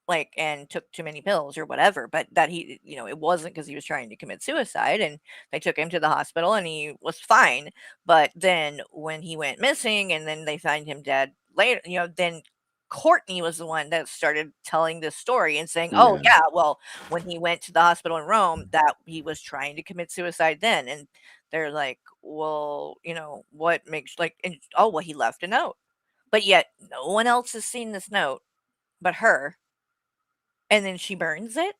like, and took too many pills or whatever, but that he, it wasn't because he was trying to commit suicide, and they took him to the hospital and he was fine. But then when he went missing and then they find him dead later, then Courtney was the one that started telling this story and saying, "Oh Yeah. yeah, well, when he went to the hospital in Rome, that he was trying to commit suicide then." And they're like, "Well, what makes like, and, oh, well, he left a note." But yet no one else has seen this note but her, and then she burns it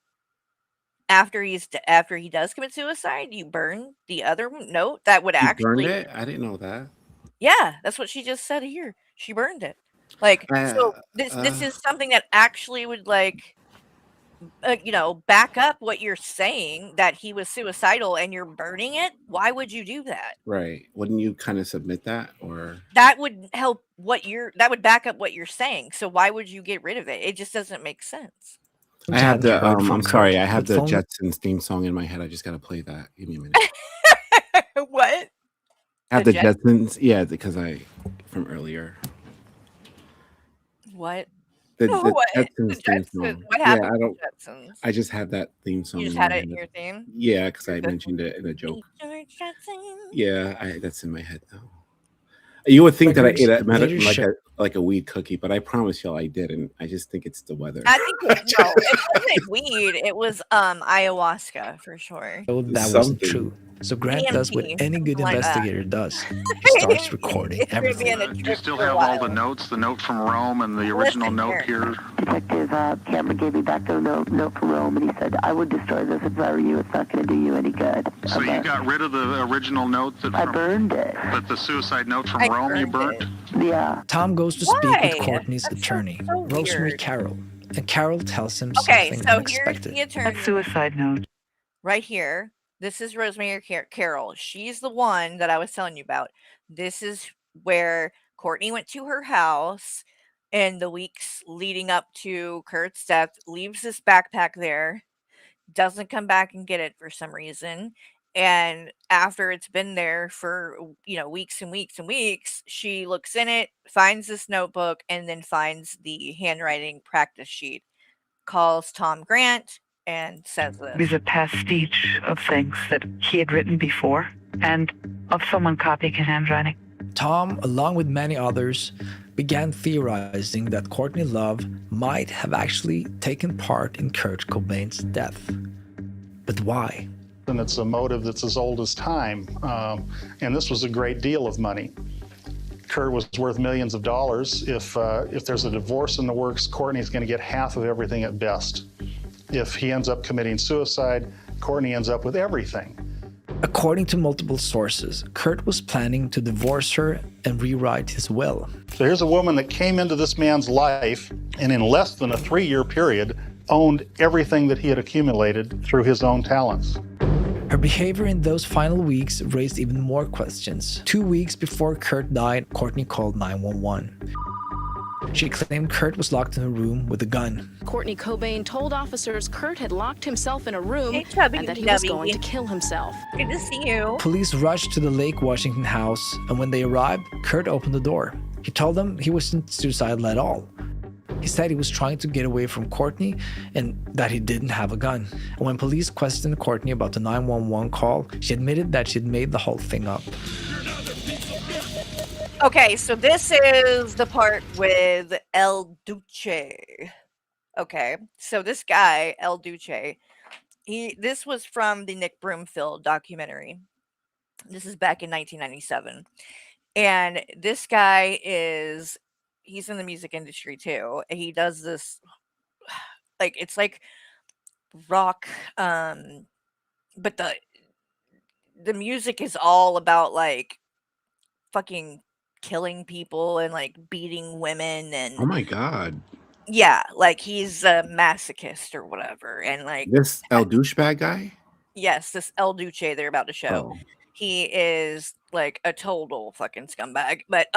after he does commit suicide. You burn the other note that would She burned actually, it? I didn't know that. yeah, that's what she just said here. She burned it. Like, Uh, so this uh, is something that actually would, like, back up what you're saying, that he was suicidal and you're burning it. Why would you do that? right. Wouldn't you kind of submit that or? That would help that would back up what you're saying. So why would you get rid of it? It just doesn't make sense. I have Hadn't the heard I'm from sorry, Kurt, I have but the phone Jetsons theme song in my head. I just gotta play that. Give me a minute. What? I have The the Jet Jetsons, yeah, because I from earlier. What? The What? The Jetsons theme Jetsons, song. what Yeah, happened I to don't the Jetsons? I just had that theme You song just in my had it in head. your theme? Yeah, because Your I Jetsons? mentioned it in a joke. George Jetson. Yeah, that's in my head now. You would think that I records ate a later like show a weed cookie, but I promise y'all I didn't. I just think it's the weather. I think no, it wasn't weed, it was, ayahuasca for sure. that wasn't Something. true. So Grant does what DMT, any good something like that. investigator does. He starts recording It's gonna be everything. on a Do you trip still for a have all the while. notes, the note from Rome and the original Listen note here. here? Detective Cameron gave me back the note from Rome, and he said, I would destroy this if I were you. It's not going to do you any good. So you got rid of the original note that I burned it. But the suicide note from I Rome you burned burnt? Yeah. Tom goes to speak with Why? Courtney's That's attorney, so Rosemary weird. Carroll, and Carroll tells him Okay, something so here's unexpected. the attorney. Suicide note. Right here. This is Rosemary Carroll. She's the one that I was telling you about. This is where Courtney went to her house in the weeks leading up to Kurt's death, leaves this backpack there, doesn't come back and get it for some reason. And after it's been there for, weeks and weeks and weeks, she looks in it, finds this notebook, and then finds the handwriting practice sheet, calls Tom Grant, and says It this. was a pastiche of things that he had written before and of someone copying his handwriting. Tom, along with many others, began theorizing that Courtney Love might have actually taken part in Kurt Cobain's death. But why? And it's a motive that's as old as time. And this was a great deal of money. Kurt was worth millions of dollars. If there's a divorce in the works, Courtney's going to get half of everything at best. If he ends up committing suicide, Courtney ends up with everything. According to multiple sources, Kurt was planning to divorce her and rewrite his will. So here's a woman that came into this man's life and in less than a 3-year period owned everything that he had accumulated through his own talents. Her behavior in those final weeks raised even more questions. 2 weeks before Kurt died, Courtney called 911. She claimed Kurt was locked in a room with a gun. Courtney Cobain told officers Kurt had locked himself in a room Hey, Chubby and that he was Nubby. going to kill himself. Good to see you. Police rushed to the Lake Washington house, and when they arrived, Kurt opened the door. He told them he wasn't suicidal at all. He said he was trying to get away from Courtney and that he didn't have a gun. And when police questioned Courtney about the 911 call, she admitted that she'd made the whole thing up. Okay, so this is the part with El Duche. Okay, so this guy, El Duche, this was from the Nick Broomfield documentary. This is back in 1997. And this guy he's in the music industry too. He does this, like, it's like rock, but the music is all about, like, fucking killing people and, like, beating women Oh and my god. yeah, like, he's a masochist or whatever, and, like This El douchebag guy? yes, this El Duche they're about to show. Oh. He is, like, a total fucking scumbag, but,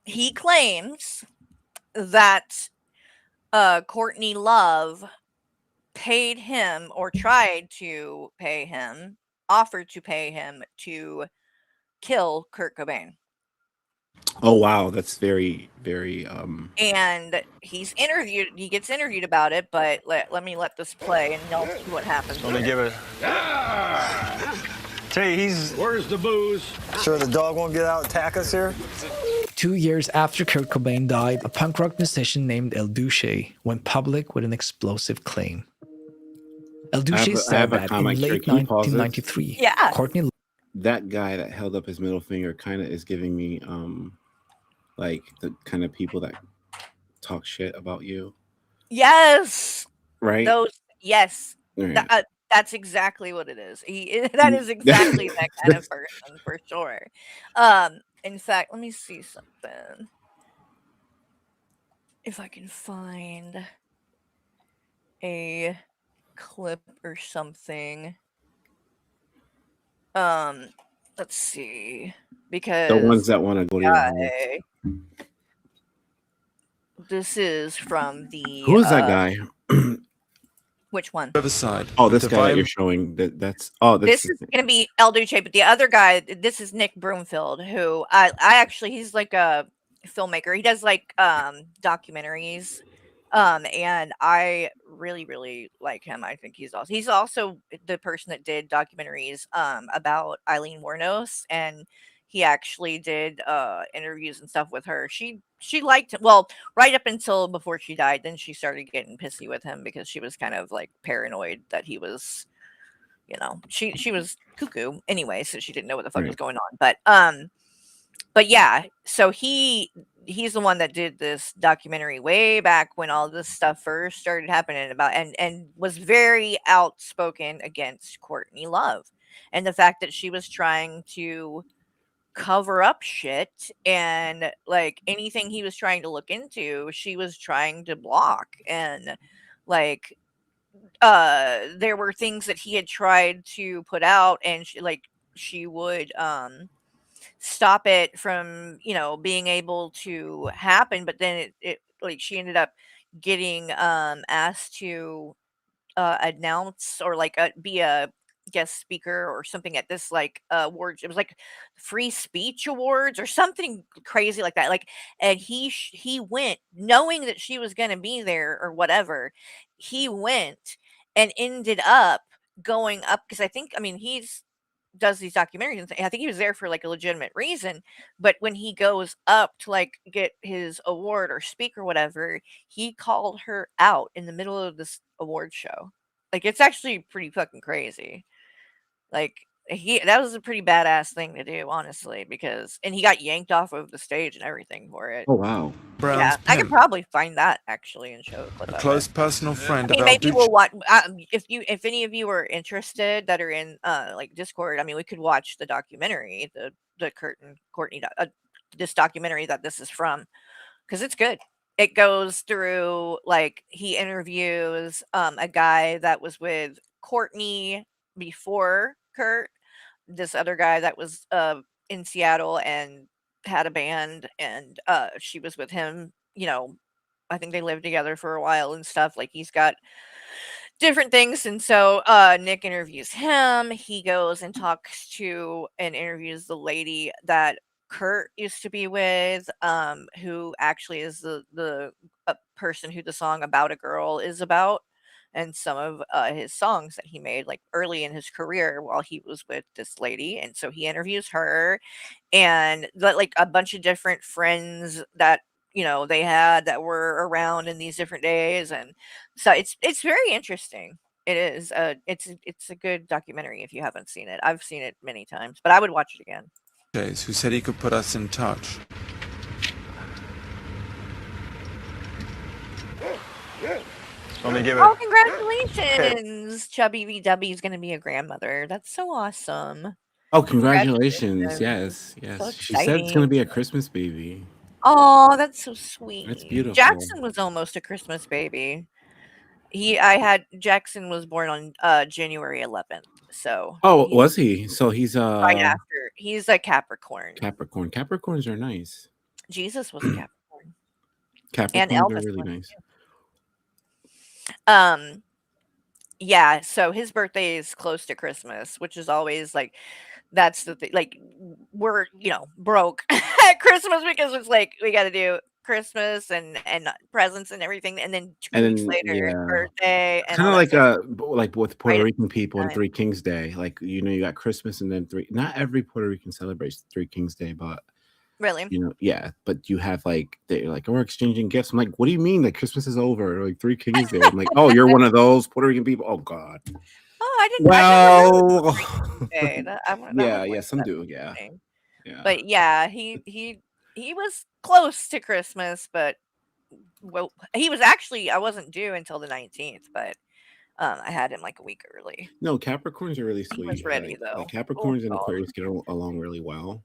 he claims that, Courtney Love paid him or tried to pay him, offered to pay him to kill Kurt Cobain. Oh wow, that's very, very And he gets interviewed about it, but let me let this play and y'all see what happens. Let me give it. Tell you, where's the booze? Sure the dog won't get out and attack us here? 2 years after Kurt Cobain died, a punk rock musician named El Duche went public with an explosive claim. El Duche said that in late 1993, yeah. Courtney... That guy that held up his middle finger kind of is giving me like the kind of people that talk shit about you. Yes. Right? Yes. Right. That's exactly what it is. That is exactly that kind of person for sure. In fact, let me see something. If I can find a clip or something. Let's see. Because The ones that want to go to your house. This is from the Who is that guy? Which one? Riverside. Oh, this guy that you're showing. This is gonna be El Duce, but the other guy, this is Nick Broomfield, who I actually he's like a filmmaker. He does like documentaries. And I really, really like him. I think he's also the person that did documentaries about Eileen Wuornos, and he actually did interviews and stuff with her. She liked him, well, right up until before she died. Then she started getting pissy with him because she was kind of like paranoid that he was, she was cuckoo anyway, so she didn't know what the fuck was going on. But yeah, so he's the one that did this documentary way back when all this stuff first started happening about and was very outspoken against Courtney Love and the fact that she was trying to cover up shit, and like anything he was trying to look into, she was trying to block. And like there were things that he had tried to put out, and she would stop it from being able to happen. But then it like she ended up getting asked to announce or like be a guest speaker or something at this like awards. It was like free speech awards or something crazy like that, like. And he went knowing that she was going to be there or whatever. He went and ended up going up because he's does these documentaries and I think he was there for like a legitimate reason. But when he goes up to like get his award or speak or whatever, he called her out in the middle of this award show. Like, it's actually pretty fucking crazy. Like, that was a pretty badass thing to do, honestly, because and he got yanked off of the stage and everything for it. Oh wow. Brown's I could pen. probably find that actually and show a clip A of close it. personal friend I mean, of maybe Duche. we'll watch if any of you are interested that are in like Discord. I mean, we could watch the documentary, the Kurt and Courtney this documentary that this is from, because it's good. It goes through like he interviews a guy that was with Courtney before Kurt, this other guy that was in Seattle and had a band, and she was with him. I think they lived together for a while and stuff. Like, he's got different things. And so Nick interviews him. He goes and talks to and interviews the lady that Kurt used to be with, who actually is the person who the song About a Girl is about, and some of his songs that he made like early in his career while he was with this lady. And so he interviews her and like a bunch of different friends that they had that were around in these different days. And so it's very interesting. It is it's a good documentary if you haven't seen it. I've seen it many times, but I would watch it again. Who said he could put us in touch. Let me give it. Oh, congratulations! Chubby VW is gonna be a grandmother. That's so awesome. Oh, congratulations. Congratulations. Yes, So yes. She said it's exciting. gonna be a Christmas baby. Oh, that's so That's sweet. beautiful. Jackson was almost a Christmas baby. Jackson was born on, January 11th, so Oh, he's was he? So he's right after. He's a Capricorn. Capricorn. Capricorns are nice. Jesus was a Capricorn. And Capricorns are Elvis really was nice. too. Yeah, so his birthday is close to Christmas, which is always, like that's the thing, like, we're, broke at Christmas because it's like, we gotta do Christmas and presents and everything, and then 2 And weeks then later, yeah. birthday and Kinda all that like, stuff. like with Puerto Right at Rican the people same and time. Three Kings Day. Like, you got Christmas and then not every Puerto Rican celebrates Three Kings Day, but Really? yeah, but you have like they're like, "Oh, we're exchanging gifts." I'm like, "What do you mean? Like Christmas is over? Like Three Kings Day?" I'm like, "Oh, you're one of those Puerto Rican people? Oh God." Oh, I've never heard of Well, Three Kings Day. That yeah, would yeah, work. some That's do, yeah, interesting. yeah. But yeah, he was close to Christmas, but well, he was actually I wasn't due until the 19th, but I had him like a week early. No, Capricorns are really He was sweet. ready Like though. Oh Capricorns and god. Aquarius get along really well.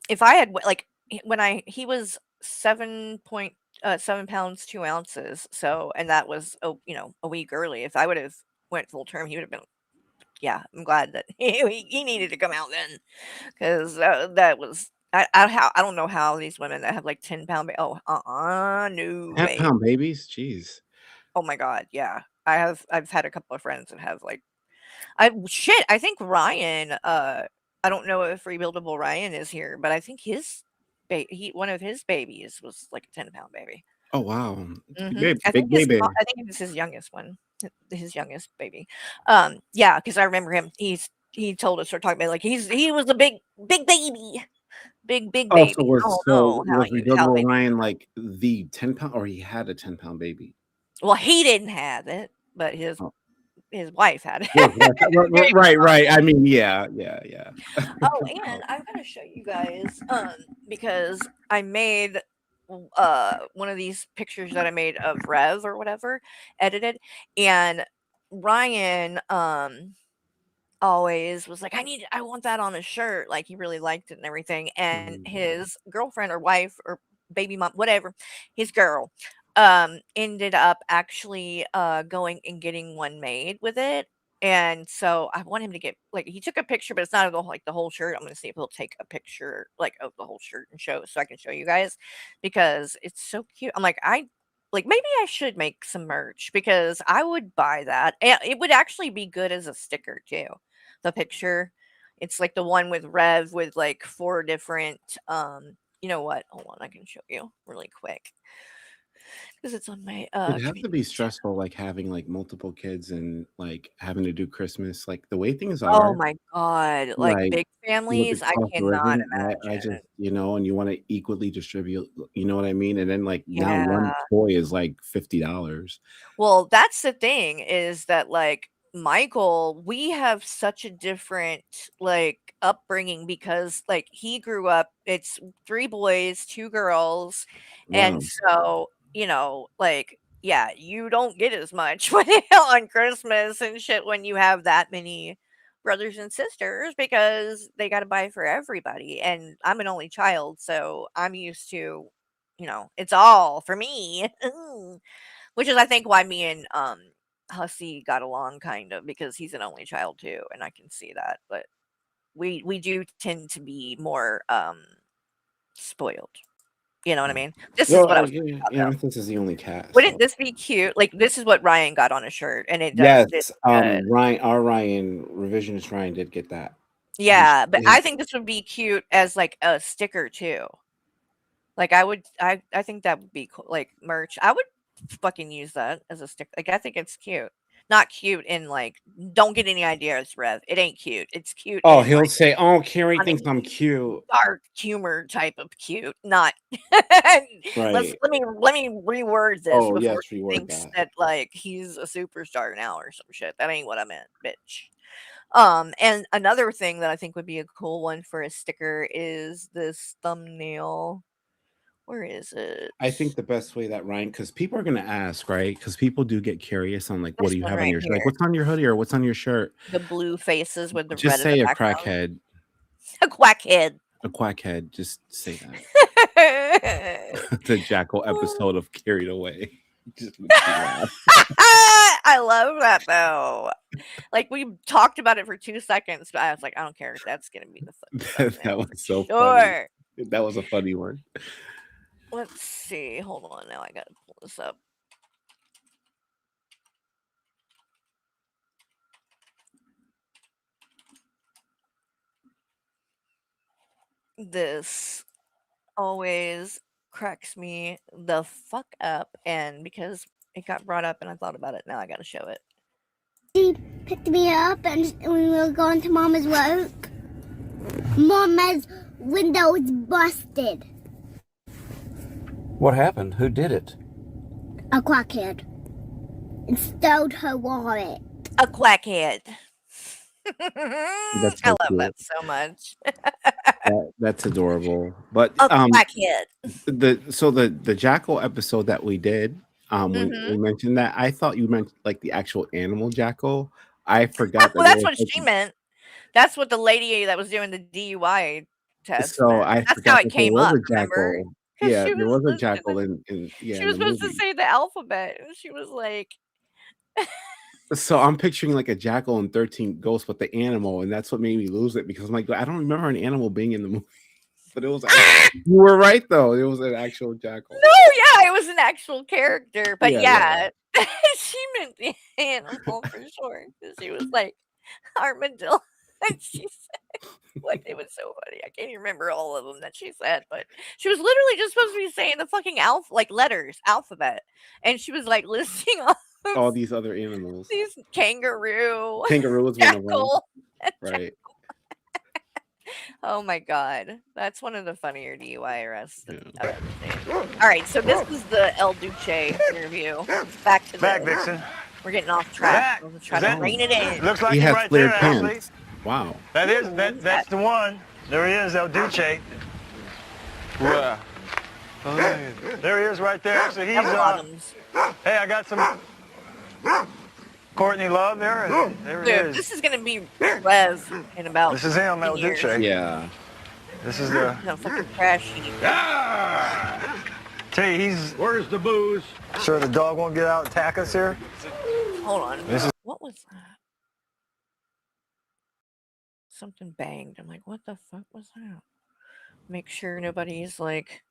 If I had like when he was 7 pounds 2 ounces. So and that was a week early. If I would have went full term, he would have been yeah. I'm glad that he needed to come out then because that was I don't know how these women that have like 10-pound no way. 10-pound babies? Jeez. Oh my god, yeah. I've had a couple of friends that have like I think Ryan, I don't know if Rebuildable Ryan is here, but I think one of his babies was like a 10-pound baby. Oh, wow. Mhm. Big baby. I think it was his youngest one, his youngest baby. Yeah, because I remember him. He told us we're talking about like he was a big baby, big Oh, baby. I don't so know was how Rebuildable babies. Ryan like the 10-pound or he had a 10-pound baby? Well, he didn't have it, but Oh. his wife had Right, it. right. I mean, yeah, yeah, yeah. Oh, and I'm gonna show you guys, because I made one of these pictures that I made of Rev or whatever, edited, and Ryan always was like, I want that on a shirt. Like he really liked it and everything. And his girlfriend or wife or baby mom, whatever, his girl, ended up actually going and getting one made with it. And so I want him to get like he took a picture, but it's not of the whole shirt. I'm gonna see if he'll take a picture like of the whole shirt and show so I can show you guys because it's so cute. I'm like maybe I should make some merch because I would buy that. And it would actually be good as a sticker too. The picture. It's like the one with Rev with like 4 different you know what? Hold on, I can show you really quick. Because it's on my It has to be community channel. stressful, like having like multiple kids and like having to do Christmas, like the way things Oh are, my god, like like big with the families, I cost of cannot living. I just, imagine. and you want to equally distribute, you know what I mean? And then like now Yeah. one toy is like $50. Well, that's the thing is that like Michael, we have such a different like upbringing because like he grew up, it's 3 boys, 2 girls, and Wow. so, like yeah, you don't get as much on Christmas and shit when you have that many brothers and sisters because they got to buy for everybody. And I'm an only child, so I'm used to, it's all for me. Which is I think why me and Hussey got along kind of because he's an only child too, and I can see that. But we do tend to be more spoiled. You know what I mean? This is Well, what I was talking yeah, about yeah, though. this is the only cat, Wouldn't so this be cute? Like this is what Ryan got on a shirt, and it yes, good. Ryan, revisionist Ryan did get that. Yeah, but I think this would be cute as like a sticker too. Like I think that would be cool, like merch. I would fucking use that as a stick. Like I think it's cute. Not cute in like don't get any ideas, Rev. It ain't cute. It's cute Oh, in he'll like say, "Oh, Carrie thinks funny, I'm cute." dark humor type of cute. Not Right. let me reword this Oh, before yes, he reword thinks that. that like he's a superstar now or some shit. That ain't what I meant, bitch. And another thing that I think would be a cool one for a sticker is this thumbnail Where is it? I think the best way that Ryan, because people are gonna ask, right? Because people do get curious on like, what This do you one have on right your like, here. what's on your hoodie or what's on your shirt? The blue faces with the red Just in the say a background. crackhead, A quackhead. a quackhead. Just say that. The Jackal episode of Carried Away. Just makes me laugh. I love that though. Like we talked about it for 2 seconds, but I was like, I don't care. That's gonna be the That was so funny. sure. That was a funny one. Let's see. Hold on. Now I gotta pull this up. This always cracks me the fuck up, and because it got brought up and I thought about it, now I gotta show it. She picked me up and we were going to Mama's work. Mama's window was busted. What happened? Who did it? A quackhead. And stole her wallet. A quackhead. That's I so love cute. that so much. That's adorable. But A quackhead. the Jackal episode that we did, we Mhm. mentioned that. I thought you meant like the actual animal jackal. I forgot that Well, there that's was what she meant. That's what the lady that was doing the DUI test so meant. I That's how forgot it that there came was up, a remember? jackal. 'Cause Yeah, she there was was a listening jackal in she in was the supposed to movie. say the alphabet, and she was like So I'm picturing like a jackal in 13 Ghosts, but the animal, and that's what made me lose it because I'm like, I don't remember an animal being in the movie. But it was you were right though. It was an actual jackal. No, yeah, it was an actual character, but Yeah. she meant the animal for sure, 'cause she was like, "Armadillo," and she said what it was so funny, I can't even remember all of them that she said, but she was literally just supposed to be saying the fucking like, letters, alphabet, and she was, like, listing off All these other animals. these kangaroo, Kangaroo is one of them. jackal, and Right. oh my god, that's one of the funnier DUI arrests that I've ever seen. Alright, so this is the El Duche interview. Back to Back, the Vixen. we're getting off track. We'll try to rein it in. Looks like He him has right flared there, Ashley. pants. Wow. That's the one. There he is, El Duche. Where? There he is right there. So he's bottoms. Hey, I got some Courtney Love there. There it Dude, is. this is gonna be Rev in about This is him, El 15 years. Duche. Yeah. This is the. No fucking crash heap. Tell you, he's. Where's the booze? Sure, the dog won't get out and attack us here. Hold on. This is- What was that? Something banged. I'm like, what the fuck was that? Make sure nobody's like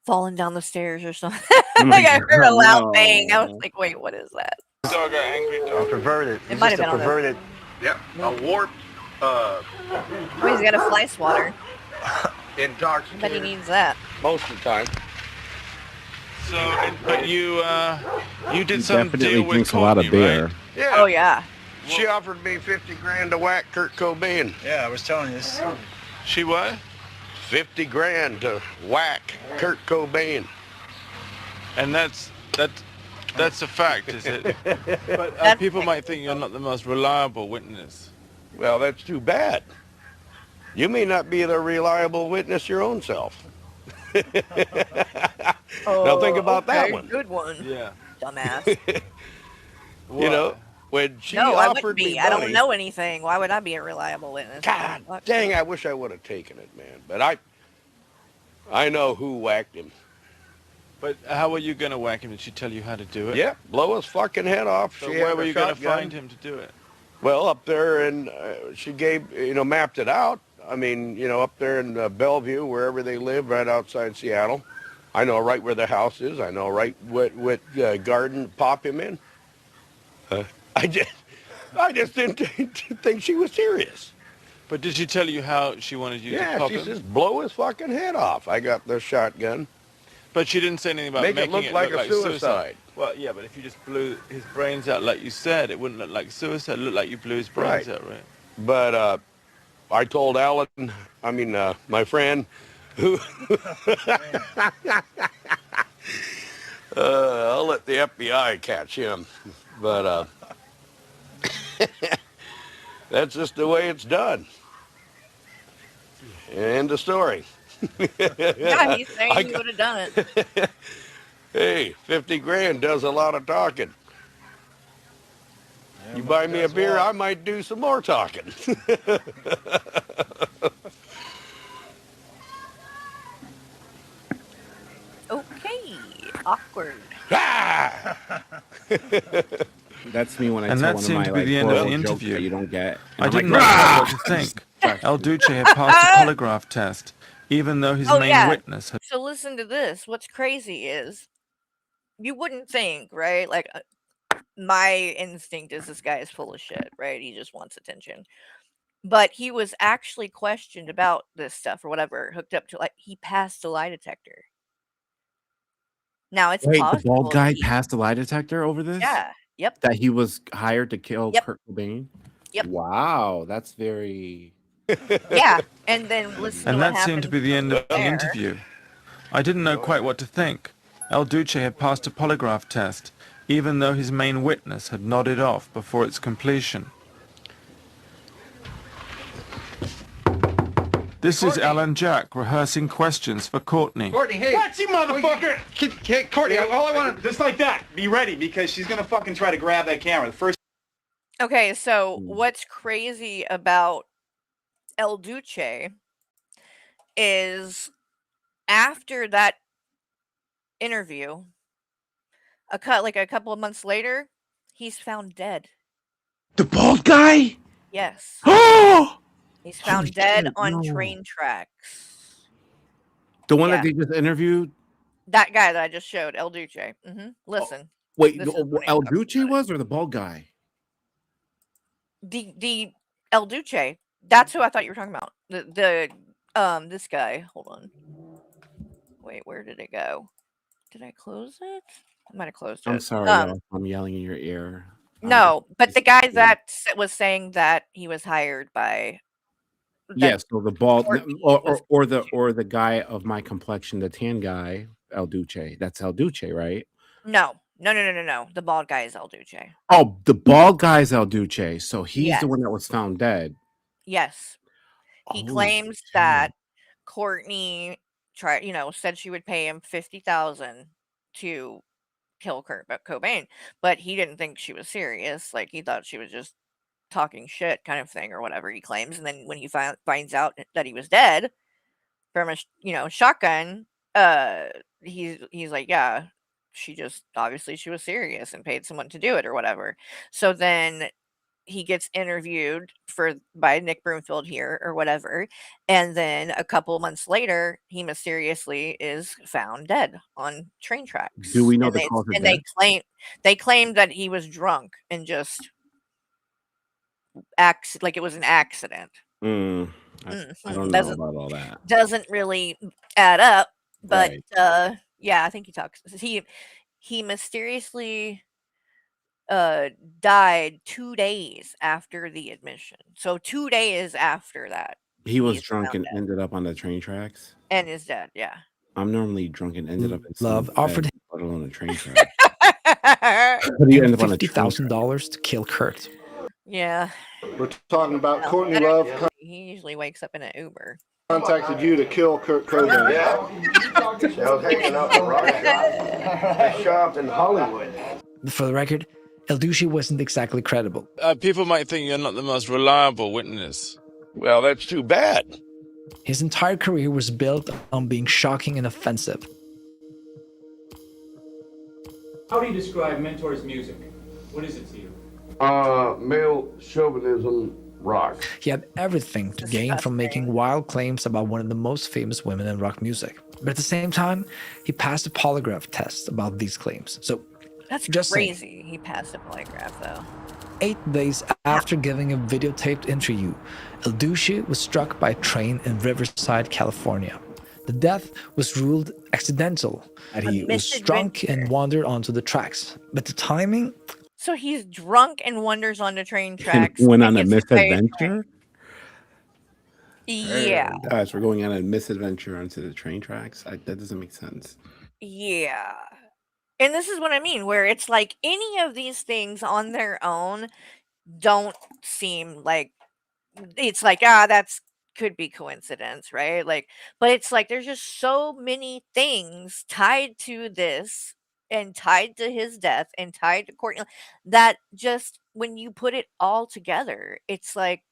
falling down the stairs or something. Like I heard a loud bang. I was like, wait, what is that? Dog got angry dog. Perverted. It He's might just have a been on the- perverted. Yep, a warped, Oh, he's got a fly swatter. intoxicated. Bet he needs that. Most of the time. So, but you did He some definitely deal with drinks a lot of Courtney, beer. right? Yeah. Oh yeah. She offered me 50 grand to whack Kurt Cobain. Yeah, I was telling you this. She what? 50 grand to whack Kurt Cobain. And that's a fact, is it? But people might think you're not the most reliable witness. Well, that's too bad. You may not be the reliable witness your own self. Now think about that okay, one. Good one. Yeah. Dumbass. You know, when she No, I wouldn't offered me be. I don't money- know anything. Why would I be a reliable witness? God Fuck. dang, I wish I would have taken it, man. But I know who whacked him. But how were you going to whack him? Did she tell you how to do it? Yeah, blow his fucking head off. So She where had were a you going to shotgun. find him to do it? Well, up there, and she gave, mapped it out. I mean, up there in Bellevue, wherever they live, right outside Seattle. I know right where the house is. I know right what garden to pop him in. I just didn't think she was serious. But did she tell you how she wanted you to Yeah, pop she him? says blow his fucking head off. I got the shotgun. But she didn't say anything about Make it making look like a suicide. Well, yeah, but if you just blew his brains out like you said, it wouldn't look like suicide. It looked like you blew his brains Right. out, right? But I told Alan, my friend, who I'll let the FBI catch him. But that's just the way it's done. End of story. Yeah, he's saying I he got- would have done it. Hey, 50 grand does a lot of talking. You buy me a beer, I might do some more talking. Okay, awkward. That's me when I And tell that one of seemed my to be like the end of the horrible jokes interview. that you don't get, and I I'm like, didn't know quite what to "Rah!" think. Just El Duce had passed a polygraph test, even though his Oh main yeah. witness had. So listen to this. What's crazy is you wouldn't think, right? Like my instinct is this guy is full of shit, right? He just wants attention. But he was actually questioned about this stuff or whatever, hooked up to like he passed a lie detector. Now it's Wait, the bald possible guy he passed a lie detector over this? Yeah. Yep. That he was hired to kill Yep. Kurt Cobain? Yep. Wow, that's very Yeah. And then listen to And what that seemed to happened be the end from of the there. interview. I didn't know quite what to think. El Duce had passed a polygraph test, even though his main witness had nodded off before its completion. This is Alan Jack rehearsing questions for Courtney. Courtney, hey. What, you motherfucker? Courtney, all I want to... Just like that. Be ready, because she's going to fucking try to grab that camera. The first... Okay, so what's crazy about El Duce is after that interview, a couple of months later, he's found dead. The bald guy? Yes. Oh! He's found Holy dead shit, on no. train tracks. The one Yeah. that they just interviewed? That guy that I just showed, El Duce. Listen. Wait, This is when he El talks Duce was or the bald guy? the El Duce. That's who I thought you were talking about. This guy. Hold on. Wait, where did it go? Did I close it? I might have closed I'm it. sorry, y'all. I'm yelling in your ear. No, but the guy that was saying that he was hired by Yes, so the bald Courtney or was or the guy of my complexion, the tan guy, El Duce. That's El Duce, right? No. The bald guy is El Duce. Oh, the bald guy's El Duce. So he's the Yes. one that was found dead. Yes. He Holy claims shit. that Courtney said she would pay him 50,000 to kill Kurt Cobain, but he didn't think she was serious. Like he thought she was just talking shit kind of thing or whatever he claims. And then when he finds out that he was dead from a shotgun, he's like, yeah, she was serious and paid someone to do it or whatever. So then he gets interviewed by Nick Broomfield here or whatever, and then a couple months later, he mysteriously is found dead on train tracks. Do we know And the cause of and death? they claim that he was drunk and just like it was an accident. I don't know about all that. Doesn't really add up, but Right. yeah, I think he mysteriously died 2 days after the admission. So 2 days after that, He was he's drunk found and dead ended up on the train tracks. and is dead, yeah. I'm normally drunk and ended up in Love someone's offered bed, let alone a train track. How do you end up on a train track? $50,000 to kill Kurt. Yeah. We're talking about Well, Courtney better Love than he usually wakes up in an Uber. contacted you to kill Kurt Cobain. Yeah. I was hanging out in a shop in Hollywood. For the record, El Duce wasn't exactly credible. People might think you're not the most reliable witness. Well, that's too bad. His entire career was built on being shocking and offensive. How do you describe Mentor's music? What is it to you? Male chauvinism rock. He had everything to gain from making wild claims about one of the most famous women in rock music. But at the same time, he passed a polygraph test about these claims. So That's just saying. crazy. He passed a polygraph though. 8 days after giving a videotaped interview, El Duce was struck by a train in Riverside, California. The death was ruled accidental, and he was drunk and wandered onto the tracks. But the timing... So he's drunk and wanders onto train tracks. Went on a gets hit by train. misadventure? Yeah. Gosh, we're going on a misadventure onto the train tracks? That doesn't make sense. Yeah. And this is what I mean, where it's like any of these things on their own don't seem like it's like, that's could be coincidence, right? Like, but it's like there's just so many things tied to this and tied to his death and tied to Courtney that just when you put it all together, it's like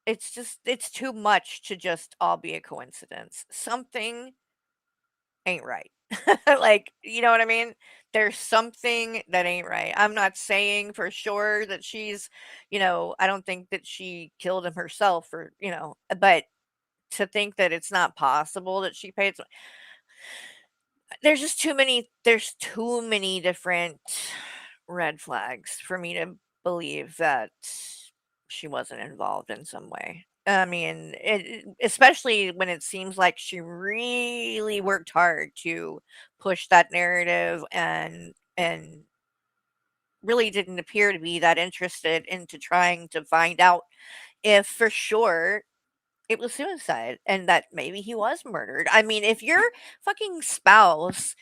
it's too much to just all be a coincidence. Something ain't right. Like, you know what I mean? There's something that ain't right. I'm not saying for sure that she's, I don't think that she killed him herself or, but to think that it's not possible that she paid there's too many different red flags for me to believe that she wasn't involved in some way. I mean, especially when it seems like she really worked hard to push that narrative and really didn't appear to be that interested into trying to find out if for sure it was suicide and that maybe he was murdered. I mean, if your fucking spouse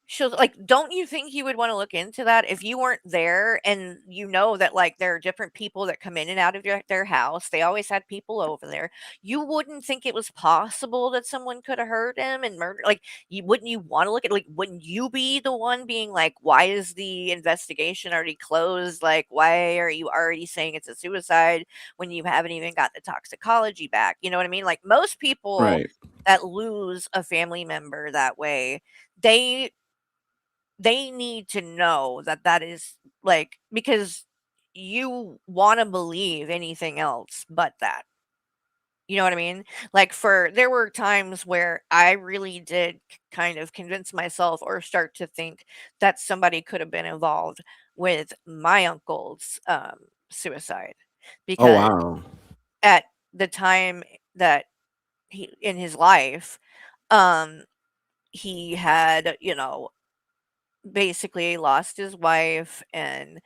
shows like, don't you think you would wanna look into that if you weren't there and you know that, like, there are different people that come in and out of their house, they always had people over there. You wouldn't think it was possible that someone coulda hurt him and murdered like, you wanna look at like, wouldn't you be the one being like, "Why is the investigation already closed? Like, why are you already saying it's a suicide when you haven't even got the toxicology back?" You know what I mean? Like, most people Right. that lose a family member that way, they they need to know that that is like because you wanna believe anything else but that. You know what I mean? Like, there were times where I really did kind of convince myself or start to think that somebody could have been involved with my uncle's, suicide Oh, because wow. at the time that he in his life, um, he had, basically lost his wife and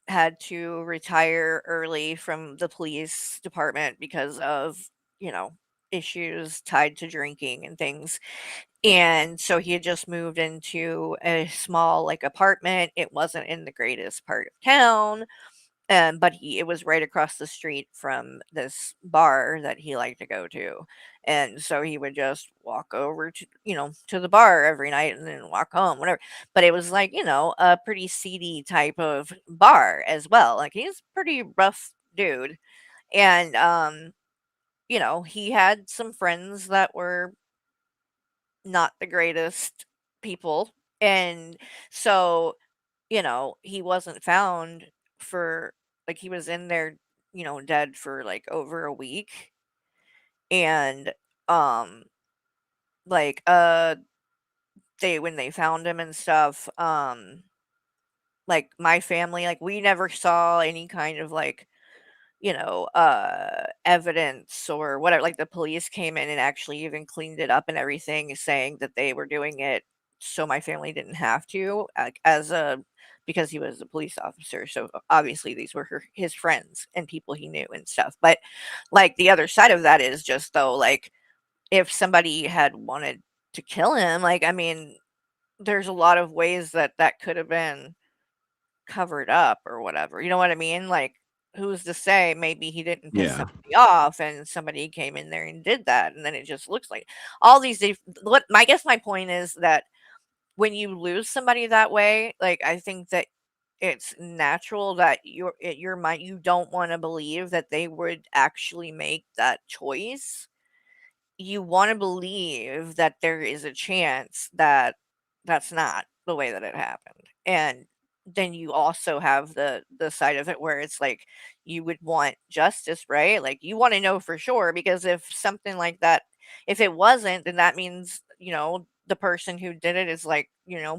had to retire early from the police department because of, you know, issues tied to drinking and things. And so he had just moved into a small like apartment. It wasn't in the greatest part of town. But it was right across the street from this bar that he liked to go to. And so he would just walk over to the bar every night and then walk home, whatever. But it was like, a pretty seedy type of bar as well. Like he's a pretty rough dude. And he had some friends that were not the greatest people. And so he wasn't found for like he was in there, dead for like over a week. And um like they when they found him and stuff, like my family, like we never saw any kind of like evidence or whatever. Like the police came in and actually even cleaned it up and everything, saying that they were doing it so my family didn't have to, because he was a police officer. So obviously these were his friends and people he knew and stuff. But like the other side of that is just though, like if somebody had wanted to kill him, like I mean, there's a lot of ways that that could have been covered up or whatever, you know what I mean? Like, who's to say maybe he didn't piss Yeah. somebody off and somebody came in there and did that, and then it just looks like all these what I guess my point is that when you lose somebody that way, like, I think that it's natural that your mind you don't wanna believe that they would actually make that choice. You wanna believe that there is a chance that that's not the way that it happened, and then you also have the side of it where it's like, you would want justice, right? Like, you wanna know for sure because if something like that if it wasn't, then that means, the person who did it is, like,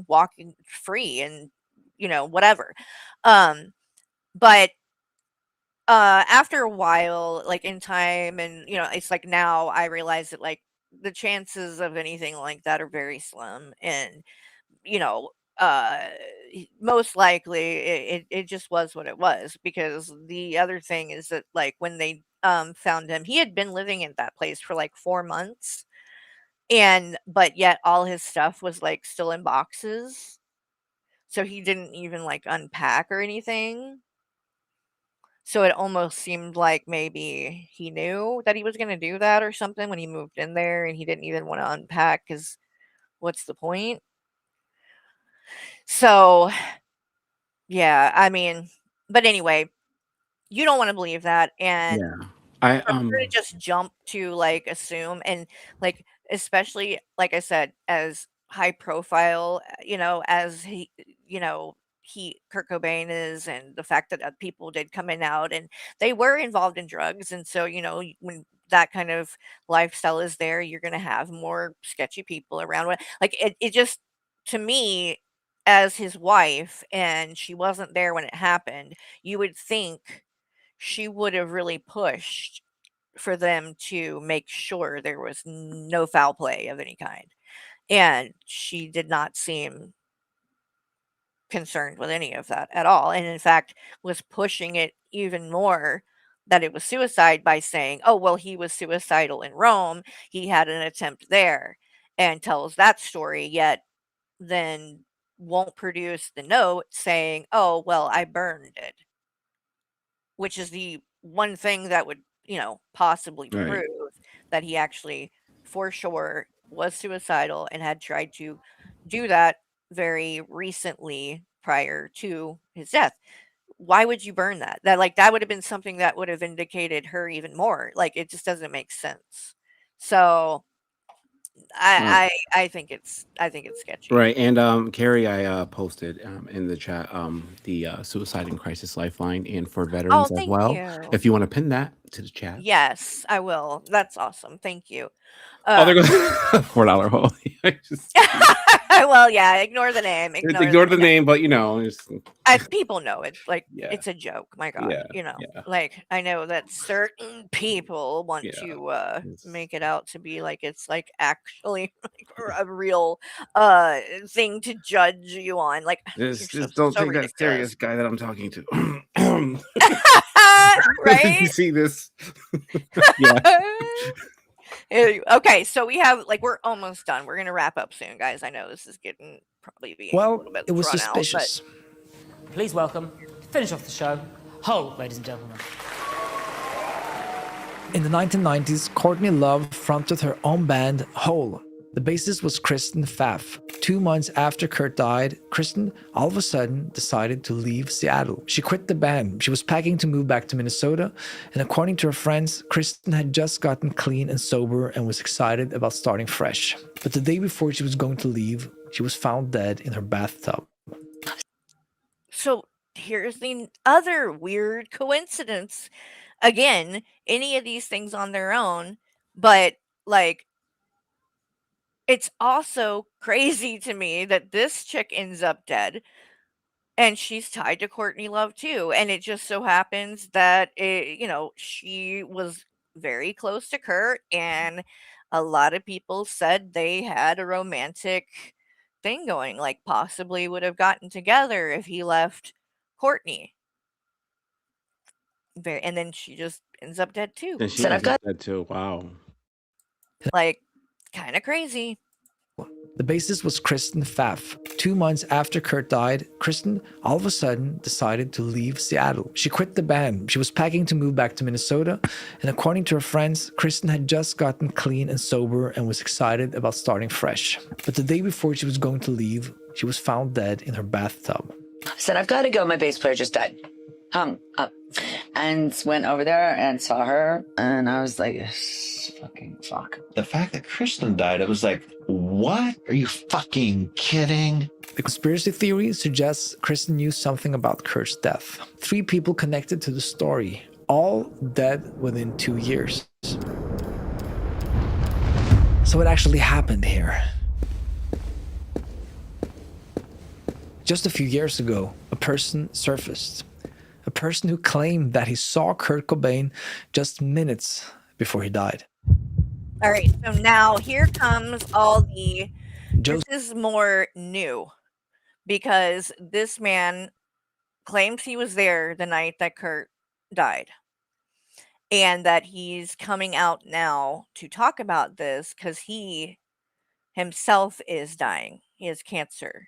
walking free and, whatever. Um, but after a while, like, in time and, it's like now I realize that, like, the chances of anything like that are very slim and, you know, uh, most likely it just was what it was because the other thing is that, like, when they, found him, he had been living in that place for, like, 4 months and but yet all his stuff was, like, still in boxes, so he didn't even, like, unpack or anything. So it almost seemed like maybe he knew that he was gonna do that or something when he moved in there, and he didn't even wanna unpack, 'cause what's the point? So, yeah, I mean, but anyway, you don't wanna believe that, and Yeah. I for her to just jump to, like, assume and, like, especially, like I said, as high profile, as he Kurt Cobain is, and the fact that, people did come in out, and they were involved in drugs, and so, when that kind of lifestyle is there, you're gonna have more sketchy people around, like, it just to me, as his wife, and she wasn't there when it happened, you would think she would have really pushed for them to make sure there was no foul play of any kind, and she did not seem concerned with any of that at all, and in fact, was pushing it even more that it was suicide by saying, "Oh, well, he was suicidal in Rome, he had an attempt there," and tells that story, yet then won't produce the note saying, "Oh, well, I burned it." Which is the one thing that would, possibly Right. prove that he actually, for sure, was suicidal and had tried to do that very recently prior to his death. Why would you burn that? That would have been something that would have indicated her even more. Like, it just doesn't make sense. So Right. I think it's sketchy. Right. And Carrie, I posted in the chat the Suicide and Crisis Lifeline and for Oh, veterans as thank well. you. If you want to pin that to the chat. Yes, I will. That's awesome. Thank you. Oh, there goes Um $4 hole. I just Well, yeah, ignore the name, ignore ignore the the yeah. name, but just People know it, like, yeah, it's a joke, my god, yeah, yeah, like, I know that certain people want yeah. to, It's, make it out to be like it's, like, actually, like, a real, thing to judge you on, like, you're just don't so take that ridiculous. serious, guy that I'm talking to. You Right? see this? Yeah. Okay, so we're almost done, we're gonna wrap up soon, guys, I know this is getting probably being a Well, little bit it was drawn out, but suspicious. Please welcome, to finish off the show, Hole, ladies and gentlemen. In the 1990s, Courtney Love fronted her own band, Hole. The bassist was Kristen Pfaff. 2 months after Kurt died, Kristen all of a sudden decided to leave Seattle. She quit the band. She was packing to move back to Minnesota, and according to her friends, Kristen had just gotten clean and sober and was excited about starting fresh. But the day before she was going to leave, she was found dead in her bathtub. so here's the other weird coincidence. Again, any of these things on their own, but like it's also crazy to me that this chick ends up dead and she's tied to Courtney Love too. And it just so happens that she was very close to Kurt, and a lot of people said they had a romantic thing going, like possibly would have gotten together if he left Courtney. And then she just ends up dead too. And she ends up dead too. Wow. Like, kind of crazy. The bassist was Kristen Pfaff. 2 months after Kurt died, Kristen all of a sudden decided to leave Seattle. She quit the band. She was packing to move back to Minnesota, and according to her friends, Kristen had just gotten clean and sober and was excited about starting fresh. But the day before she was going to leave, she was found dead in her bathtub. I said, I've got to go. My bass player just died. Hung up. And went over there and saw her, and I was like, fucking fuck. The fact that Kristen died, it was like, what? Are you fucking kidding? The conspiracy theory suggests Kristen knew something about Kurt's death. 3 people connected to the story, all dead within 2 years. So what actually happened here? Just a few years ago, a person surfaced. A person who claimed that he saw Kurt Cobain just minutes before he died. All right, so now here comes all the. This is more new because this man claims he was there the night that Kurt died, and that he's coming out now to talk about this because he himself is dying. He has cancer.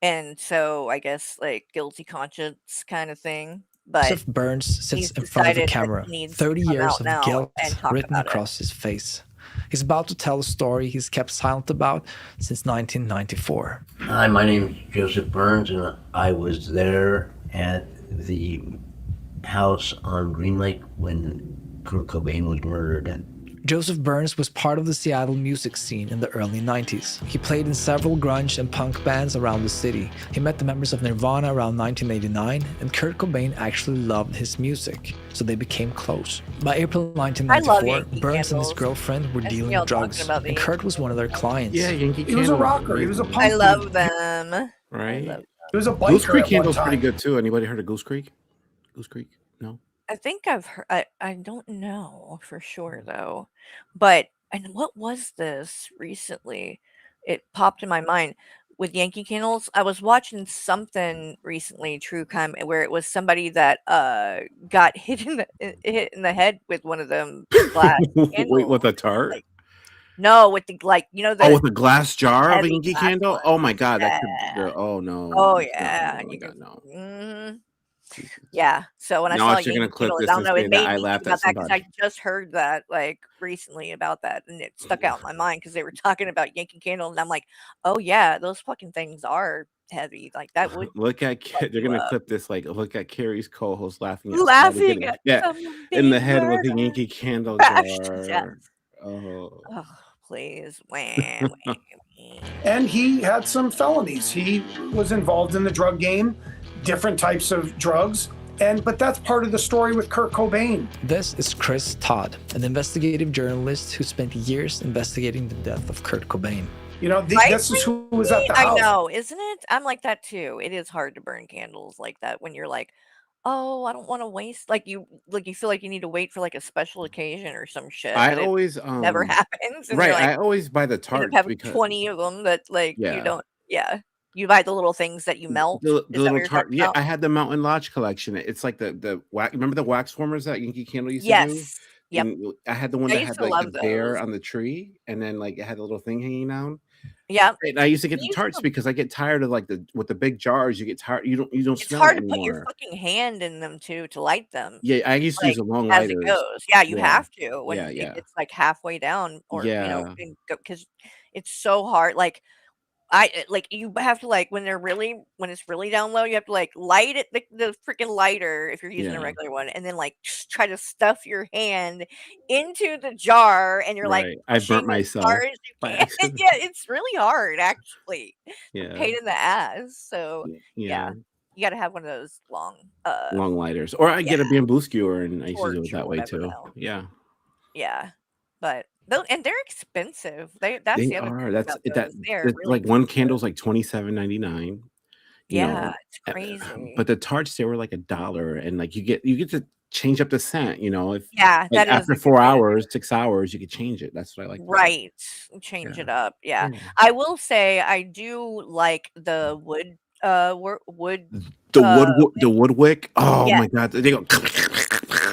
And so I guess like guilty conscience kind of thing. but Joseph Burns sits he's in front of the decided that camera, he needs to 30 come years out of now guilt and talk written about it. across his face. He's about to tell a story he's kept silent about since 1994. Hi, my name is Joseph Burns, and I was there at the house on Green Lake when Kurt Cobain was murdered. Joseph Burns was part of the Seattle music scene in the early 90s. He played in several grunge and punk bands around the city. He met the members of Nirvana around 1989, and Kurt Cobain actually loved his music, so they became close. By April 1994, Burns and his girlfriend were dealing drugs, and Kurt was one of their clients. Yeah, Yankee He was a Candle. rocker. He was a punk. I love them. Right? He was a biker Goose Creek at one Candle's pretty time. good too. Anybody heard of Goose Creek? Goose Creek? No. I think I've heard. I don't know for sure though, but and what was this recently? It popped in my mind with Yankee Candles. I was watching something recently, true crime, where it was somebody that got hit in the head with one of them glass Wait, candles. with a tart? Like, no, with the Oh, with a glass jar of heavy Yankee glass Candle? one. Oh my god, that Yeah. could oh no. Oh No, yeah, oh my you god, could. no. Mhm. Yeah. So when I Now saw you're gonna Yankee clip Candles, this I don't and know. say It that made I me think laughed about at that because I somebody. just heard that like recently about that, and it stuck out in my mind because they were talking about Yankee Candle, and I'm like, oh yeah, those fucking things are heavy. Like that would Look at fuck they're you gonna up. clip this like look at Carrie's co-host laughing at somebody Laughing getting at someone in the being head with a murdered, Yankee Candle crashed to death. jar. Oh. Oh, please, wah, wah. And he had some felonies. He was involved in the drug game, different types of drugs. But that's part of the story with Kurt Cobain. This is Chris Todd, an investigative journalist who spent years investigating the death of Kurt Cobain. You know, Right, this is who was at the I house. know, isn't it? I'm like that too. It is hard to burn candles like that when you're like, oh, I don't want to waste. Like you feel like you need to wait for like a special occasion or some shit, I but it always never happens, and you're right, like, I always buy the you end up tarts having because 20 of them that like you yeah. don't. Yeah, you buy the little things that you melt. The Is that what little you're tart. talking Yeah, about? I had the Mountain Lodge collection. It's like the wax. Remember the wax warmers that Yankee Candle used to do? Yes. Yep. And I had the one I that used had to like the love bear those. on the tree, and then like it had a little thing hanging down. Yep. And I used to get We the used tarts to. because I get tired of like with the big jars. You get tired. You don't It's smell it hard to put your anymore. fucking hand in them too to light them. Yeah, I used to use Like, the long as it lighters. goes. Yeah, you Yeah, have to yeah, when it yeah, gets, like, halfway down or, yeah. and go because it's so hard, like, like, you have to, like, when it's really down low, you have to, like, light it the freaking lighter if you're using a Yeah. regular one, and then, like, just try to stuff your hand into the jar, and you're, like, Right. I burnt pushing as hard myself as you by can. accident. Yeah, it's really hard, actually. It's a Yeah. pain in the ass, so, yeah. Yeah. You gotta have one of those long, Long lighters, or I yeah, get a bamboo skewer, and I used to do it torch or that way whatever the too. hell. Yeah. Yeah, but those and they're expensive. That's They the other are. thing That's about that those. They're it's really like one expensive. candle's like $27.99, you Yeah, know, it's uh, crazy. but the tarts, they were like $1, and like you get to change up the scent, if Yeah, like that is after a good 4 way to do hours, it. 6 hours, you could change it. That's what I like about it. Right, change Yeah. it up, yeah. Yeah. I will say I do like the wood, wood, The wick. wood wick, oh Yes. my god, they go oh,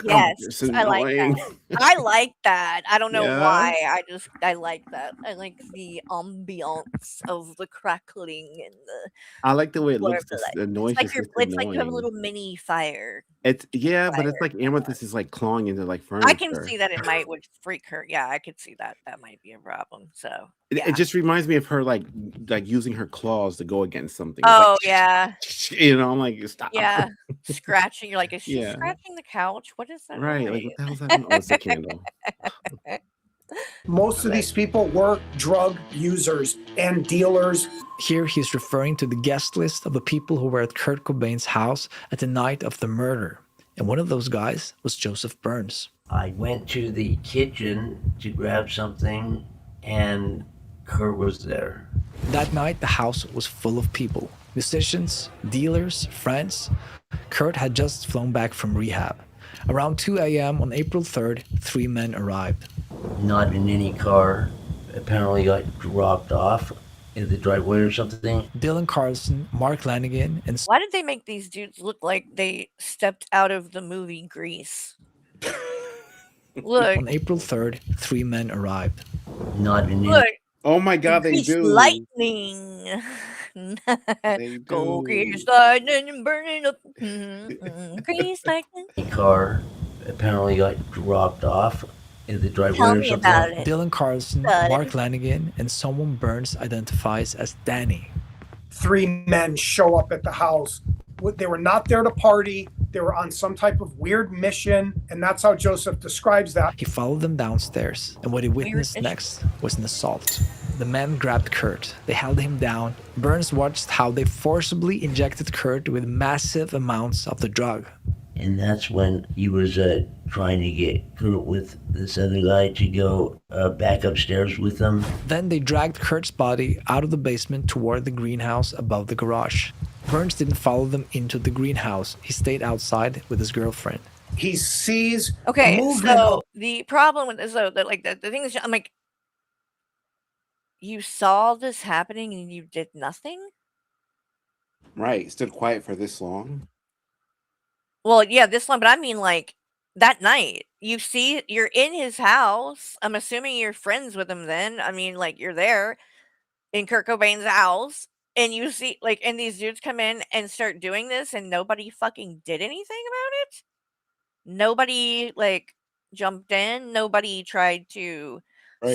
Yes, they're so I like that. annoying. I like that. I don't know Yeah? why. I like that. I like the ambiance of the crackling and the I like the way it looks, whatever, like the it's noise like is just it's like you have a annoying. little mini fire It's yeah, but it's fire like going on. amethyst is like clawing into like I can furniture. see that it would freak her. Yeah, I could see that. That might be a problem. So, It yeah. just reminds me of her like using her claws to go against something. It's like Oh, yeah. I'm like, stop. Yeah. Scratching. You're like, "Is she Yeah. scratching the couch? What is that Right. Like, noise?" what the hell's that? Oh, it's a candle. Most of these people were drug users and dealers. Here he's referring to the guest list of the people who were at Kurt Cobain's house at the night of the murder. And one of those guys was Joseph Burns. I went to the kitchen to grab something, and Kurt was there. That night, the house was full of people. Musicians, dealers, friends. Kurt had just flown back from rehab. Around 2 a.m. on April 3rd, 3 men arrived. Not in any car. Apparently got dropped off in the driveway or something. Dylan Carlson, Mark Lanigan, and Why did they make these dudes look like they stepped out of the movie Grease? Look. On April 3rd, 3 men arrived. Not in any... Look. Oh my god, they Grease do. lightning. They Go do. grease lightning and burning up. Grease lightning. The car apparently got dropped off in the driveway Tell or me something. about it. Dylan Carlson, Buddy. Mark Lanigan, and someone Burns identifies as Danny. 3 men show up at the house. They were not there to party. They were on some type of weird mission, and that's how Joseph describes that. He followed them downstairs, and what he witnessed next was an assault. The men grabbed Kurt. They held him down. Burns watched how they forcibly injected Kurt with massive amounts of the drug. And that's when he was trying to get Kurt with this other guy to go back upstairs with them. Then they dragged Kurt's body out of the basement toward the greenhouse above the garage. Burns didn't follow them into the greenhouse. He stayed outside with his girlfriend. He sees Okay, movement. so the problem with this, though, that like the thing is, I'm like, you saw this happening and you did nothing? Right. Stood quiet for this long. Well, yeah, this one, but I mean, like, that night, you see, you're in his house. I'm assuming you're friends with him then. I mean, like, you're there in Kurt Cobain's house, and you see, like, and these dudes come in and start doing this, and nobody fucking did anything about it? Nobody, like, jumped in. Nobody tried to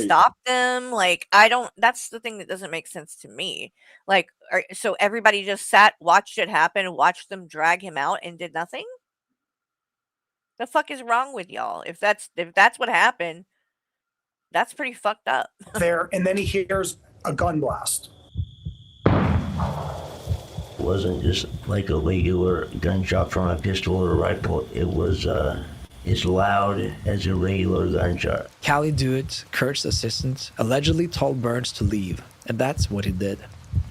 stop them. Like, I don't, that's the thing that doesn't make sense to me. Like, so everybody just sat, watched it happen, watched them drag him out, and did nothing? The fuck is wrong with y'all? If that's what happened, that's pretty fucked up. There, and then he hears a gun blast. It wasn't just like a regular gunshot from a pistol or a rifle. It was as loud as a regular gunshot. Callie Duche, Kurt's assistant, allegedly told Burns to leave, and that's what he did.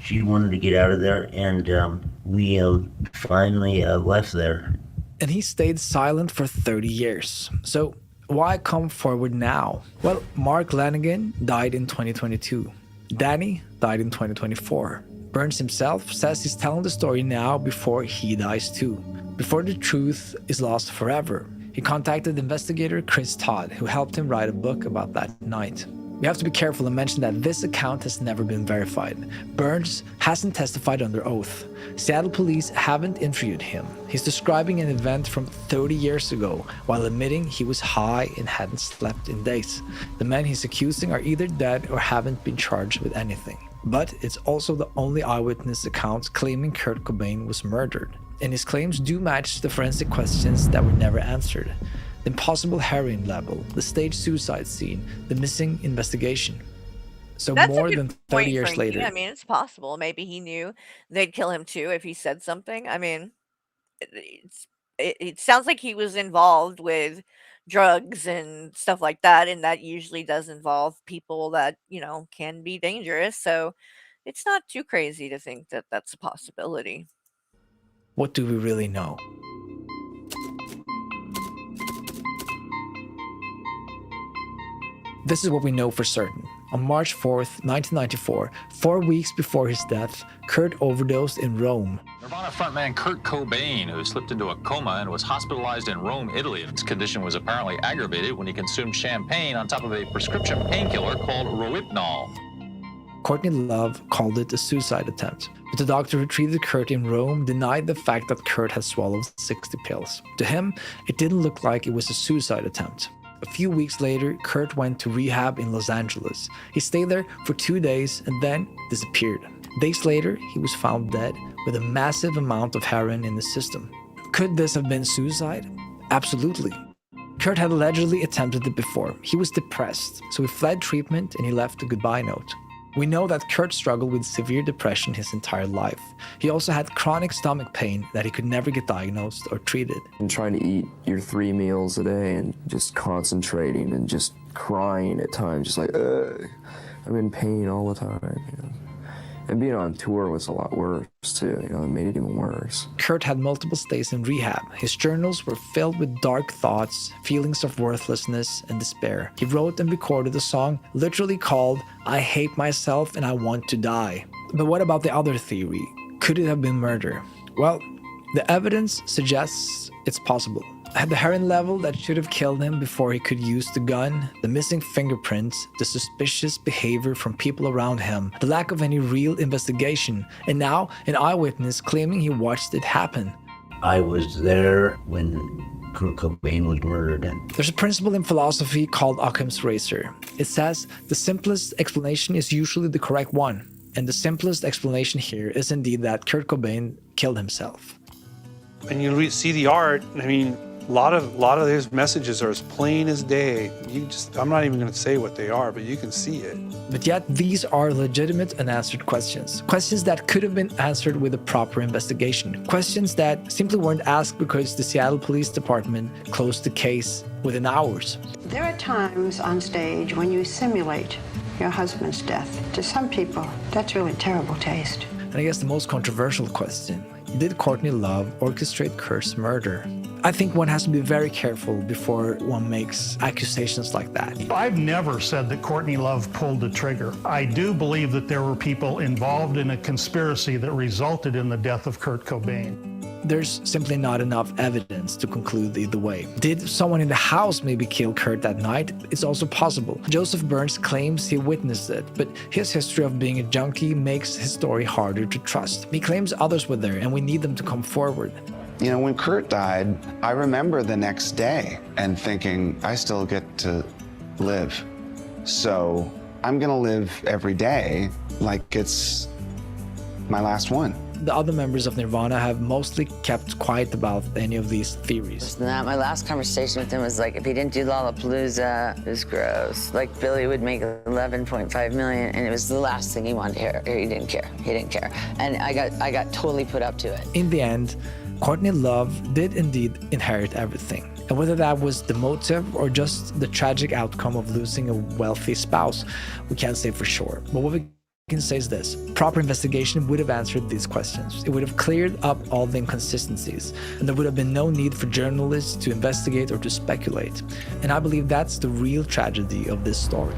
She wanted to get out of there, and we finally left there. And he stayed silent for 30 years. So why come forward now? Well, Mark Lanigan died in 2022. Danny died in 2024. Burns himself says he's telling the story now before he dies too, before the truth is lost forever. He contacted investigator Chris Todd, who helped him write a book about that night. We have to be careful and mention that this account has never been verified. Burns hasn't testified under oath. Seattle police haven't interviewed him. He's describing an event from 30 years ago while admitting he was high and hadn't slept in days. The men he's accusing are either dead or haven't been charged with anything. But it's also the only eyewitness account claiming Kurt Cobain was murdered. And his claims do match the forensic questions that were never answered. The impossible heroin level, the staged suicide scene, the missing investigation. So That's more a good than 30 point, years Frankie. later. I mean, it's possible. Maybe he knew they'd kill him too if he said something. I mean, it sounds like he was involved with drugs and stuff like that, and that usually does involve people that, can be dangerous. So it's not too crazy to think that that's a possibility. What do we really know? This is what we know for certain. On March 4th, 1994, 4 weeks before his death, Kurt overdosed in Rome. Nirvana frontman Kurt Cobain, who slipped into a coma and was hospitalized in Rome, Italy. His condition was apparently aggravated when he consumed champagne on top of a prescription painkiller called Rohypnol. Courtney Love called it a suicide attempt, but the doctor who treated Kurt in Rome denied the fact that Kurt had swallowed 60 pills. To him, it didn't look like it was a suicide attempt. A few weeks later, Kurt went to rehab in Los Angeles. He stayed there for 2 days and then disappeared. Days later, he was found dead with a massive amount of heroin in his system. Could this have been suicide? Absolutely. Kurt had allegedly attempted it before. He was depressed, so he fled treatment and he left a goodbye note. We know that Kurt struggled with severe depression his entire life. He also had chronic stomach pain that he could never get diagnosed or treated. And trying to eat your 3 meals a day and just concentrating and just crying at times, just like, I'm in pain all the time. And being on tour was a lot worse too, it made it even worse. Kurt had multiple stays in rehab. His journals were filled with dark thoughts, feelings of worthlessness and despair. He wrote and recorded a song literally called I Hate Myself and I Want to Die. But what about the other theory? Could it have been murder? Well, the evidence suggests it's possible. The heroin level that should have killed him before he could use the gun, the missing fingerprints, the suspicious behavior from people around him, the lack of any real investigation, and now an eyewitness claiming he watched it happen. I was there when Kurt Cobain was murdered. There's a principle in philosophy called Occam's razor. It says the simplest explanation is usually the correct one, and the simplest explanation here is indeed that Kurt Cobain killed himself. And you see the art, I mean, a lot of those messages are as plain as day. I'm not even going to say what they are, but you can see it. But yet, these are legitimate unanswered questions. Questions that could have been answered with a proper investigation. Questions that simply weren't asked because the Seattle Police Department closed the case within hours. There are times on stage when you simulate your husband's death. To some people, that's really terrible taste. And I guess the most controversial question, did Courtney Love orchestrate Kurt's murder? I think one has to be very careful before one makes accusations like that. I've never said that Courtney Love pulled the trigger. I do believe that there were people involved in a conspiracy that resulted in the death of Kurt Cobain. There's simply not enough evidence to conclude either way. Did someone in the house maybe kill Kurt that night? It's also possible. Joseph Burns claims he witnessed it, but his history of being a junkie makes his story harder to trust. He claims others were there and we need them to come forward. You know, when Kurt died, I remember the next day and thinking, I still get to live. So I'm gonna live every day like it's my last one. The other members of Nirvana have mostly kept quiet about any of these theories. My last conversation with him was like, if he didn't do Lollapalooza, it was gross. Like, Billy would make 11.5 million, and it was the last thing he wanted to hear. He didn't care. He didn't care. And I got totally put up to it. In the end, Courtney Love did indeed inherit everything. And whether that was the motive or just the tragic outcome of losing a wealthy spouse, we can't say for sure. But what we can say is this: proper investigation would have answered these questions. It would have cleared up all the inconsistencies, and there would have been no need for journalists to investigate or to speculate. And I believe that's the real tragedy of this story.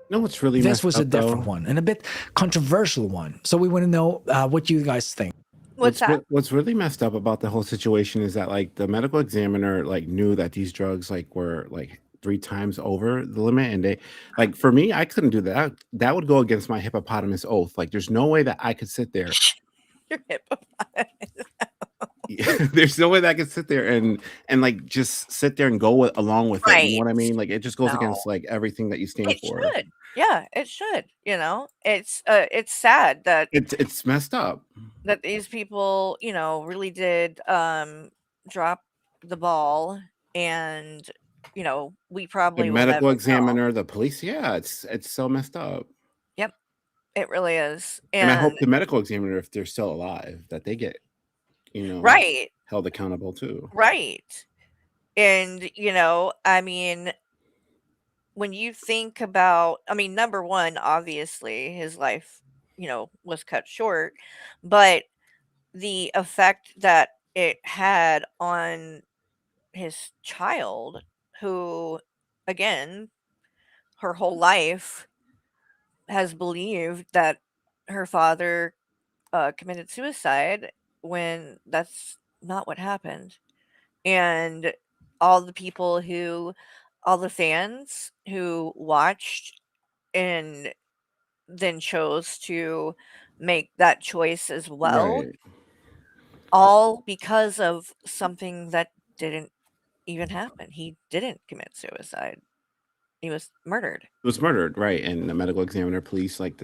No, what's really This was a up, different though? one and a bit controversial one. So we want to know what you guys think. What's really messed up about the whole situation is that like the medical examiner like knew that these drugs like were like 3 times over the limit, and they like for me, I couldn't do that. That would go against my hippopotamus oath. Like there's no way that I could sit there. Your hippopotamus. There's no way that I could sit there and like just sit there and go along with it. You know what I Right. mean? Like it just goes No. against like everything that you stand It for. should. Yeah, it should, you know? It's sad that It's messed up. these people, you know, really did drop the ball, and you know, we The probably will medical never know. examiner, the police, yeah, it's so messed up. Yep, it really is. And I hope And the medical examiner, if they're still alive, that they get, you know, right, held accountable too. right. And you know, I mean, when you think about, I mean, number one, obviously his life, you know, was cut short, but the effect that it had on his child, who, again, her whole life has believed that her father committed suicide when that's not what happened. And all the people who, all the fans who watched and then chose to make that choice as well, Right. all because of something that didn't even happen. He didn't commit suicide. He was murdered. Was murdered, right? And the medical examiner, police, like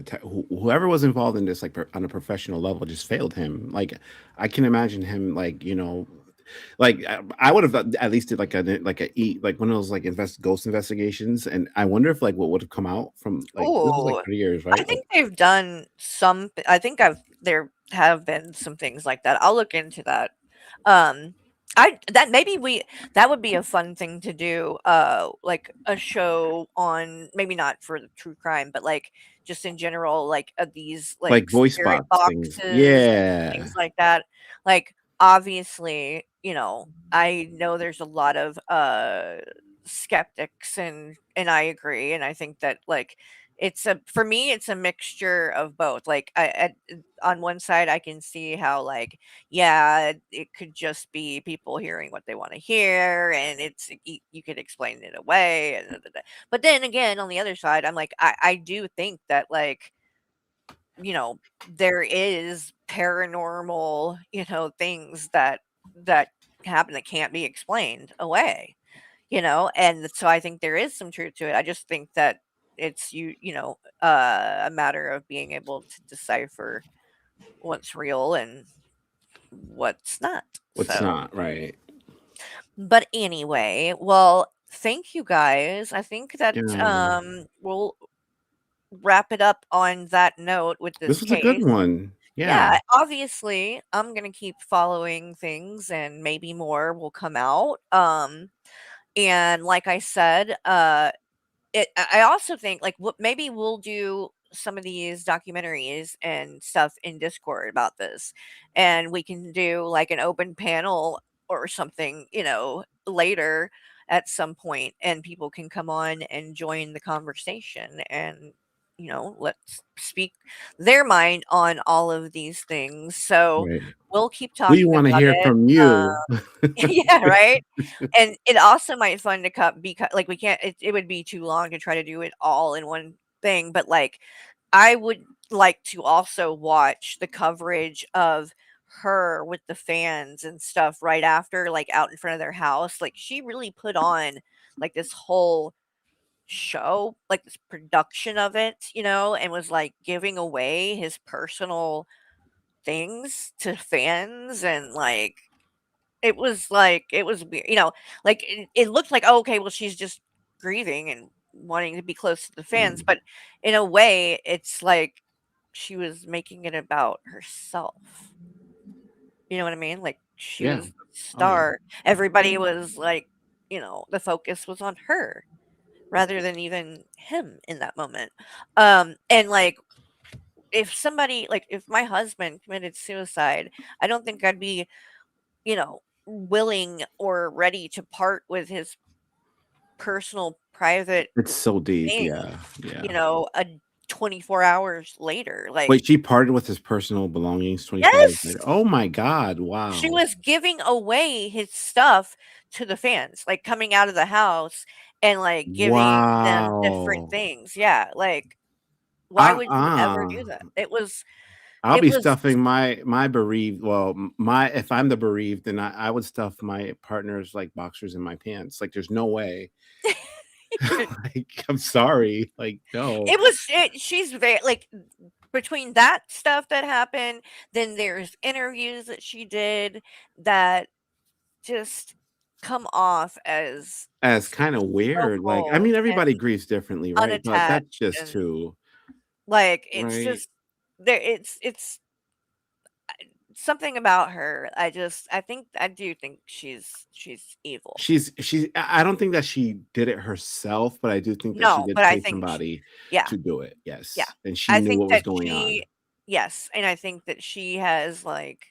whoever was involved in this, like on a professional level, just failed him. Like I can imagine him, like you know, like I would have at least did like like one of those like ghost investigations, and I wonder if like what would have come out from like this was like Oh, 3 years, I right? think they've done some. I think there have been some things like that. I'll look into that. Um, that would be a fun thing to do. Like a show on, maybe not for the true crime, but like just in general, like these Like like voice spirit box things, boxes, yeah. things like that. Like obviously, you know, I know there's a lot of skeptics, and I agree, and I think that like for me, it's a mixture of both. Like on one side, I can see how like, yeah, it could just be people hearing what they want to hear, and you could explain it away. And but then again, on the other side, I'm like, I do think that like, there is paranormal, things that happen that can't be explained away, and so I think there is some truth to it. I just think that it's a matter of being able to decipher what's real and what's not. What's So, not right? but anyway, well, thank you guys. I think that Yeah. we'll wrap it up on that note with This this was a good case. one. Yeah. Yeah, obviously, I'm gonna keep following things, and maybe more will come out. And like I said, I also think like what maybe we'll do some of these documentaries and stuff in Discord about this, and we can do like an open panel or something, later at some point, and people can come on and join the conversation, and let's speak their mind on all of these things. So Right. we'll keep We talking want to about hear it. from you. Yeah, right? And it also might fun to cut because like we can't it would be too long to try to do it all in one thing, but like I would like to also watch the coverage of her with the fans and stuff right after, like out in front of their house. Like she really put on like this whole show, like this production of it, and was like giving away his personal things to fans, and it was weird, like, it looked like, "Oh, okay, well, she's just grieving and wanting to be close to the fans," but in a way, it's like she was making it about herself. You know what I mean? Like, she Yeah. was the Oh yeah. star. Everybody was like, the focus was on her rather than even him in that moment. And, like, if my husband committed suicide, I don't think I'd be willing or ready to part with his personal private It's so deep. thing, Yeah. Yeah. 24 hours later. Like, Wait, she parted with his personal belongings 24 hours yes, later. Oh my God. she Wow. was giving away his stuff to the fans, like coming out of the house and like giving them different Wow. things. Yeah, like why would you ever Uh-uh. do that? It was I'll it be was stuffing my bereaved. Well, my if I'm the bereaved, then I would stuff my partner's like boxers in my pants. Like, there's no way. Like, I'm sorry. Like, no. she's very like between that stuff that happened, then there's interviews that she did that just come off as As kind of so weird. Like, I cold mean, and everybody grieves differently, right? But unattached, that's just and too like it's right. just there it's something about her. I do think she's evil. She's. I don't think that she did it herself, but I do think that she No, did but I pay think somebody yeah. to do it. Yeah. Yes, and she I knew think what was that going on. yes, and I think that she has like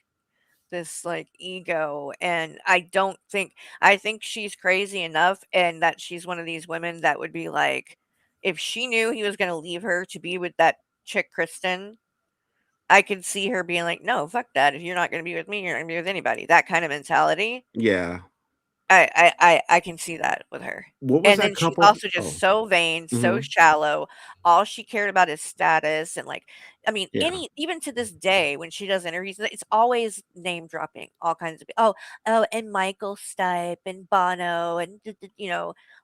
this like ego, and I think she's crazy enough, and that she's one of these women that would be like, if she knew he was going to leave her to be with that chick Kristen, I could see her being like, no, fuck that. If you're not going to be with me, you're not going to be with anybody. That kind of mentality. Yeah. I can see that with her. What was And that then she's couple? also just Oh, so vain, so mhm. shallow. All she cared about is status, and like, I mean, Yeah. even to this day when she does interviews, it's always name dropping all kinds of and Michael Stipe and Bono and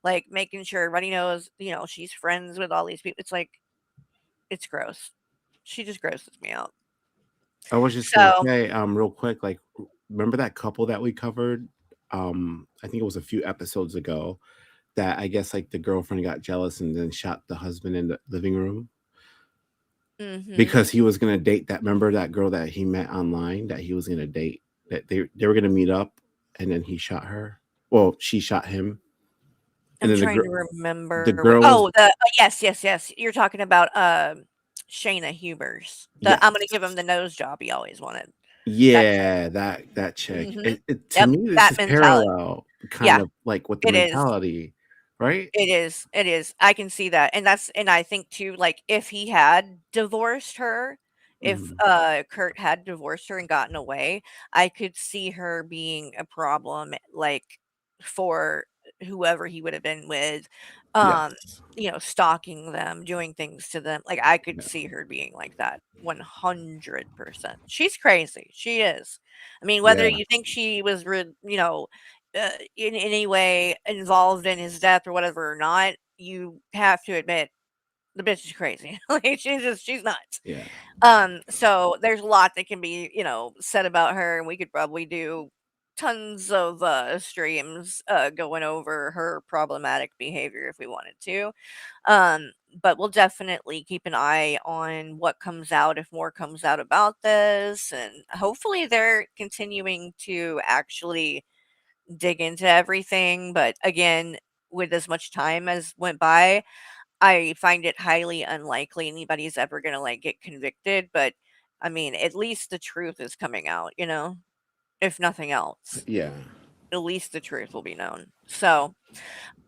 like making sure everybody knows, she's friends with all these people. It's like it's gross. She just grosses me out. I was just gonna So, say, real quick, like, remember that couple that we covered? I think it was a few episodes ago that I guess like the girlfriend got jealous and then shot the husband in the living room because mhm. he was gonna date that. Remember that girl that he met online that he was gonna date? That they were gonna meet up, and then he shot her. Well, she shot him, and I'm then trying to the remember what girl was yes, yes, yes. You're talking about, Shayna Hubers. I'm gonna yes. give him the nose job he always wanted. That chick. Yeah, that chick. Mhm. It to Yep, me, this that is mentality. parallel, kind Yeah, of like with the it is. mentality. right? It is, it is. I can see that, and I think too, like, if he had divorced her, if, Mhm. Kurt had divorced her and gotten away, I could see her being a problem, like, for whoever he would have been with, um, Yes. stalking them, doing things to them. Like, I could Yeah. see her being like that 100%. She's crazy. She is. I mean, whether Yeah. you think she was, in any way involved in his death or whatever or not, you have to admit the bitch is crazy. Like she's nuts. Yeah. So there's a lot that can be, said about her, and we could probably do tons of streams going over her problematic behavior if we wanted to. Um, but we'll definitely keep an eye on what comes out if more comes out about this, and hopefully they're continuing to actually dig into everything. But again, with as much time as went by, I find it highly unlikely anybody's ever gonna like get convicted. But I mean, at least the truth is coming out, if nothing else. Yeah. At least the truth will be known. So,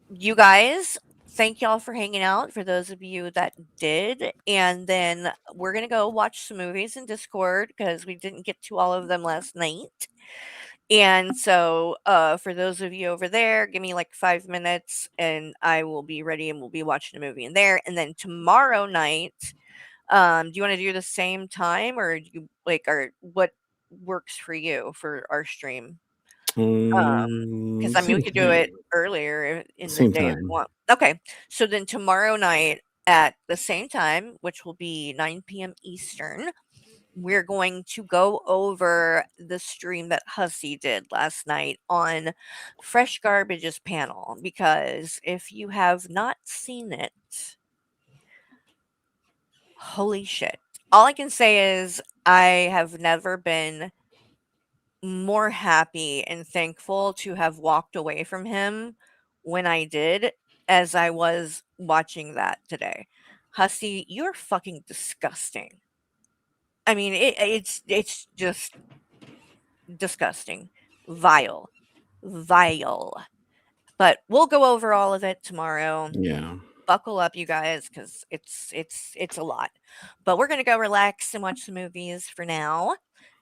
you guys, thank y'all for hanging out. For those of you that did, and then we're gonna go watch some movies in Discord because we didn't get to all of them last night. And so, for those of you over there, give me like 5 minutes and I will be ready and we'll be watching a movie in there. And then tomorrow night, do you want to do the same time or do you like, or what works for you for our stream? Because I mean, we Same could do it time. earlier in the Same day if we time. want. Okay. So then tomorrow night at the same time, which will be 9 p.m. Eastern, we're going to go over the stream that Hussey did last night on Fresh Garbage's panel. Because if you have not seen it, holy shit. All I can say is I have never been more happy and thankful to have walked away from him when I did as I was watching that today. Hussey, you're fucking disgusting. I mean, it's just disgusting, vile, vile. But we'll go over all of it tomorrow. Yeah. Buckle up, you guys, because it's a lot. But we're gonna go relax and watch some movies for now,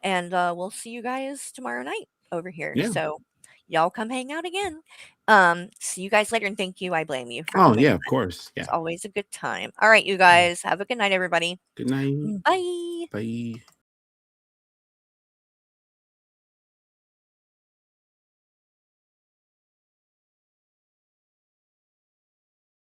and we'll see you guys tomorrow night over here. Yeah. So y'all come hang out again. See you guys later, and thank you. I blame you for Oh, coming yeah, of on. course. It's Yeah. always a good time. All right, you guys, have a good night, everybody. Good night. Bye. Bye.